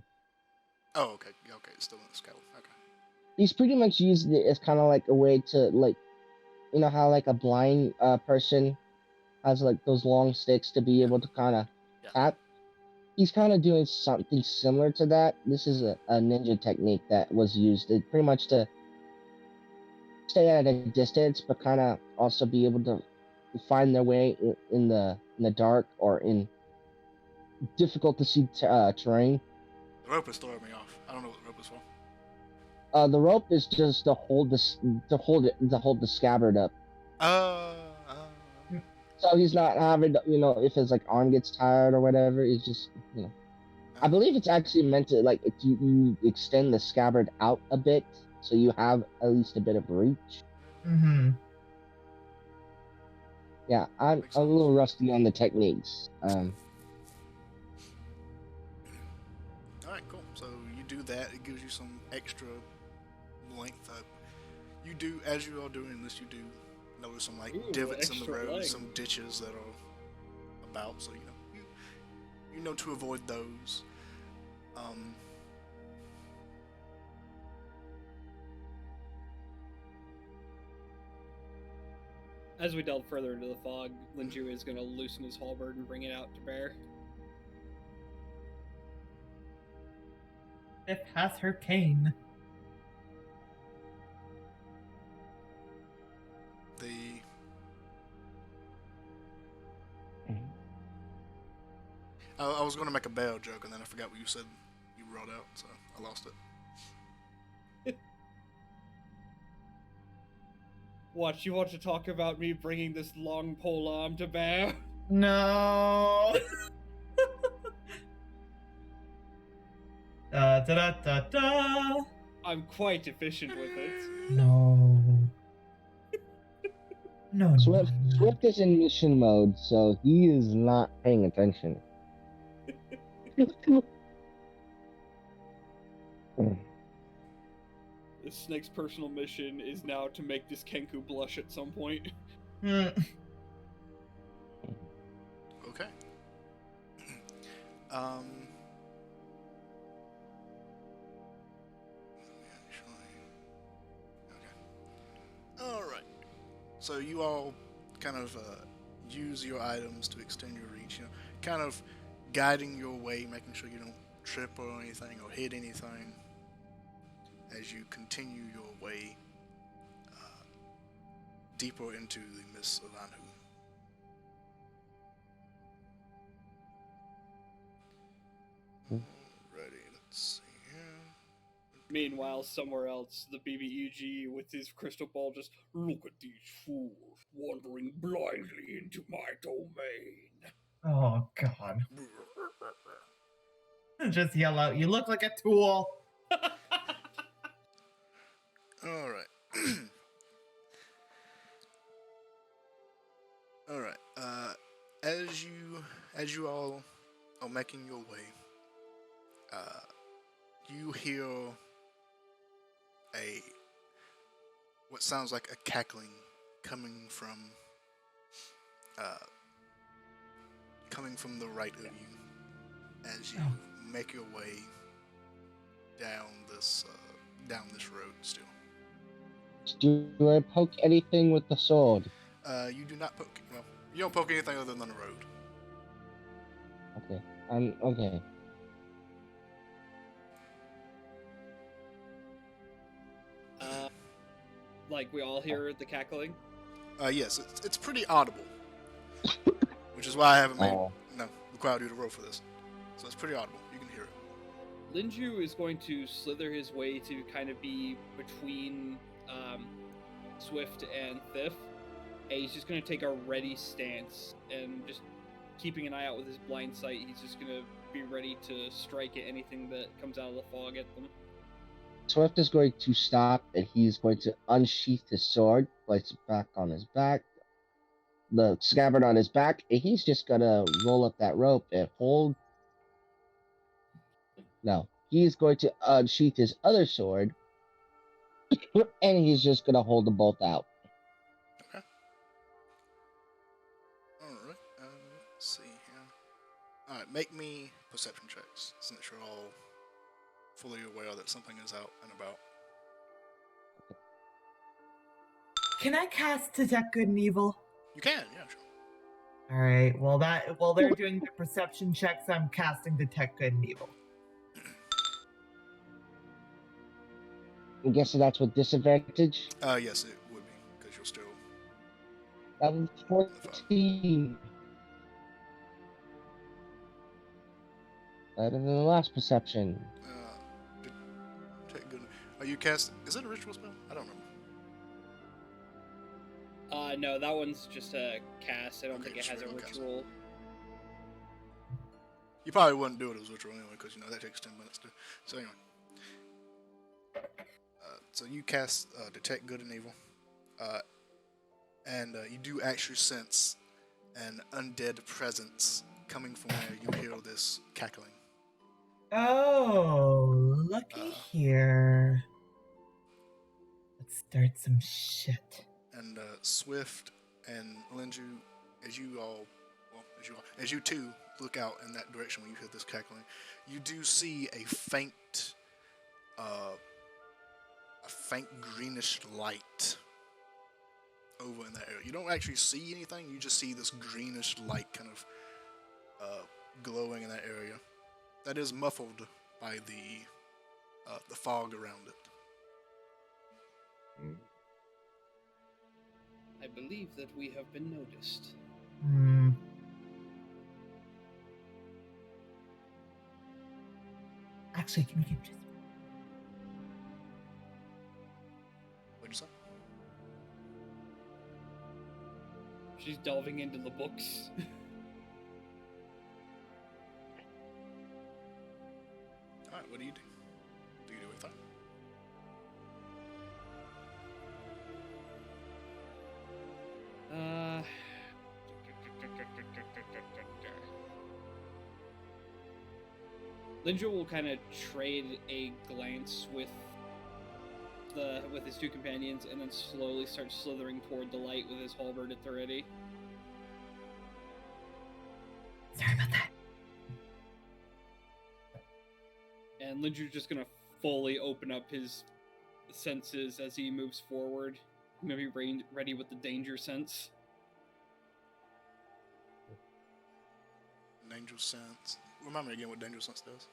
[SPEAKER 1] Oh, okay. Yeah, okay. It's still in the skull. Okay.
[SPEAKER 3] He's pretty much using it as kind of like a way to like, you know how like a blind person has like those long sticks to be able to kind of
[SPEAKER 1] Yeah.
[SPEAKER 3] tap. He's kind of doing something similar to that. This is a ninja technique that was used pretty much to stay at a distance, but kind of also be able to find their way in the dark or in difficult to see terrain.
[SPEAKER 1] The rope is throwing me off. I don't know what the rope is for.
[SPEAKER 3] The rope is just to hold to hold the scabbard up.
[SPEAKER 1] Uh,
[SPEAKER 3] So he's not having, if his like arm gets tired or whatever. It's just, I believe it's actually meant to like if you extend the scabbard out a bit, so you have at least a bit of reach.
[SPEAKER 2] Mm-hmm.
[SPEAKER 3] Yeah, I'm
[SPEAKER 1] Makes
[SPEAKER 3] a
[SPEAKER 1] sense.
[SPEAKER 3] little rusty on the techniques.
[SPEAKER 1] Alright, cool. So you do that, it gives you some extra length up. You do, as you are doing this, you do notice some like
[SPEAKER 4] Ooh,
[SPEAKER 1] divots in the
[SPEAKER 4] extra
[SPEAKER 1] road,
[SPEAKER 4] length.
[SPEAKER 1] some ditches that are about, so you know to avoid those.
[SPEAKER 4] As we delve further into the fog, Linju is going to loosen his halberd and bring it out to bear.
[SPEAKER 2] It has her cane.
[SPEAKER 1] The I was going to make a bell joke and then I forgot what you said you brought out, so I lost it.
[SPEAKER 4] What, you want to talk about me bringing this long pole arm to bear?
[SPEAKER 2] No. Da da da da.
[SPEAKER 4] I'm quite efficient with it.
[SPEAKER 2] No. No.
[SPEAKER 3] Swift is in mission mode, so he is not paying attention.
[SPEAKER 4] This snake's personal mission is now to make this Kenku blush at some point.
[SPEAKER 2] Mm.
[SPEAKER 1] Okay. Okay. Alright. So you all kind of use your items to extend your reach, kind of guiding your way, making sure you don't trip or anything or hit anything as you continue your way deeper into the mists of Anhu. Alrighty, let's see here.
[SPEAKER 4] Meanwhile, somewhere else, the BBEG with his crystal ball just, look at these fools wandering blindly into my domain.
[SPEAKER 2] Oh God. Just yell out, "You look like a tool."
[SPEAKER 1] Alright. Alright. As you all on making your way, you hear what sounds like a cackling coming from the right of you as you make your way down this road. Still,
[SPEAKER 3] Do I poke anything with the sword?
[SPEAKER 1] you do not poke. Well, you don't poke anything other than the road.
[SPEAKER 3] Okay. Okay.
[SPEAKER 4] Like we all hear the cackling.
[SPEAKER 1] Yes, it's pretty audible, which is why I haven't
[SPEAKER 3] Oh.
[SPEAKER 1] required you to roll for this. So it's pretty audible. You can hear it.
[SPEAKER 4] Linju is going to slither his way to kind of be between Swift and Thiff. And he's just going to take a ready stance and just keeping an eye out with his blind sight. He's just going to be ready to strike at anything that comes out of the fog at them.
[SPEAKER 3] Swift is going to stop and he's going to unsheath his sword, place it back on his back, the scabbard on his back, and he's just gonna roll up that rope and hold. No, he's going to unsheath his other sword and he's just gonna hold them both out.
[SPEAKER 1] Okay. Alright, let's see here. Alright, make me perception checks, since you're all fully aware that something is out and about.
[SPEAKER 2] Can I cast Detect Good and Evil?
[SPEAKER 1] You can, yeah, sure.
[SPEAKER 2] All right. While they're doing the perception checks, I'm casting Detect Good and Evil.
[SPEAKER 3] I'm guessing that's with disadvantage.
[SPEAKER 1] Yes, it would be, because you're still...
[SPEAKER 3] That was 14. Better than the last perception.
[SPEAKER 1] Take good... Are you casting... Is it a ritual spell? I don't remember.
[SPEAKER 4] No, that one's just a cast. I don't
[SPEAKER 1] Okay,
[SPEAKER 4] think it has a
[SPEAKER 1] sure, okay.
[SPEAKER 4] ritual.
[SPEAKER 1] You probably wouldn't do it as ritual anyway, because, that takes 10 minutes to... So anyway. So you cast Detect Good and Evil. And you do actually sense an undead presence coming from where you hear this cackling.
[SPEAKER 2] Oh, looky here. Let's start some shit.
[SPEAKER 1] And Swift and Linju, as you two look out in that direction when you hear this cackling, you do see a faint greenish light over in that area. You don't actually see anything, you just see this greenish light kind of glowing in that area. That is muffled by the fog around it.
[SPEAKER 4] I believe that we have been noticed.
[SPEAKER 2] Actually, can we get just...
[SPEAKER 1] What'd you say?
[SPEAKER 4] She's delving into the books.
[SPEAKER 1] Alright, what do you do? Do you do anything?
[SPEAKER 4] Linjo will kind of trade a glance with his two companions, and then slowly start slithering toward the light with his halberd at the ready.
[SPEAKER 2] Sorry about that.
[SPEAKER 4] And Linju's just gonna fully open up his senses as he moves forward. Maybe ready with the danger sense.
[SPEAKER 1] Danger sense. Remind me again what danger sense does.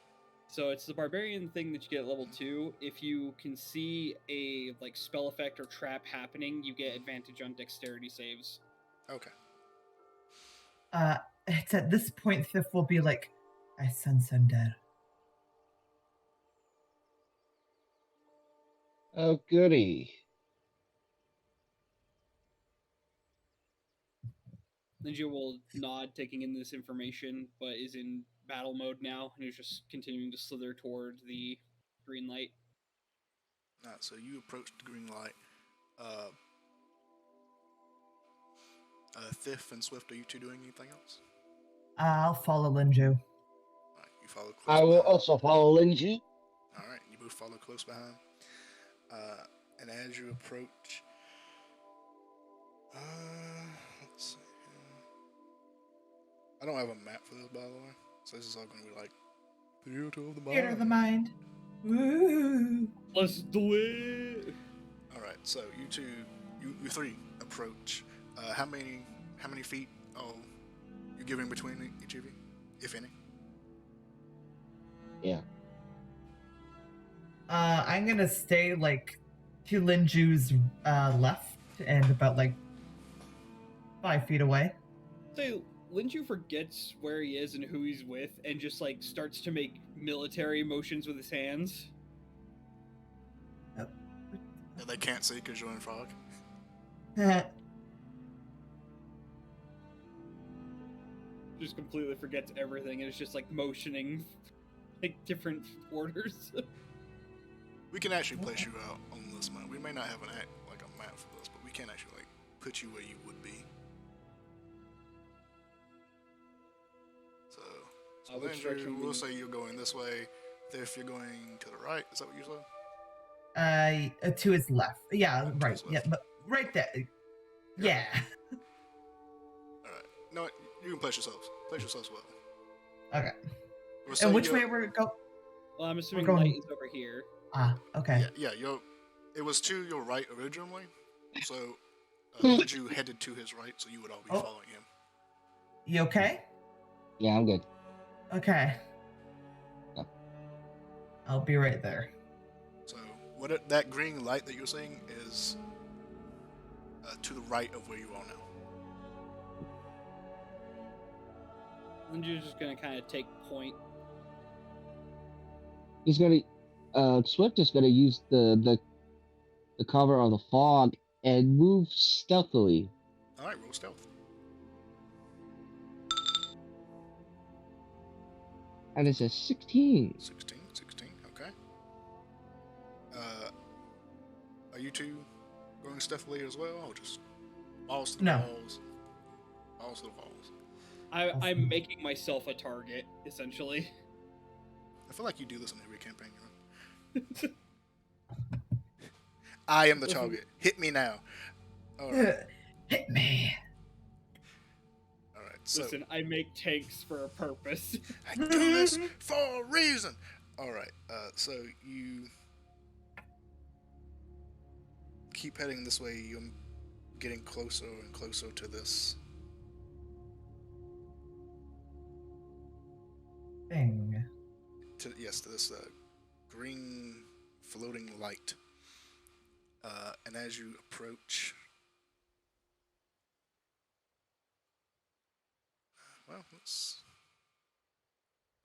[SPEAKER 4] So it's the barbarian thing that you get at level 2. If you can see a spell effect or trap happening, you get advantage on dexterity saves.
[SPEAKER 1] Okay.
[SPEAKER 2] It's at this point Thiff will be like, I sense undead.
[SPEAKER 3] Oh, goody.
[SPEAKER 4] Ninja will nod, taking in this information, but is in battle mode now, and is just continuing to slither toward the green light.
[SPEAKER 1] Alright, so you approach the green light. Thiff and Swift, are you two doing anything else?
[SPEAKER 2] I'll follow Linju.
[SPEAKER 1] You follow close
[SPEAKER 3] I will
[SPEAKER 1] behind.
[SPEAKER 3] also follow Linji.
[SPEAKER 1] All right, you both follow close behind. And as you approach, let's see. I don't have a map for this, by the way, so this is all going to be like theater of the mind.
[SPEAKER 2] Theater of the mind. Woo!
[SPEAKER 4] Let's do it.
[SPEAKER 1] All right, so you two, you three approach. How many feet? Oh, you giving between each of you, if any?
[SPEAKER 3] Yeah.
[SPEAKER 2] I'm gonna stay like to Linju's left and about like 5 feet away.
[SPEAKER 4] So Linju forgets where he is and who he's with, and just like starts to make military motions with his hands.
[SPEAKER 1] Yeah, they can't see because you're in fog.
[SPEAKER 4] Just completely forgets everything, and it's just like motioning, like different orders.
[SPEAKER 1] We can actually place you out on this map. We may not have like a map for this, but we can actually like put you where you would be. So
[SPEAKER 4] Which
[SPEAKER 1] Andrew,
[SPEAKER 4] direction
[SPEAKER 1] we'll
[SPEAKER 4] we-
[SPEAKER 1] say you're going this way. If you're going to the right, is that what you said?
[SPEAKER 2] To his left. Yeah,
[SPEAKER 1] To
[SPEAKER 2] right.
[SPEAKER 1] his
[SPEAKER 2] Yeah,
[SPEAKER 1] left.
[SPEAKER 2] but right there. Yeah.
[SPEAKER 1] All right. No, you can place yourselves. Place yourselves well.
[SPEAKER 2] Okay.
[SPEAKER 1] We'll say
[SPEAKER 2] And which
[SPEAKER 1] you're-
[SPEAKER 2] way we're go?
[SPEAKER 4] Well, I'm assuming
[SPEAKER 2] going-
[SPEAKER 4] light is over here.
[SPEAKER 2] Ah, okay.
[SPEAKER 1] Yeah, it was to your right originally, so
[SPEAKER 2] Hmm.
[SPEAKER 1] you headed to his right, so you would all be
[SPEAKER 2] Oh.
[SPEAKER 1] following him.
[SPEAKER 2] You okay?
[SPEAKER 3] Yeah, I'm good.
[SPEAKER 2] Okay.
[SPEAKER 3] Yeah.
[SPEAKER 2] I'll be right there.
[SPEAKER 1] So that green light that you're seeing is to the right of where you are now.
[SPEAKER 4] Linju's just gonna kind of take point.
[SPEAKER 3] He's gonna. Swift is gonna use the cover of the fog and move stealthily.
[SPEAKER 1] All right, roll stealth.
[SPEAKER 3] And it's a 16.
[SPEAKER 1] 16, okay. Are you two going stealthily as well, or just balls to the
[SPEAKER 2] No.
[SPEAKER 1] walls? Balls to the walls.
[SPEAKER 4] I'm making myself a target, essentially.
[SPEAKER 1] I feel like you do this in every campaign you're in. I am the
[SPEAKER 4] Listen.
[SPEAKER 1] target. Hit me now. All right.
[SPEAKER 2] Hit me.
[SPEAKER 1] All right. So
[SPEAKER 4] Listen, I make tanks for a purpose.
[SPEAKER 1] I do this for a reason. All right. So you keep heading this way. You're getting closer and closer to this.
[SPEAKER 2] Thing.
[SPEAKER 1] To this green floating light. And as you approach, well, let's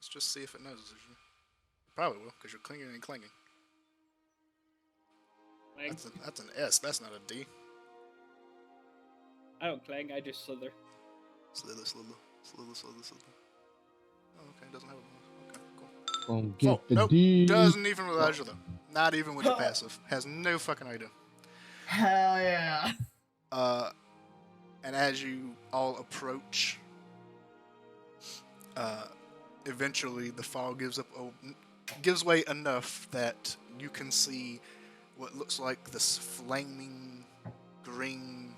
[SPEAKER 1] just see if it notices you. It probably will, because you're clinging and clinging.
[SPEAKER 4] Clang.
[SPEAKER 1] That's an S. That's not a D.
[SPEAKER 4] I don't clang, I just slither.
[SPEAKER 1] Slither. Oh, okay. Doesn't have a bonus. Okay, cool.
[SPEAKER 3] Get
[SPEAKER 1] Oh,
[SPEAKER 3] the
[SPEAKER 1] nope.
[SPEAKER 3] D.
[SPEAKER 1] Doesn't even realize you're there. Not even with your passive. Has no fucking idea.
[SPEAKER 2] Hell yeah.
[SPEAKER 1] And as you all approach, eventually the fog gives way enough that you can see what looks like this flaming green,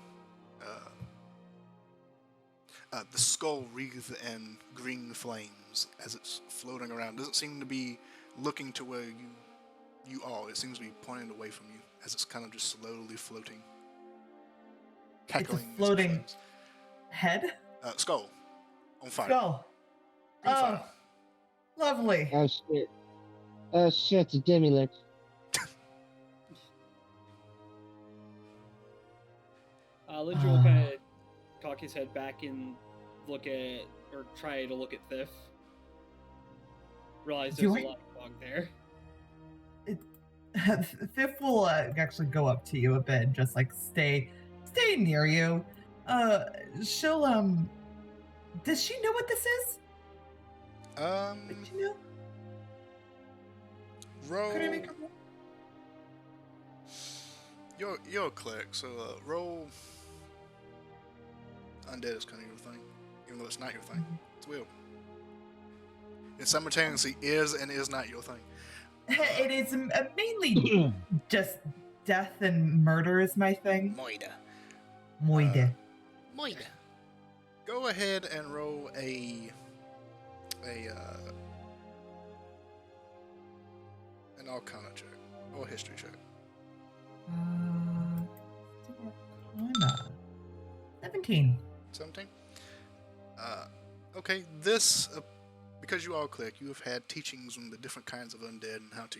[SPEAKER 1] the skull wreathed in green flames as it's floating around. Doesn't seem to be looking to where you are. It seems to be pointing away from you as it's kind of just slowly floating. Cackling.
[SPEAKER 2] floating-
[SPEAKER 1] flames.
[SPEAKER 2] Head?
[SPEAKER 1] Skull on fire.
[SPEAKER 2] Skull.
[SPEAKER 1] Green
[SPEAKER 2] Oh,
[SPEAKER 1] fire.
[SPEAKER 2] lovely.
[SPEAKER 3] Oh shit. Oh shit, it's a demi-lich.
[SPEAKER 4] Linju will kind of cock his head back and look at, or try to look at Thiff. Realize
[SPEAKER 2] Do
[SPEAKER 4] there's
[SPEAKER 2] I-
[SPEAKER 4] a lot of fog there.
[SPEAKER 2] Thiff will actually go up to you a bit and just like stay near you. She'll does she know what this is? Did she know?
[SPEAKER 1] Roll.
[SPEAKER 2] Could I make her roll?
[SPEAKER 1] You're a cleric, so roll. Undead is kind of your thing, even though it's not your thing. It's weird. It simultaneously is and is not your thing.
[SPEAKER 2] It is mainly just death and murder is my thing.
[SPEAKER 1] Moida.
[SPEAKER 2] Moide.
[SPEAKER 1] Moida. Go ahead and roll an Arcana check or history check.
[SPEAKER 2] Arcana. 17.
[SPEAKER 1] 17. Okay. This because you all click, you have had teachings on the different kinds of undead and how to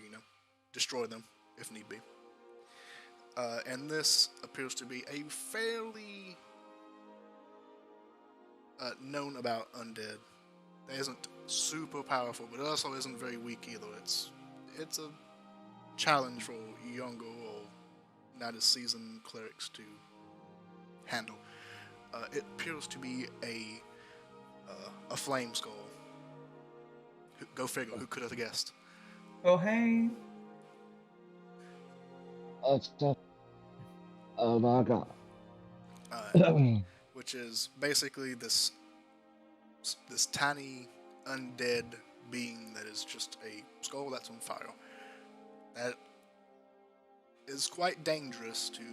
[SPEAKER 1] destroy them if need be. And this appears to be a fairly known about undead. It isn't super powerful, but it also isn't very weak either. It's a challenge for younger or not as seasoned clerics to handle. It appears to be a flame skull. Go figure. Who could have guessed?
[SPEAKER 2] Oh, hey.
[SPEAKER 3] Oh my god.
[SPEAKER 1] Which is basically this tiny undead being that is just a skull that's on fire. That is quite dangerous to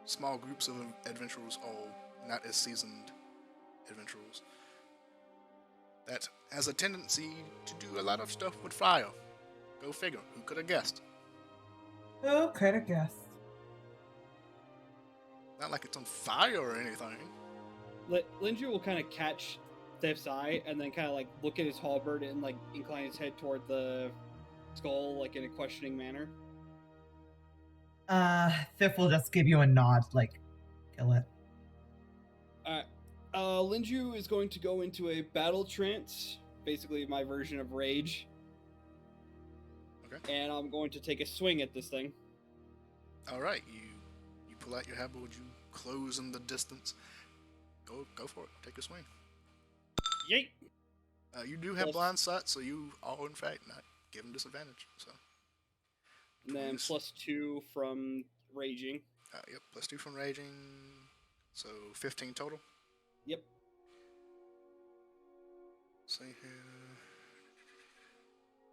[SPEAKER 1] small groups of adventurers or not as seasoned adventurers. That has a tendency to do a lot of stuff with fire. Go figure. Who could have guessed?
[SPEAKER 2] Who could have guessed?
[SPEAKER 1] Not like it's on fire or anything.
[SPEAKER 4] Linju will kind of catch Thief's eye and then kind of like look at his halberd and like incline his head toward the skull like in a questioning manner.
[SPEAKER 2] Thief will just give you a nod, like, kill it.
[SPEAKER 4] Linju is going to go into a battle trance, basically my version of rage.
[SPEAKER 1] Okay.
[SPEAKER 4] And I'm going to take a swing at this thing.
[SPEAKER 1] All right, you pull out your halberd, you close in the distance. Go for it. Take a swing.
[SPEAKER 4] Yeet!
[SPEAKER 1] You do have blind sight, so you are in fact not given disadvantage. So.
[SPEAKER 4] And then +2 from raging.
[SPEAKER 1] Yep, +2 from raging. So 15 total.
[SPEAKER 4] Yep.
[SPEAKER 1] See here.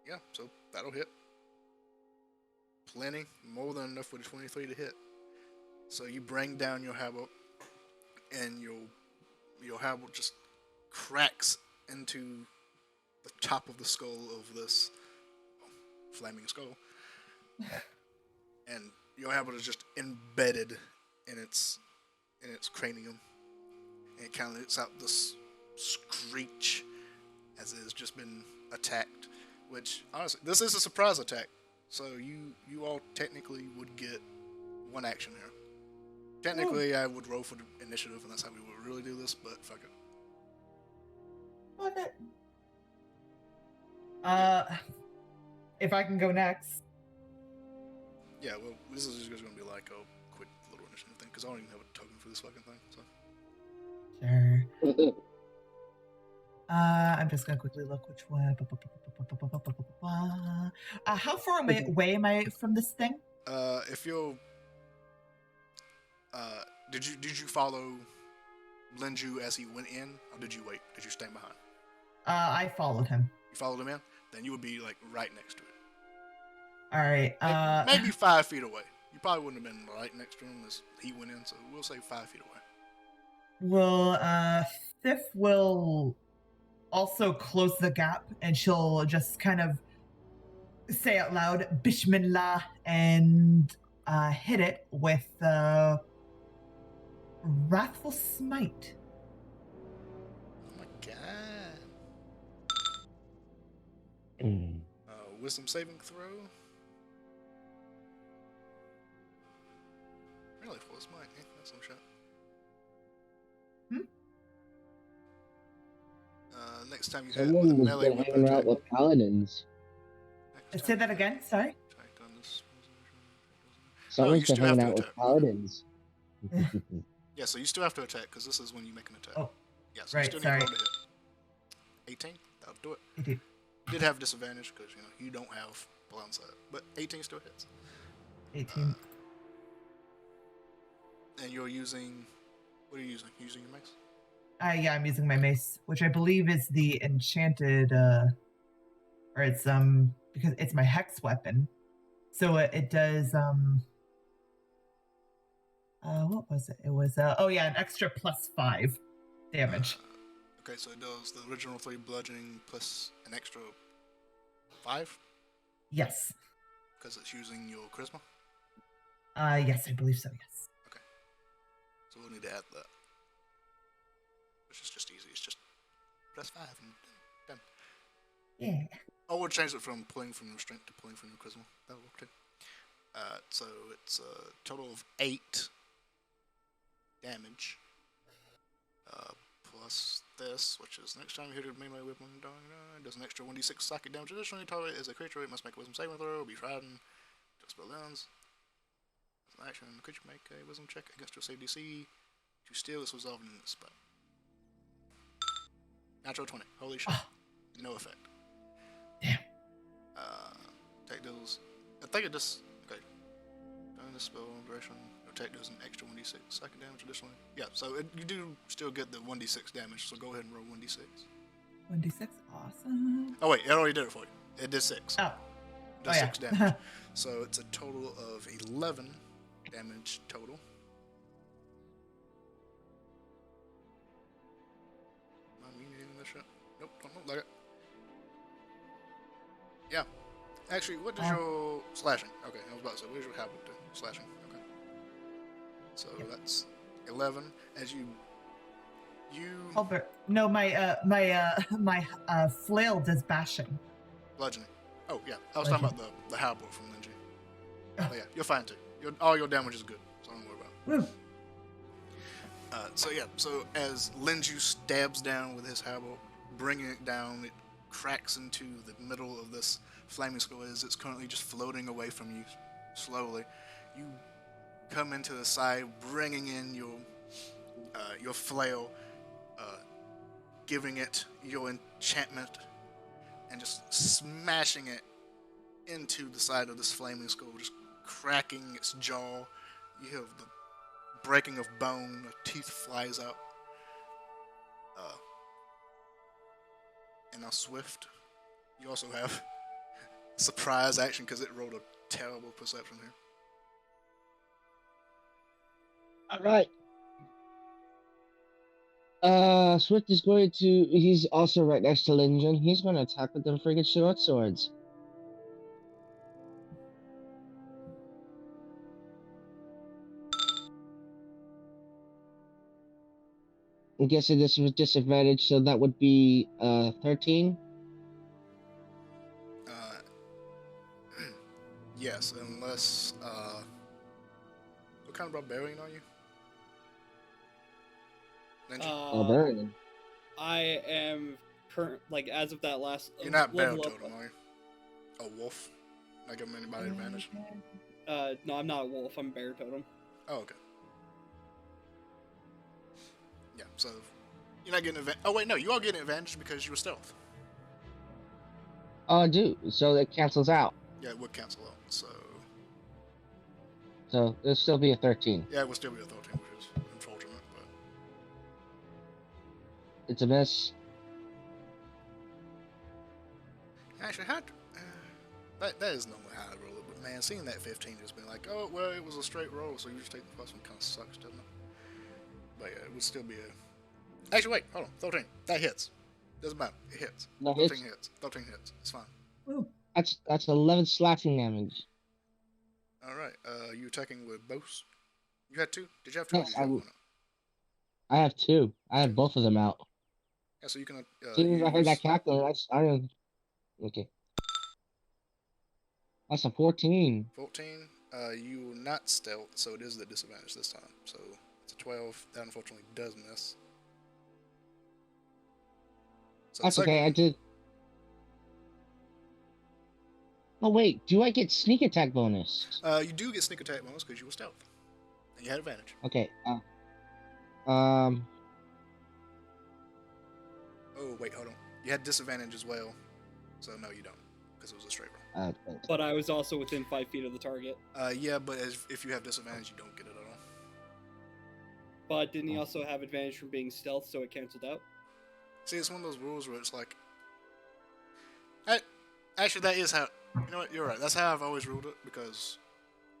[SPEAKER 1] Yeah, so that'll hit. Plenty, more than enough with a 23 to hit. So you bring down your halberd, and your halberd just cracks into the top of the skull of this flaming skull, and your halberd is just embedded in its cranium, and it kind of lets out this screech as it has just been attacked. Which honestly, this is a surprise attack, so you all technically would get one action here. Technically, I would roll for the initiative, and that's how we would really do this, but fuck it.
[SPEAKER 2] Fuck it. If I can go next.
[SPEAKER 1] Yeah, well, this is just going to be like a quick little initiative thing, because I don't even have a token for this fucking thing, so.
[SPEAKER 2] Sure. I'm just gonna quickly look which way. How far away am I from this thing?
[SPEAKER 1] If you're... did you follow Linju as he went in, or did you wait? Did you stand behind?
[SPEAKER 2] I followed him.
[SPEAKER 1] You followed him in? Then you would be, like, right next to it.
[SPEAKER 2] Alright,
[SPEAKER 1] Maybe 5 feet away. You probably wouldn't have been right next to him as he went in, so we'll say 5 feet away.
[SPEAKER 2] Will, Thief will also close the gap, and she'll just kind of say out loud, Bismillah, and hit it with Wrathful Smite.
[SPEAKER 1] Oh my god.
[SPEAKER 3] Mm.
[SPEAKER 1] Wisdom saving throw. Really, for his mic, that's some shit. Next time you hit with a
[SPEAKER 3] Someone was
[SPEAKER 1] melee
[SPEAKER 3] been
[SPEAKER 1] weapon
[SPEAKER 3] hanging out
[SPEAKER 1] attack.
[SPEAKER 3] with paladins.
[SPEAKER 2] Say that again, sorry?
[SPEAKER 3] Someone's
[SPEAKER 1] you
[SPEAKER 3] been
[SPEAKER 1] still have
[SPEAKER 3] hanging
[SPEAKER 1] to
[SPEAKER 3] out with
[SPEAKER 1] attack.
[SPEAKER 3] paladins.
[SPEAKER 1] Yeah, so you still have to attack, because this is when you make an attack.
[SPEAKER 2] Oh,
[SPEAKER 1] yeah, so
[SPEAKER 2] right,
[SPEAKER 1] you still
[SPEAKER 2] sorry.
[SPEAKER 1] need to roll to hit. 18? That'll do it.
[SPEAKER 2] I do.
[SPEAKER 1] You did have disadvantage, because, you don't have blind sight. But 18 still hits.
[SPEAKER 2] 18.
[SPEAKER 1] And you're using... What are you using? You using your mace?
[SPEAKER 2] Yeah, I'm using my mace, which I believe is the enchanted, or it's because it's my hex weapon, so it does what was it? It was oh yeah, an extra +5 damage.
[SPEAKER 1] Okay, so it does the original 3 bludgeoning plus an extra 5
[SPEAKER 2] Yes.
[SPEAKER 1] because it's using your charisma.
[SPEAKER 2] Yes, I believe so. Yes.
[SPEAKER 1] Okay, so we'll need to add that, which is just easy. It's just +5 and done.
[SPEAKER 2] Yeah.
[SPEAKER 1] Oh, we'll change it from pulling from your strength to pulling from your charisma. That'll work too. So it's a total of 8 damage. Plus this, which is next time you hit a melee weapon, does an extra 1d6 psychic damage. Additionally, target is a creature, it must make a wisdom saving throw, be frightened, just spell ends. As an action, the creature make a wisdom check against your save DC. To steal is resolved in this spell. Natural 20. Holy shit. No effect.
[SPEAKER 2] Damn.
[SPEAKER 1] Tech deals. I think it just. Okay. During this spell duration, your tech does an extra 1d6 psychic damage additionally. Yeah, so you do still get the 1d6 damage, so go ahead and roll 1d6.
[SPEAKER 2] 1d6, awesome.
[SPEAKER 1] Oh, wait, it already did it for you. It did 6.
[SPEAKER 2] Oh.
[SPEAKER 1] It does 6 damage. So it's a total of 11 damage total. Am I meaning this shit? Nope, don't look like it. Yeah. Actually, what does your slashing? Okay, I was about to say, what does your habit do? Slashing. Okay. So that's 11. As you.
[SPEAKER 2] Albert, no, my flail does bashing.
[SPEAKER 1] Bludgeoning. Oh yeah, I was talking about the halberd from Linji. Oh yeah, you're fine too. All your damage is good, so don't worry about it. So as Linju stabs down with his halberd, bringing it down, it cracks into the middle of this flaming skull as it's currently just floating away from you slowly. You come into the side, bringing in your flail, giving it your enchantment, and just smashing it into the side of this flaming skull, just cracking its jaw. You have the breaking of bone, the teeth flies out. And now Swift, you also have surprise action because it rolled a terrible perception here.
[SPEAKER 3] Alright. Swift is going to. He's also right next to Linjun. He's going to attack with them friggin' short swords. I'm guessing this was disadvantage, so that would be 13.
[SPEAKER 1] Yes, unless what kind of barbarian are you?
[SPEAKER 3] Barbarian.
[SPEAKER 4] I am as of that last.
[SPEAKER 1] You're not bear
[SPEAKER 4] level
[SPEAKER 1] totem, are you? A wolf? Not giving anybody advantage?
[SPEAKER 4] No, I'm not a wolf. I'm bear totem.
[SPEAKER 1] Oh, okay. Yeah, so you're not getting advantage. Oh wait, no, you are getting advantage because you were stealth.
[SPEAKER 3] Oh, I do. So it cancels out.
[SPEAKER 1] Yeah, it would cancel out.
[SPEAKER 3] So it'll still be a 13.
[SPEAKER 1] Yeah, it would still be a 13, which is unfortunate, but
[SPEAKER 3] It's a miss.
[SPEAKER 1] actually, that is normally how I roll it. But man, seeing that 15 just been like, oh well, it was a straight roll, so you just take the plus one. Kind of sucks, doesn't it? But yeah, it would still be a. Actually, wait, hold on, 13. That hits. Doesn't matter. It hits.
[SPEAKER 3] No
[SPEAKER 1] 13 hits. 13 hits. It's fine.
[SPEAKER 2] Ooh.
[SPEAKER 3] That's 11 slashing damage.
[SPEAKER 1] All right. You attacking with both? You had 2. Did you have 2?
[SPEAKER 3] Yes, I have 2. I have both of them out.
[SPEAKER 1] Yeah, so you can.
[SPEAKER 3] As soon as I heard that calculator, okay. That's a 14.
[SPEAKER 1] 14. You were not stealth, so it is the disadvantage this time. So it's a 12. That unfortunately does miss. So
[SPEAKER 3] That's okay. I did. Oh wait, do I get sneak attack bonus?
[SPEAKER 1] You do get sneak attack bonus because you were stealth, and you had advantage.
[SPEAKER 3] Okay.
[SPEAKER 1] Oh wait, hold on. You had disadvantage as well, so no, you don't, because it was a straight roll.
[SPEAKER 4] But I was also within 5 feet of the target.
[SPEAKER 1] Yeah, but if you have disadvantage, you don't get it at all.
[SPEAKER 4] But didn't he also have advantage from being stealth, so it canceled out?
[SPEAKER 1] See, it's one of those rules where it's like, actually, that is how. You know what? You're right. That's how I've always ruled it because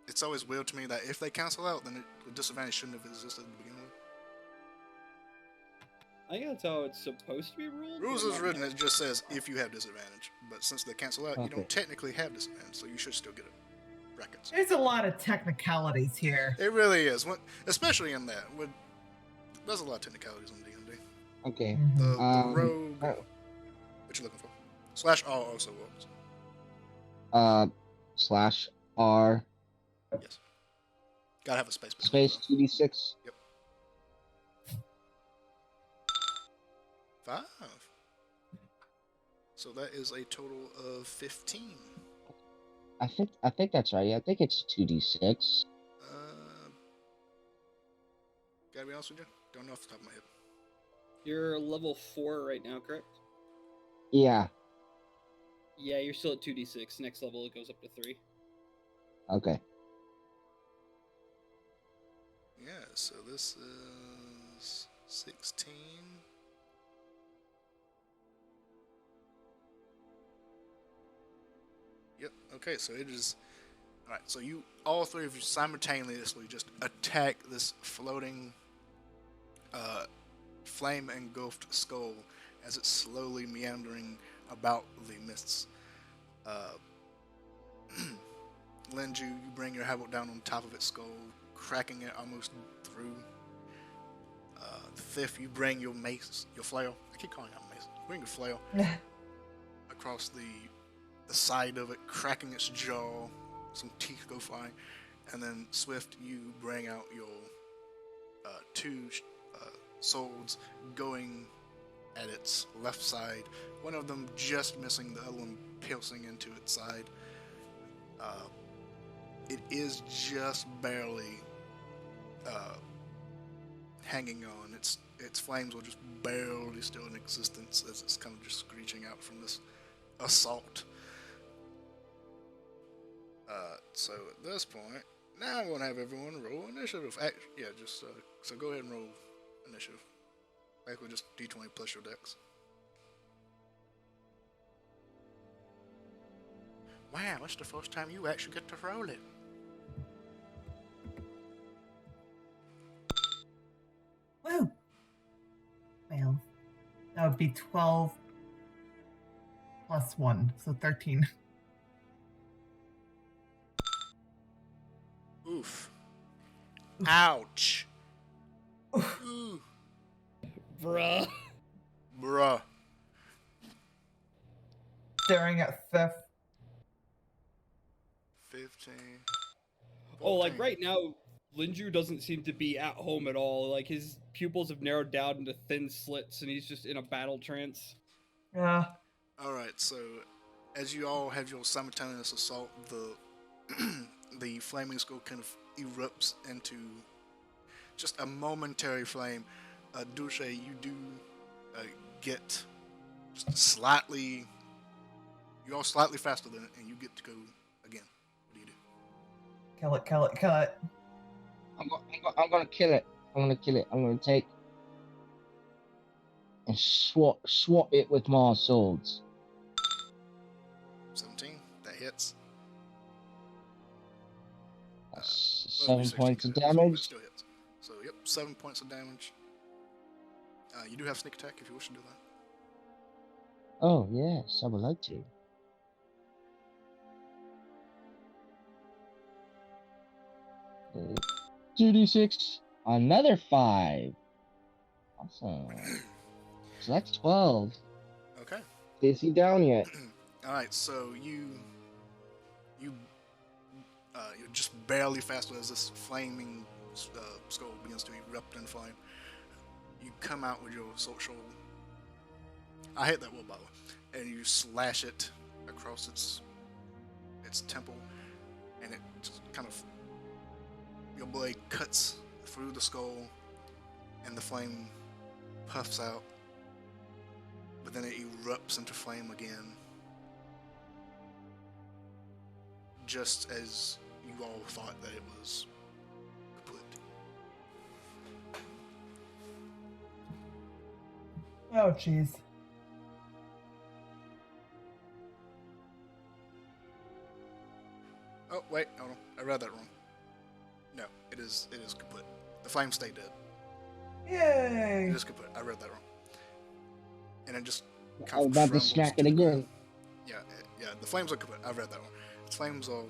[SPEAKER 1] it's always weird to me that if they cancel out, then the disadvantage shouldn't have existed at the beginning.
[SPEAKER 4] I think that's how it's supposed to be ruled.
[SPEAKER 1] Rules
[SPEAKER 4] but
[SPEAKER 1] is
[SPEAKER 4] not
[SPEAKER 1] written,
[SPEAKER 4] now.
[SPEAKER 1] it just says if you have disadvantage. But since they cancel out, you
[SPEAKER 3] Okay.
[SPEAKER 1] don't technically have disadvantage, so you should still get it. Brackets.
[SPEAKER 2] There's a lot of technicalities here.
[SPEAKER 1] It really is, especially in that. There's a lot of technicalities in D&D.
[SPEAKER 3] Okay.
[SPEAKER 1] The rogue.
[SPEAKER 3] uh,
[SPEAKER 1] What you looking for? /R also works.
[SPEAKER 3] /R
[SPEAKER 1] Yes. Gotta have a space. between
[SPEAKER 3] space
[SPEAKER 1] both.
[SPEAKER 3] 2d6.
[SPEAKER 1] Yep. 5. So that is a total of 15.
[SPEAKER 3] I think that's right. I think it's 2d6.
[SPEAKER 1] Gotta be honest with you, don't know off the top of my head.
[SPEAKER 4] You're level 4 right now, correct?
[SPEAKER 3] Yeah.
[SPEAKER 4] Yeah, you're still at 2d6. Next level, it goes up to 3.
[SPEAKER 3] Okay.
[SPEAKER 1] Yeah, so this is 16. Yep, okay, so it is. Alright, so all three of you simultaneously just attack this floating, flame engulfed skull as it's slowly meandering about the mists. Linju, you bring your Havoc down on top of its skull, cracking it almost through. Thif, you bring your mace, your flail. I keep calling it a mace. You bring your flail across the side of it, cracking its jaw. Some teeth go flying. And then Swift, you bring out your two swords going at its left side. One of them just missing, the other one piercing into its side. It is just barely hanging on. Its flames are just barely still in existence as it's kind of just screeching out from this assault. So at this point, now I'm going to have everyone roll initiative. So go ahead and roll initiative. Basically just D20 plus your dex. Wow, it's the first time you actually get to roll it.
[SPEAKER 2] Woo! Well, that would be 12 plus 1, so 13.
[SPEAKER 1] Oof. Ouch. Ooh.
[SPEAKER 4] Bruh.
[SPEAKER 1] Bruh.
[SPEAKER 2] Staring at Theft.
[SPEAKER 1] 15.
[SPEAKER 4] Oh, like
[SPEAKER 1] 14.
[SPEAKER 4] right now, Linju doesn't seem to be at home at all. Like his pupils have narrowed down into thin slits, and he's just in a battle trance.
[SPEAKER 2] Yeah.
[SPEAKER 1] Alright, so as you all have your simultaneous assault, the flaming skull kind of erupts into just a momentary flame. Dulce, you do get just slightly. You're all slightly faster than it, and you get to go again. What do you do?
[SPEAKER 2] Kill it, kill it, kill it.
[SPEAKER 3] I'm gonna kill it. I'm gonna take and swap it with my swords.
[SPEAKER 1] 17. That hits.
[SPEAKER 3] That's
[SPEAKER 1] Well,
[SPEAKER 3] 7
[SPEAKER 1] 16
[SPEAKER 3] points of
[SPEAKER 1] hits, but it
[SPEAKER 3] damage.
[SPEAKER 1] still hits. So, yep, 7 points of damage. You do have sneak attack if you wish to do that.
[SPEAKER 3] Oh yes, I would like to. Uh, 2d6, another 5. Awesome. So that's 12.
[SPEAKER 1] Okay.
[SPEAKER 3] Is he down yet?
[SPEAKER 1] All right. So you're just barely faster as this flaming skull begins to erupt in flame. You come out with your sword shoulder. I hate that word, by the way. And you slash it across its temple, and it just kind of, your blade cuts through the skull, and the flame puffs out, but then it erupts into flame again, just as you all thought that it was kaput.
[SPEAKER 2] Oh, jeez.
[SPEAKER 1] Oh wait, hold on. I read that wrong. No, it is kaput. The flames stay dead. It
[SPEAKER 2] Yay!
[SPEAKER 1] is kaput. I read that wrong. And it just
[SPEAKER 3] I
[SPEAKER 1] kind
[SPEAKER 3] was
[SPEAKER 1] of
[SPEAKER 3] about to
[SPEAKER 1] crumbles
[SPEAKER 3] smack
[SPEAKER 1] to
[SPEAKER 3] it
[SPEAKER 1] the
[SPEAKER 3] again.
[SPEAKER 1] ground. Yeah. The flames are kaput. I read that one. The flames will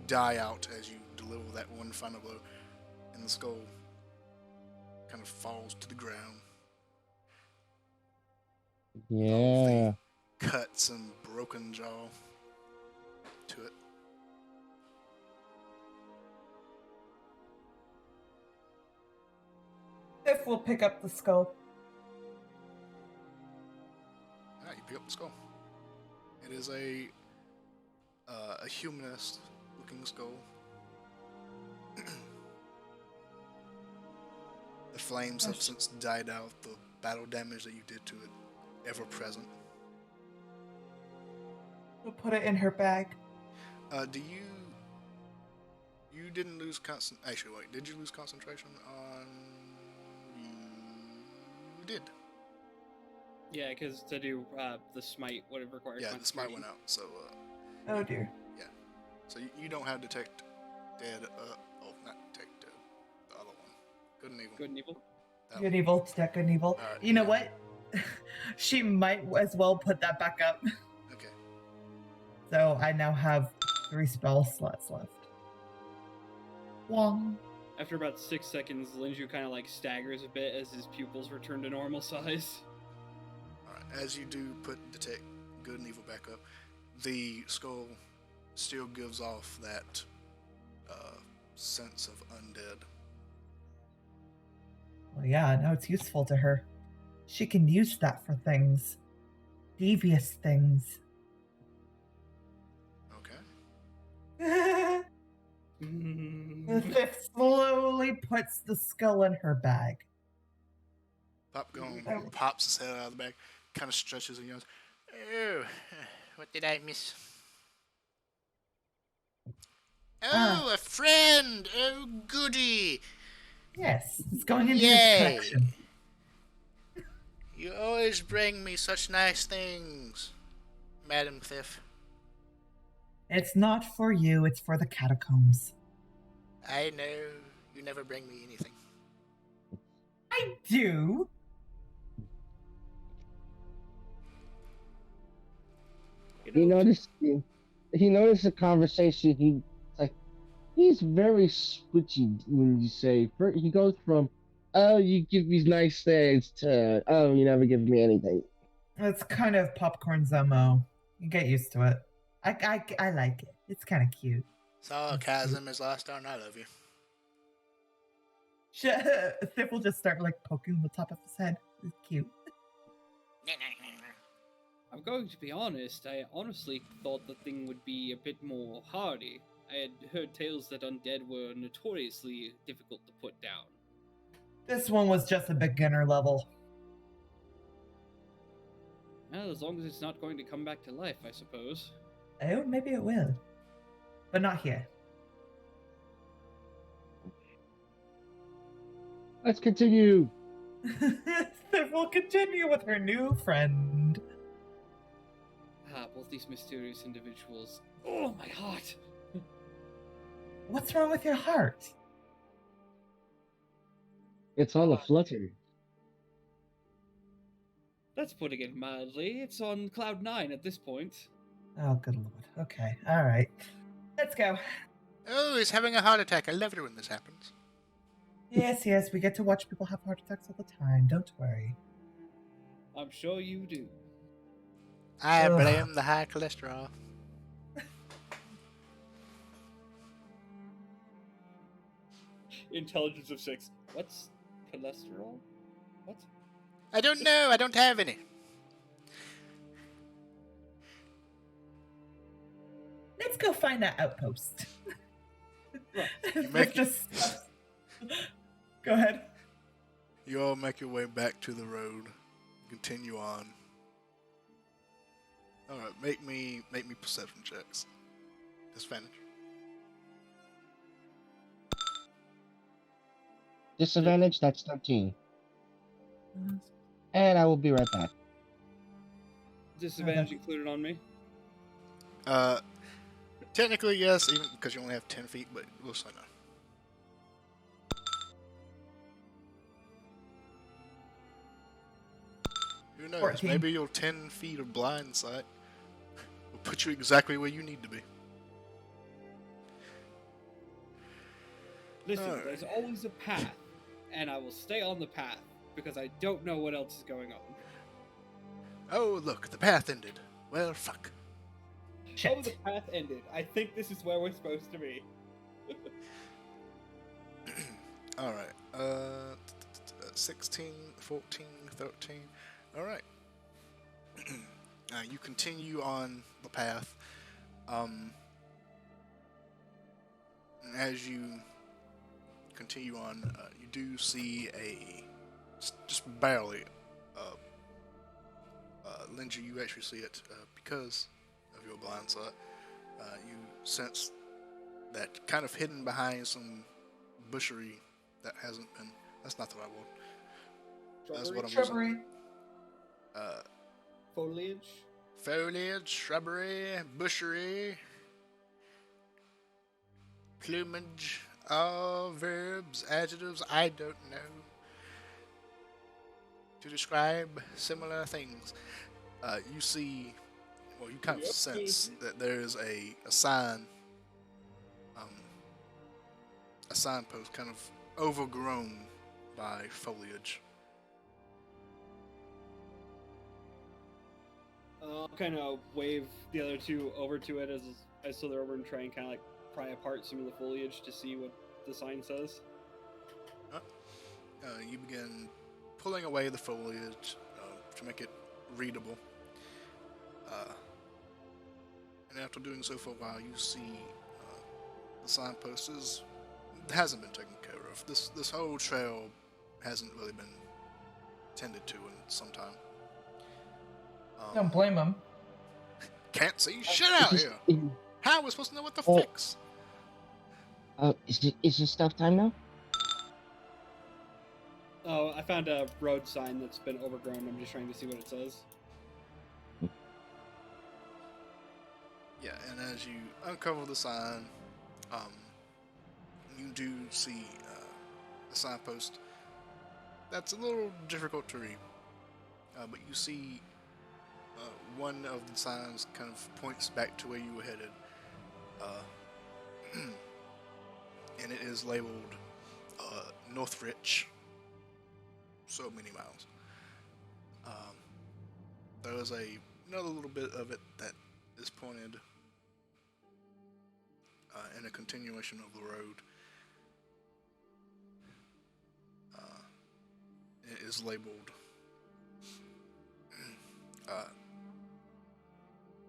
[SPEAKER 1] die out as you deliver that one final blow, and the skull kind of falls to the ground. All of
[SPEAKER 3] Yeah.
[SPEAKER 1] the cuts and broken jaw to it.
[SPEAKER 2] If we'll pick up the skull.
[SPEAKER 1] You pick up the skull. It is a humanist-looking skull. The flames have since died out. The battle damage that you did to it, ever present.
[SPEAKER 2] We'll put it in her bag.
[SPEAKER 1] Do you? You didn't lose Actually, wait. Did you lose concentration on? You did.
[SPEAKER 4] Yeah, because to do the smite would have required.
[SPEAKER 1] Yeah, the smite went out. So.
[SPEAKER 2] Oh dear.
[SPEAKER 1] Yeah. So you don't have detect dead. Not detect dead. The other one. Good and evil.
[SPEAKER 4] Good and evil.
[SPEAKER 2] Good and evil. Detect good and evil. You know what? She might as well put that back up.
[SPEAKER 1] Okay.
[SPEAKER 2] So I now have 3 spell slots left. Wong.
[SPEAKER 4] After about 6 seconds, Linju kind of like staggers a bit as his pupils return to normal size.
[SPEAKER 1] Alright, as you do put detect good and evil back up, the skull still gives off that sense of undead.
[SPEAKER 2] Well, yeah, no, it's useful to her. She can use that for things. Devious things.
[SPEAKER 1] Okay.
[SPEAKER 2] The fifth slowly puts the skull in her bag.
[SPEAKER 1] Popcorn pops his head out of the bag, kind of stretches and yawns. Oh, what did I miss? Oh, a friend! Oh, goody!
[SPEAKER 2] Yes, it's going into
[SPEAKER 1] Yay.
[SPEAKER 2] his collection.
[SPEAKER 1] You always bring me such nice things, Madam Thief.
[SPEAKER 2] It's not for you, it's for the catacombs.
[SPEAKER 1] I know you never bring me anything.
[SPEAKER 2] I do.
[SPEAKER 3] He noticed the conversation. He's very switchy when you say. He goes from, "Oh, you give me nice things," to, "Oh, you never give me anything."
[SPEAKER 2] It's kind of popcorn Zomo. You get used to it. I like it. It's kind of cute.
[SPEAKER 1] Sarcasm is lost on I love you.
[SPEAKER 2] Thip will just start like poking the top of his head. It's cute.
[SPEAKER 4] I'm going to be honest, I honestly thought the thing would be a bit more hardy. I had heard tales that undead were notoriously difficult to put down.
[SPEAKER 2] This one was just a beginner level.
[SPEAKER 4] Well, as long as it's not going to come back to life, I suppose.
[SPEAKER 2] Oh, maybe it will. But not here.
[SPEAKER 3] Let's continue.
[SPEAKER 2] Thip will continue with her new friend.
[SPEAKER 4] Both these mysterious individuals. Oh, my heart!
[SPEAKER 2] What's wrong with your heart?
[SPEAKER 3] It's on a flutter.
[SPEAKER 4] That's putting it mildly. It's on cloud 9 at this point.
[SPEAKER 2] Oh, good lord. Okay, all right. Let's go.
[SPEAKER 1] Oh, he's having a heart attack. I love it when this happens.
[SPEAKER 2] Yes, we get to watch people have heart attacks all the time. Don't worry.
[SPEAKER 4] I'm sure you do.
[SPEAKER 1] I blame the high cholesterol.
[SPEAKER 4] Intelligence of 6. What's cholesterol? What?
[SPEAKER 1] I don't know. I don't have any.
[SPEAKER 2] Let's go find that outpost.
[SPEAKER 1] make-
[SPEAKER 2] Just go ahead.
[SPEAKER 1] You all make your way back to the road. Continue on. All right, make me perception checks. Disadvantage.
[SPEAKER 3] Disadvantage, that's 13. And I will be right back.
[SPEAKER 4] Disadvantage included on me.
[SPEAKER 1] Technically yes, even because you only have 10 feet, but we'll say no. Who knows?
[SPEAKER 2] 14.
[SPEAKER 1] Maybe your 10 feet of blind sight will put you exactly where you need to be.
[SPEAKER 4] Listen,
[SPEAKER 1] Alright.
[SPEAKER 4] there's always a path, and I will stay on the path because I don't know what else is going on.
[SPEAKER 1] Oh, look, the path ended. Well, fuck.
[SPEAKER 2] Shit.
[SPEAKER 4] Oh, the path ended. I think this is where we're supposed to be.
[SPEAKER 1] Alright. 16, 14, 13. Alright. You continue on the path. As you continue on, you do see just barely, Lindsay, you actually see it because of your blind sight. You sense that kind of hidden behind some bushery that hasn't been. That's not the right word. That's what I'm using.
[SPEAKER 2] Shrubbery.
[SPEAKER 4] Foliage.
[SPEAKER 1] Foliage, shrubbery, bushery, plumage, all verbs, adjectives, I don't know. To describe similar things. You see, well, you kind of sense that there's a sign, a signpost kind of overgrown by foliage.
[SPEAKER 4] I'll kind of wave the other two over to it as so they're over and try and kind of like pry apart some of the foliage to see what the sign says.
[SPEAKER 1] You begin pulling away the foliage to make it readable. And after doing so for a while, you see the signpost hasn't been taken care of. This whole trail hasn't really been tended to in some time.
[SPEAKER 2] Don't blame him.
[SPEAKER 1] Can't see shit out here. How are we supposed to know what to
[SPEAKER 3] Oh.
[SPEAKER 1] fix?
[SPEAKER 3] Is it stuff time now?
[SPEAKER 4] Oh, I found a road sign that's been overgrown. I'm just trying to see what it says.
[SPEAKER 1] Yeah, and as you uncover the sign, you do see a signpost that's a little difficult to read. But you see one of the signs kind of points back to where you were headed. And it is labeled Northridge. So many miles. There is another little bit of it that is pointed in a continuation of the road. It is labeled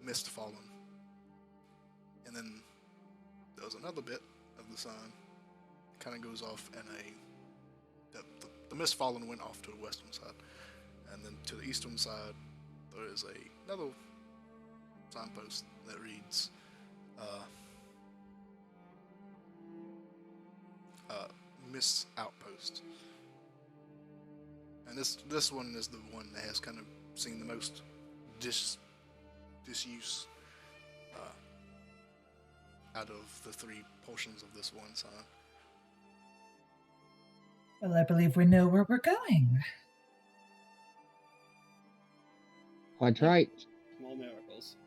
[SPEAKER 1] Mist Fallen. And then there's another bit of the sign. It kind of goes off in the Mist Fallen went off to the western side. And then to the eastern side, there is another signpost that reads Mist Outpost. And this one is the one that has kind of seen the most disuse out of the three portions of this one sign.
[SPEAKER 2] Well, I believe we know where we're going.
[SPEAKER 3] Quite right.
[SPEAKER 4] Small miracles.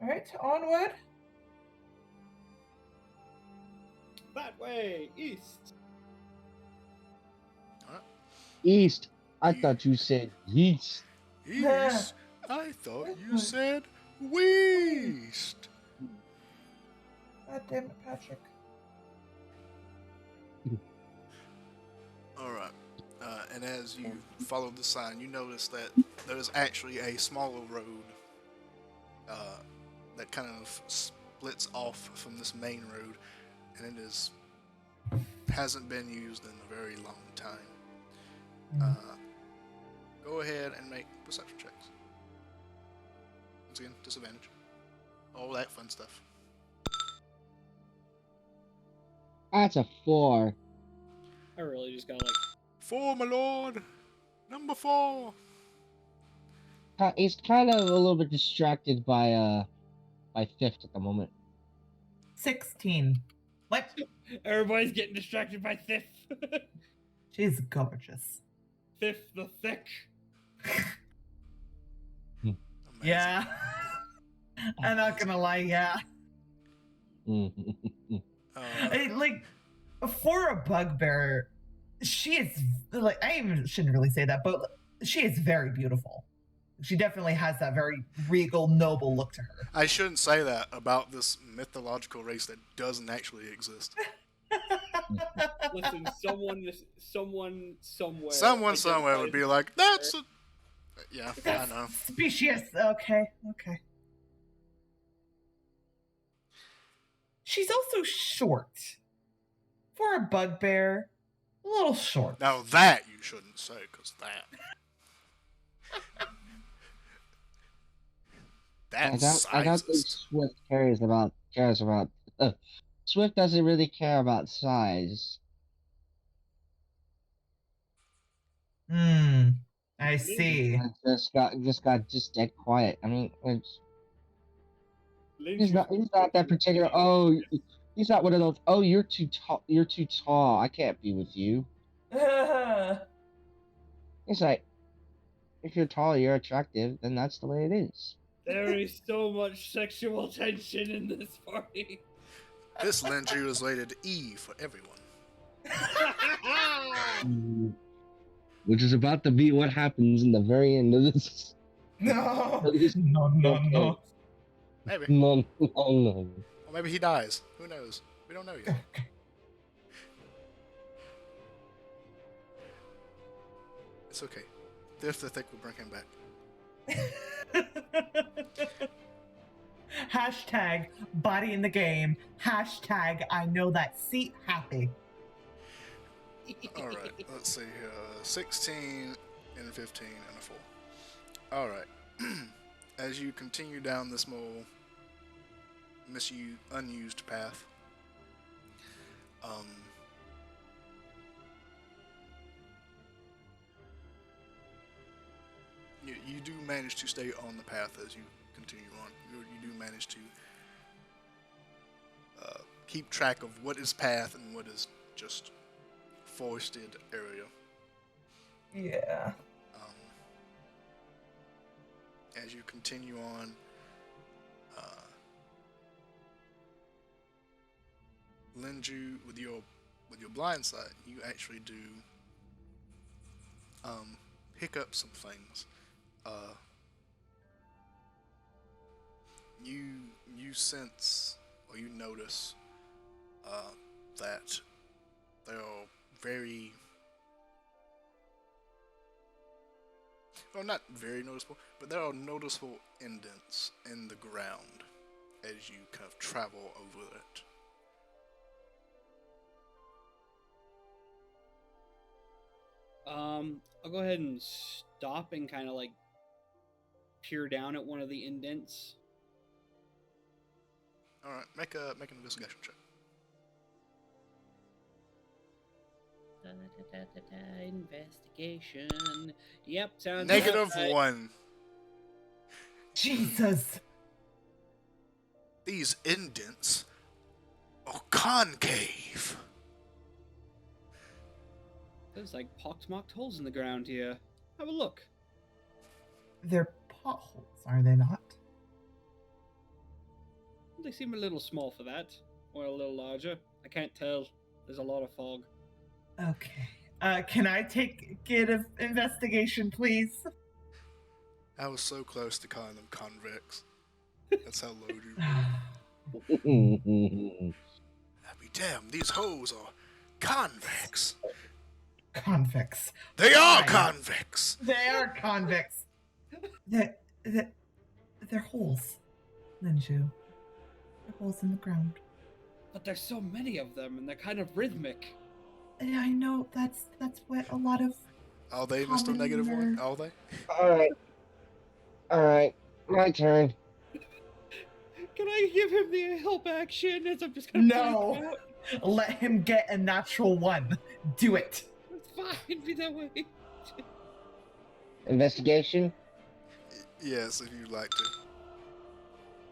[SPEAKER 2] All right, onward.
[SPEAKER 4] That way, east.
[SPEAKER 3] East. I thought you said yeast.
[SPEAKER 1] East? I thought you said west.
[SPEAKER 2] God damn it, Patrick.
[SPEAKER 1] Alright. And as you follow the sign, you notice that there is actually a smaller road that kind of splits off from this main road, and it hasn't been used in a very long time. Go ahead and make perception checks. Once again, disadvantage. All that fun stuff.
[SPEAKER 3] That's a 4.
[SPEAKER 4] I really just got like
[SPEAKER 1] 4, my lord. Number 4.
[SPEAKER 3] He's kind of a little bit distracted by Fifth at the moment.
[SPEAKER 2] 16. What?
[SPEAKER 4] everybody's getting distracted by Thif.
[SPEAKER 2] She's gorgeous.
[SPEAKER 4] Thif the thick.
[SPEAKER 1] Amazing.
[SPEAKER 2] Yeah. I'm not gonna lie, yeah. Like, for a bugbear, she is, like, I even shouldn't really say that, but she is very beautiful. She definitely has that very regal, noble look to her.
[SPEAKER 1] I shouldn't say that about this mythological race that doesn't actually exist.
[SPEAKER 4] Listen, someone somewhere.
[SPEAKER 1] Someone somewhere would be like, that's a... Yeah, I
[SPEAKER 2] That's
[SPEAKER 1] know.
[SPEAKER 2] Specious. Okay. She's also short. For a bugbear, a little short.
[SPEAKER 1] Now that you shouldn't say, because that... That's
[SPEAKER 3] I don't think
[SPEAKER 1] sizest.
[SPEAKER 3] Swift cares about. Swift doesn't really care about size.
[SPEAKER 2] I see.
[SPEAKER 3] I just got dead quiet. I mean, he's not that particular. Oh, he's not one of those. Oh, you're too tall. You're too tall. I can't be with you. It's like, if you're tall, you're attractive, then that's the way it is.
[SPEAKER 4] There is so much sexual tension in this party.
[SPEAKER 1] This Linju is rated E for everyone.
[SPEAKER 3] Which is about to be what happens in the very end of this.
[SPEAKER 2] No.
[SPEAKER 3] This-
[SPEAKER 2] No.
[SPEAKER 1] Maybe.
[SPEAKER 3] No.
[SPEAKER 1] Or maybe he dies. Who knows? We don't know yet. It's okay. If the thick will bring him back.
[SPEAKER 2] Hashtag body in the game. Hashtag I know that seat happy.
[SPEAKER 1] Alright, let's see here. 16 and 15 and a 4. Alright. As you continue down this more unused path, you do manage to stay on the path as you continue on. You do manage to keep track of what is path and what is just forested area.
[SPEAKER 2] Yeah.
[SPEAKER 1] As you continue on, Linju, with your blind sight, you actually do pick up some things. You sense or you notice that there are very, well, not very noticeable, but there are noticeable indents in the ground as you kind of travel over it.
[SPEAKER 4] I'll go ahead and stop and kind of like peer down at one of the indents.
[SPEAKER 1] All right, make an investigation check.
[SPEAKER 4] Investigation. Yep, sounds
[SPEAKER 1] Negative
[SPEAKER 4] about right.
[SPEAKER 1] 1.
[SPEAKER 2] Jesus.
[SPEAKER 1] These indents are concave.
[SPEAKER 4] There's like pockmarked holes in the ground here. Have a look.
[SPEAKER 2] They're potholes, are they not?
[SPEAKER 4] They seem a little small for that, or a little larger. I can't tell. There's a lot of fog.
[SPEAKER 2] Okay. Can I get an investigation, please?
[SPEAKER 1] I was so close to calling them convex. That's how low you were. I'll be damned, these holes are convex.
[SPEAKER 2] Convex.
[SPEAKER 1] They are
[SPEAKER 2] Fine.
[SPEAKER 1] convex.
[SPEAKER 2] They are convex. They're holes, Linju. They're holes in the ground.
[SPEAKER 4] But there's so many of them, and they're kind of rhythmic.
[SPEAKER 2] Yeah, I know. That's what a lot of.
[SPEAKER 1] Are they, Mr. Negative 1? Are they?
[SPEAKER 3] Alright, my turn.
[SPEAKER 4] Can I give him the help action as I'm just kind of
[SPEAKER 2] No. Let him get a natural 1. Do it.
[SPEAKER 4] It's fine, be that way.
[SPEAKER 3] Investigation?
[SPEAKER 1] Yes, if you'd like to.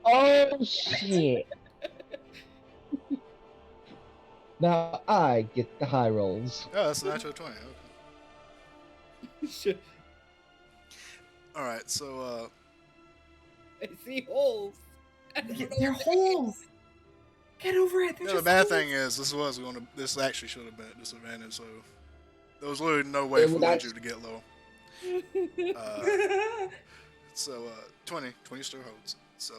[SPEAKER 3] Oh, shit. Now I get the high rolls.
[SPEAKER 1] Oh, that's a natural 20. Okay.
[SPEAKER 4] Shit,
[SPEAKER 1] All right, so
[SPEAKER 4] I see holes. I don't know
[SPEAKER 2] They're
[SPEAKER 4] what they mean.
[SPEAKER 2] holes. Get over it. They're
[SPEAKER 1] the
[SPEAKER 2] just
[SPEAKER 1] bad
[SPEAKER 2] holes.
[SPEAKER 1] thing is this actually should have been at disadvantage. So there was literally no way
[SPEAKER 3] Yeah,
[SPEAKER 1] for
[SPEAKER 3] well, that's-
[SPEAKER 1] Linju to get low. 20 still holds. So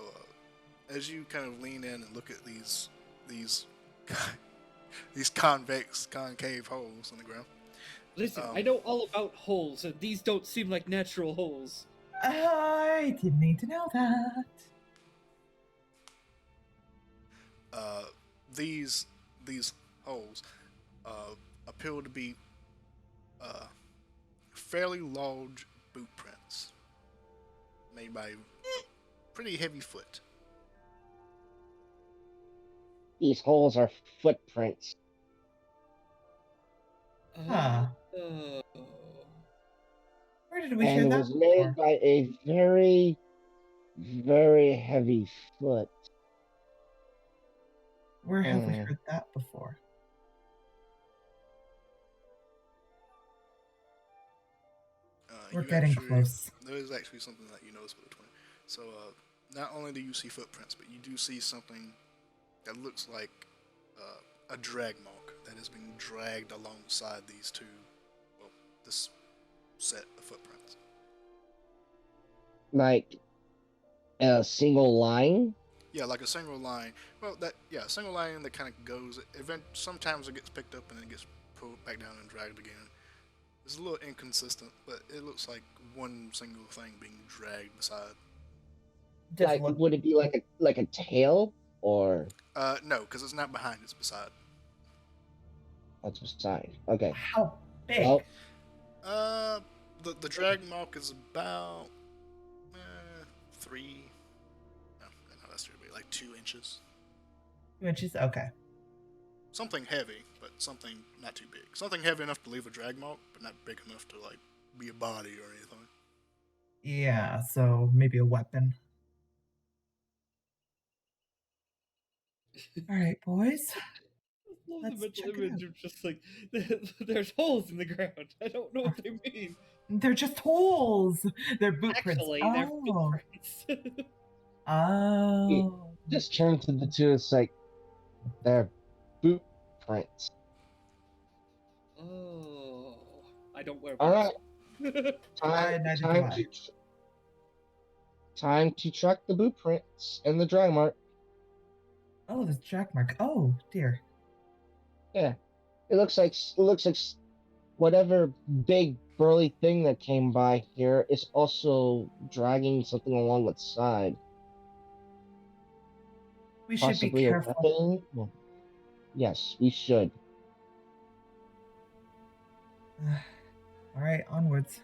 [SPEAKER 1] as you kind of lean in and look at these these concave holes in the ground.
[SPEAKER 4] Listen, I know all about holes, and these don't seem like natural holes.
[SPEAKER 2] I didn't need to know that.
[SPEAKER 1] These holes appear to be fairly large boot prints made by a pretty heavy foot.
[SPEAKER 3] These holes are footprints.
[SPEAKER 2] Huh.
[SPEAKER 4] Oh.
[SPEAKER 2] Where did we
[SPEAKER 3] And
[SPEAKER 2] hear
[SPEAKER 3] it
[SPEAKER 2] that
[SPEAKER 3] was made
[SPEAKER 2] before?
[SPEAKER 3] by a very, very heavy foot.
[SPEAKER 2] Where have we heard that before? We're getting close.
[SPEAKER 1] There is actually something that you notice with the 20. So not only do you see footprints, but you do see something that looks like a drag mark that is being dragged alongside these two, this set of footprints.
[SPEAKER 3] Like a single line.
[SPEAKER 1] Yeah, like a single line. Well, a single line that kind of goes. Sometimes it gets picked up and then it gets pulled back down and dragged again. It's a little inconsistent, but it looks like one single thing being dragged beside.
[SPEAKER 3] Like, would it be like a tail or?
[SPEAKER 1] No, because it's not behind; it's beside.
[SPEAKER 3] That's beside. Okay.
[SPEAKER 2] How big?
[SPEAKER 3] Well,
[SPEAKER 1] the drag mark is about 3. No, that's too big. Like 2 inches.
[SPEAKER 2] 2 inches? Okay.
[SPEAKER 1] Something heavy, but something not too big. Something heavy enough to leave a drag mark, but not big enough to like be a body or anything.
[SPEAKER 2] Yeah, so maybe a weapon. All right, boys.
[SPEAKER 4] I love
[SPEAKER 2] Let's
[SPEAKER 4] the
[SPEAKER 2] check
[SPEAKER 4] mental
[SPEAKER 2] it
[SPEAKER 4] image
[SPEAKER 2] out.
[SPEAKER 4] of just like there's holes in the ground. I don't know what they mean.
[SPEAKER 2] They're just holes. They're boot prints.
[SPEAKER 4] Actually, they're
[SPEAKER 2] Oh.
[SPEAKER 4] footprints.
[SPEAKER 2] Oh.
[SPEAKER 3] just turn to the two. It's like they're boot prints.
[SPEAKER 4] Oh, I don't wear
[SPEAKER 3] All
[SPEAKER 4] boots.
[SPEAKER 3] right.
[SPEAKER 2] Neither do I.
[SPEAKER 3] Time to track the boot prints and the drag mark.
[SPEAKER 2] Oh, there's jack mark. Oh dear.
[SPEAKER 3] Yeah, it looks like whatever big burly thing that came by here is also dragging something along its side.
[SPEAKER 2] We should be
[SPEAKER 3] Possibly a
[SPEAKER 2] careful.
[SPEAKER 3] weapon. Well, yes, we should.
[SPEAKER 2] All right, onwards.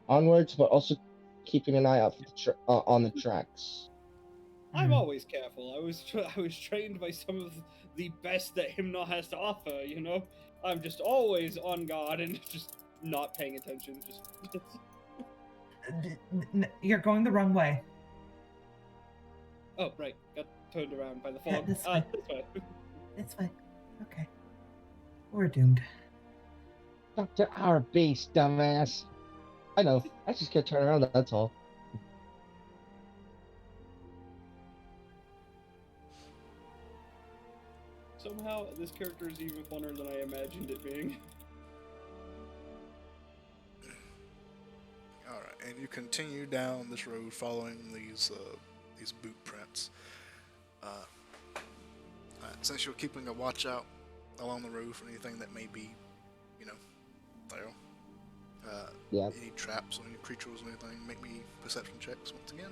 [SPEAKER 3] Onwards, but also keeping an eye out for on the tracks.
[SPEAKER 4] I'm always careful. I was trained by some of the best that Hymnal has to offer. You know, I'm just always on guard and just not paying attention. Just
[SPEAKER 2] You're going the wrong way.
[SPEAKER 4] oh right, got turned around by the fog.
[SPEAKER 2] This way.
[SPEAKER 4] This way.
[SPEAKER 2] This way. Okay. We're doomed.
[SPEAKER 3] Back to our base, dumbass. I know. I just can't turn around. That's all.
[SPEAKER 4] Somehow this character is even funner than I imagined it being.
[SPEAKER 1] All right, and you continue down this road following these boot prints. Since you're keeping a watch out along the road for anything that may be, there.
[SPEAKER 3] Yeah.
[SPEAKER 1] Any traps or any creatures or anything, make me perception checks once again.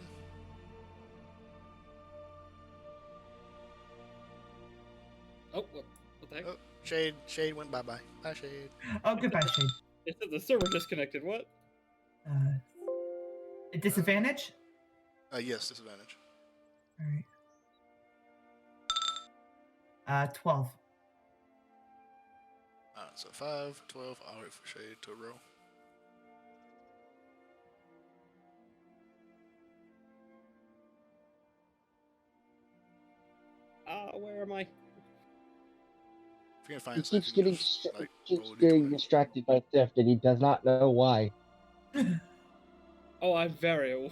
[SPEAKER 4] Oh, what the heck?
[SPEAKER 1] Oh, Shade went bye-bye. Bye, Shade.
[SPEAKER 2] Oh, goodbye, Shade.
[SPEAKER 4] It said the server disconnected. What?
[SPEAKER 2] A disadvantage?
[SPEAKER 1] Yes, disadvantage.
[SPEAKER 2] All right. 12.
[SPEAKER 1] Alright, so 5, 12. I'll wait for Shade to roll.
[SPEAKER 4] Where am I?
[SPEAKER 1] If you can find
[SPEAKER 3] He
[SPEAKER 1] it safe,
[SPEAKER 3] keeps
[SPEAKER 1] you can
[SPEAKER 3] getting
[SPEAKER 1] just like
[SPEAKER 3] keeps
[SPEAKER 1] roll a
[SPEAKER 3] getting
[SPEAKER 1] d20.
[SPEAKER 3] distracted by theft, and he does not know why.
[SPEAKER 4] Oh, I'm very. Oh,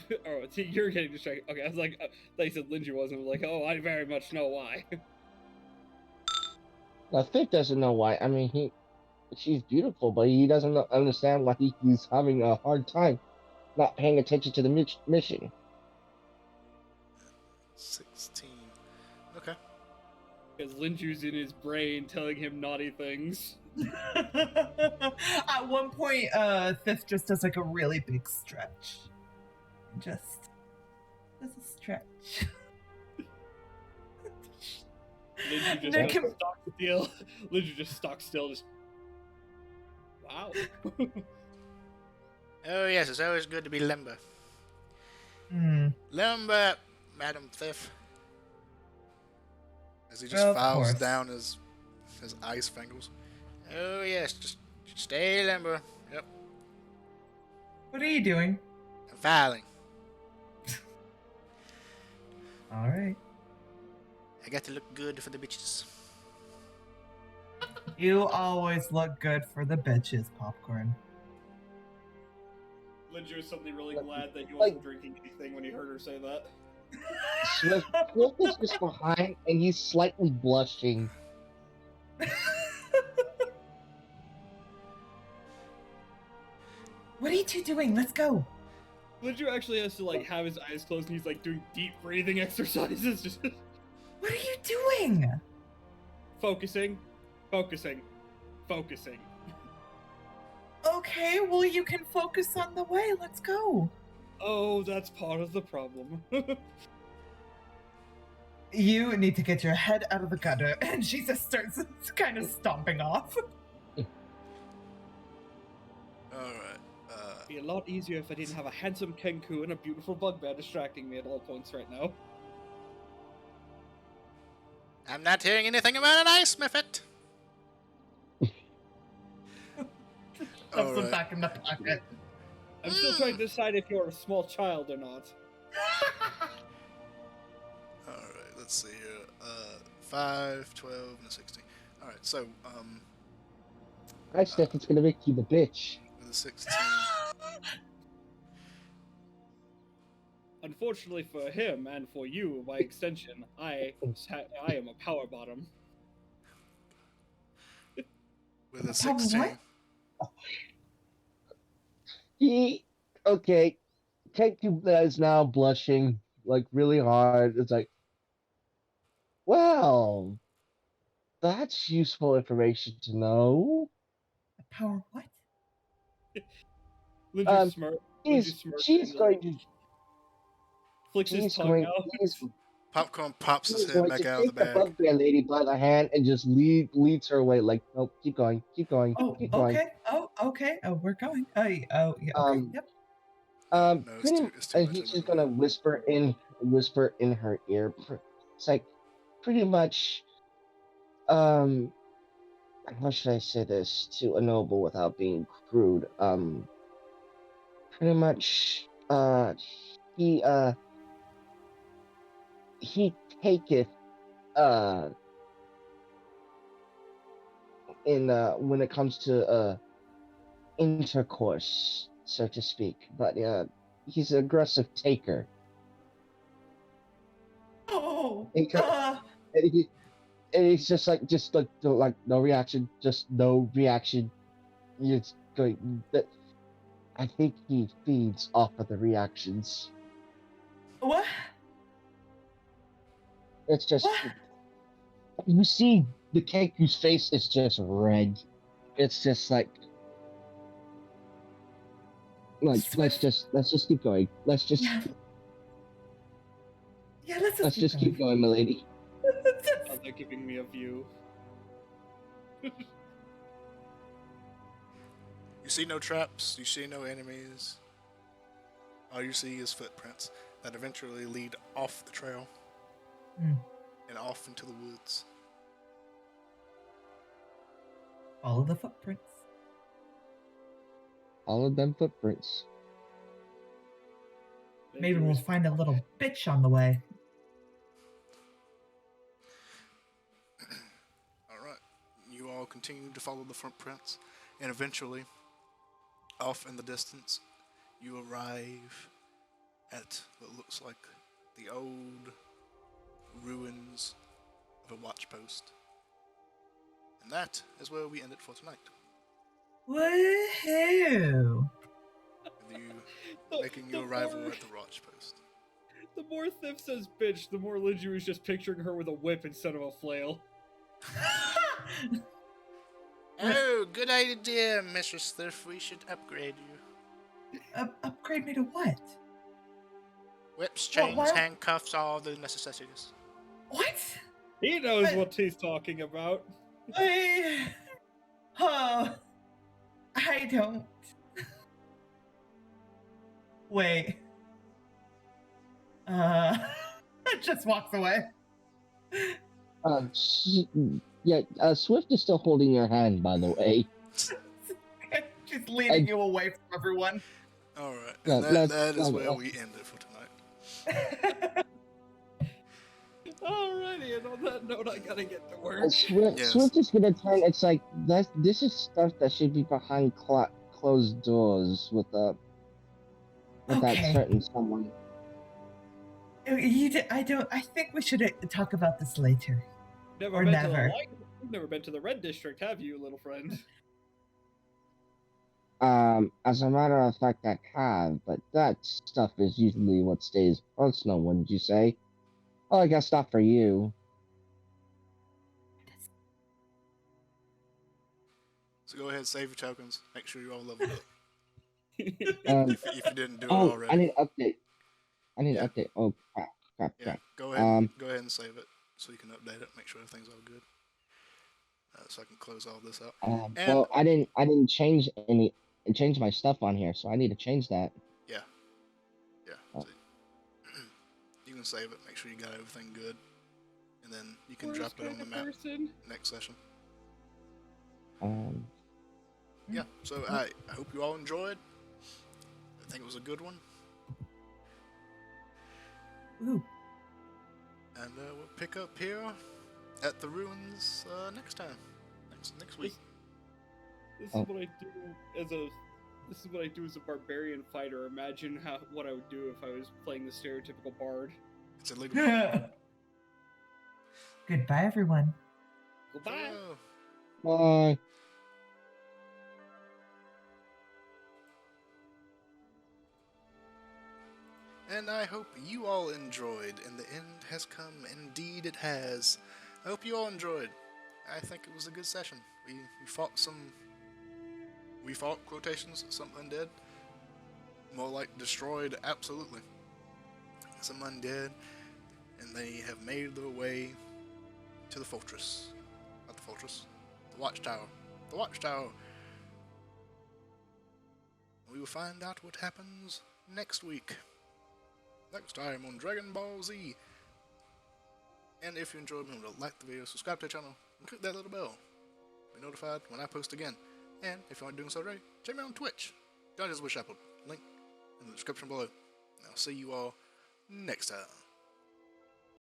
[SPEAKER 4] see, you're getting distracted. Okay, I was like, they said Lindsay wasn't. I was like, oh, I very much know why.
[SPEAKER 3] Now, Thick doesn't know why. I mean, she's beautiful, but he doesn't understand why he's having a hard time not paying attention to the mission.
[SPEAKER 1] 16. Okay.
[SPEAKER 4] Because Linju's in his brain telling him naughty things.
[SPEAKER 2] At one point, Thif just does like a really big stretch. Just does a stretch.
[SPEAKER 4] Linju just
[SPEAKER 2] Nick
[SPEAKER 4] goes
[SPEAKER 2] can-
[SPEAKER 4] stock still. Linju just stock still. Just wow.
[SPEAKER 1] Oh yes, it's always good to be limber.
[SPEAKER 2] Hmm.
[SPEAKER 1] Limber, Madam Thief. As he just
[SPEAKER 2] Of
[SPEAKER 1] files
[SPEAKER 2] course.
[SPEAKER 1] down his ice fingers. Oh yes, just stay limber. Yep,
[SPEAKER 2] What are you doing?
[SPEAKER 1] I'm filing.
[SPEAKER 2] All right.
[SPEAKER 1] I got to look good for the bitches.
[SPEAKER 2] You always look good for the bitches, Popcorn.
[SPEAKER 4] Linju was suddenly really glad that he wasn't drinking anything when he heard her say that.
[SPEAKER 3] Swift is just behind, and he's slightly blushing.
[SPEAKER 2] What are you two doing? Let's go.
[SPEAKER 4] Linju actually has to like have his eyes closed, and he's like doing deep breathing exercises, just
[SPEAKER 2] What are you doing?
[SPEAKER 4] focusing, focusing, focusing.
[SPEAKER 2] Okay, well, you can focus on the way. Let's go.
[SPEAKER 4] Oh, that's part of the problem.
[SPEAKER 2] You need to get your head out of the gutter. And she just starts kind of stomping off.
[SPEAKER 1] Alright.
[SPEAKER 4] It'd be a lot easier if I didn't have a handsome Kenku and a beautiful bugbear distracting me at all points right now.
[SPEAKER 1] I'm not hearing anything about an ice Miffet.
[SPEAKER 2] Stuffs them
[SPEAKER 1] Alright.
[SPEAKER 2] back in the pocket.
[SPEAKER 4] I'm still trying to decide if you're a small child or not.
[SPEAKER 1] Alright, let's see here. 5, 12, and 16. Alright, so,
[SPEAKER 3] I said it's gonna make you the bitch.
[SPEAKER 1] with a 16.
[SPEAKER 4] Unfortunately for him and for you, by extension, I am a power bottom.
[SPEAKER 1] With a
[SPEAKER 2] Power
[SPEAKER 1] 16.
[SPEAKER 2] what?
[SPEAKER 3] Okay, Kenku is now blushing like really hard. It's like, well, that's useful information to know.
[SPEAKER 2] Power what?
[SPEAKER 4] Linju smirk. Linju smirks
[SPEAKER 3] She's
[SPEAKER 4] and,
[SPEAKER 3] going to
[SPEAKER 4] flicks his
[SPEAKER 3] he's
[SPEAKER 4] tongue
[SPEAKER 3] going
[SPEAKER 4] out.
[SPEAKER 1] Popcorn pops his
[SPEAKER 3] he's
[SPEAKER 1] head
[SPEAKER 3] going
[SPEAKER 1] back
[SPEAKER 3] to
[SPEAKER 1] out of the
[SPEAKER 3] take the
[SPEAKER 1] bag.
[SPEAKER 3] bugbear lady by the hand and just leads her away. Like, nope, keep going, keep going,
[SPEAKER 2] Oh,
[SPEAKER 3] keep going.
[SPEAKER 2] okay. Oh, okay. Oh, we're going. Oh, yeah. Okay. Yep.
[SPEAKER 1] No, it's
[SPEAKER 3] Pretty,
[SPEAKER 1] too
[SPEAKER 3] and
[SPEAKER 1] much
[SPEAKER 3] he's
[SPEAKER 1] of
[SPEAKER 3] just
[SPEAKER 1] a-
[SPEAKER 3] gonna whisper in her ear. It's like, pretty much, how should I say this to a noble without being crude? Pretty much, he taketh, in, when it comes to, intercourse, so to speak. But, he's an aggressive taker.
[SPEAKER 2] Oh,
[SPEAKER 3] And he's just like no reaction, just no reaction. It's going. I think he feeds off of the reactions.
[SPEAKER 2] what?
[SPEAKER 3] It's just
[SPEAKER 2] What?
[SPEAKER 3] you see the Kenku's face is just red. It's just like
[SPEAKER 2] Swift.
[SPEAKER 3] let's just keep going. Let's just
[SPEAKER 2] Yeah. Yeah, let's
[SPEAKER 3] just keep going, milady.
[SPEAKER 4] Oh, they're giving me a view.
[SPEAKER 1] You see no traps, you see no enemies. All you see is footprints that eventually lead off the trail
[SPEAKER 2] Hmm.
[SPEAKER 1] and off into the woods.
[SPEAKER 2] Follow the footprints.
[SPEAKER 3] All of them footprints.
[SPEAKER 2] Maybe we'll find a little bitch on the way.
[SPEAKER 1] All right. You all continue to follow the footprints, and eventually, off in the distance, you arrive at what looks like the old ruins of a watch post. And that is where we end it for tonight.
[SPEAKER 2] Woohoo!
[SPEAKER 1] With you making your arrival at the watch post.
[SPEAKER 4] The more Thiff says bitch, the more Lindsay was just picturing her with a whip instead of a flail.
[SPEAKER 1] Oh, good idea, Mistress Thiff. We should upgrade you.
[SPEAKER 2] Upgrade me to what?
[SPEAKER 1] Whips,
[SPEAKER 2] Well,
[SPEAKER 1] chains,
[SPEAKER 2] why-
[SPEAKER 1] handcuffs, all the necessities.
[SPEAKER 2] What?
[SPEAKER 4] He knows
[SPEAKER 2] But-
[SPEAKER 4] what he's talking about.
[SPEAKER 2] I don't. Wait. Just walks away.
[SPEAKER 3] Swift is still holding your hand, by the way.
[SPEAKER 2] She's leading you away from everyone.
[SPEAKER 1] All right,
[SPEAKER 3] Yeah,
[SPEAKER 1] and that is where we end it for tonight.
[SPEAKER 4] Alrighty, and on that note, I gotta get to work.
[SPEAKER 1] Yes.
[SPEAKER 3] Swift is gonna turn. It's like this is stuff that should be behind closed doors with that
[SPEAKER 2] Okay.
[SPEAKER 3] certain someone.
[SPEAKER 2] I think we should talk about this later.
[SPEAKER 4] Never
[SPEAKER 2] Or
[SPEAKER 4] been
[SPEAKER 2] never.
[SPEAKER 4] to the light. You've never been to the red district, have you, little friend?
[SPEAKER 3] As a matter of fact, I have, but that stuff is usually what stays personal, wouldn't you say? Oh, I guess not for you.
[SPEAKER 1] So go ahead, save your tokens. Make sure you're all leveled up.
[SPEAKER 3] Um,
[SPEAKER 1] If you didn't do it
[SPEAKER 3] oh,
[SPEAKER 1] already.
[SPEAKER 3] I need an update.
[SPEAKER 1] Yeah.
[SPEAKER 3] Update. Oh, crap.
[SPEAKER 1] Yeah, go ahead. Go ahead and save it so you can update it. Make sure everything's all good. So I can close all this out. And-
[SPEAKER 3] Well, I didn't change my stuff on here, so I need to change that.
[SPEAKER 1] Yeah.
[SPEAKER 3] Oh.
[SPEAKER 1] So you can save it. Make sure you got everything good, and then you can
[SPEAKER 4] Worst
[SPEAKER 1] drop it on
[SPEAKER 4] kind
[SPEAKER 1] the
[SPEAKER 4] of
[SPEAKER 1] map
[SPEAKER 4] person.
[SPEAKER 1] next session.
[SPEAKER 3] Um,
[SPEAKER 1] Yeah. So I hope you all enjoyed. I think it was a good one,
[SPEAKER 2] Ooh.
[SPEAKER 1] and we'll pick up here at the ruins next time, next week.
[SPEAKER 4] This
[SPEAKER 3] Oh.
[SPEAKER 4] is what I do as a. This is what I do as a barbarian fighter. Imagine what I would do if I was playing the stereotypical bard.
[SPEAKER 1] It's illegal.
[SPEAKER 2] Goodbye, everyone.
[SPEAKER 4] Goodbye.
[SPEAKER 1] Oh.
[SPEAKER 3] bye.
[SPEAKER 1] And I hope you all enjoyed, and the end has come. Indeed, it has. I hope you all enjoyed. I think it was a good session. We fought We fought quotations, some undead. More like destroyed, absolutely. Some undead, and they have made their way to the fortress. Not the fortress. The watchtower. The watchtower. We will find out what happens next week. Next time on Dragon Ball Z. And if you enjoyed, remember to like the video, subscribe to the channel, and click that little bell. Be notified when I post again. And if you aren't doing so already, check me out on Twitch. Dungeons with Shepherd. Link in the description below. And I'll see you all next time.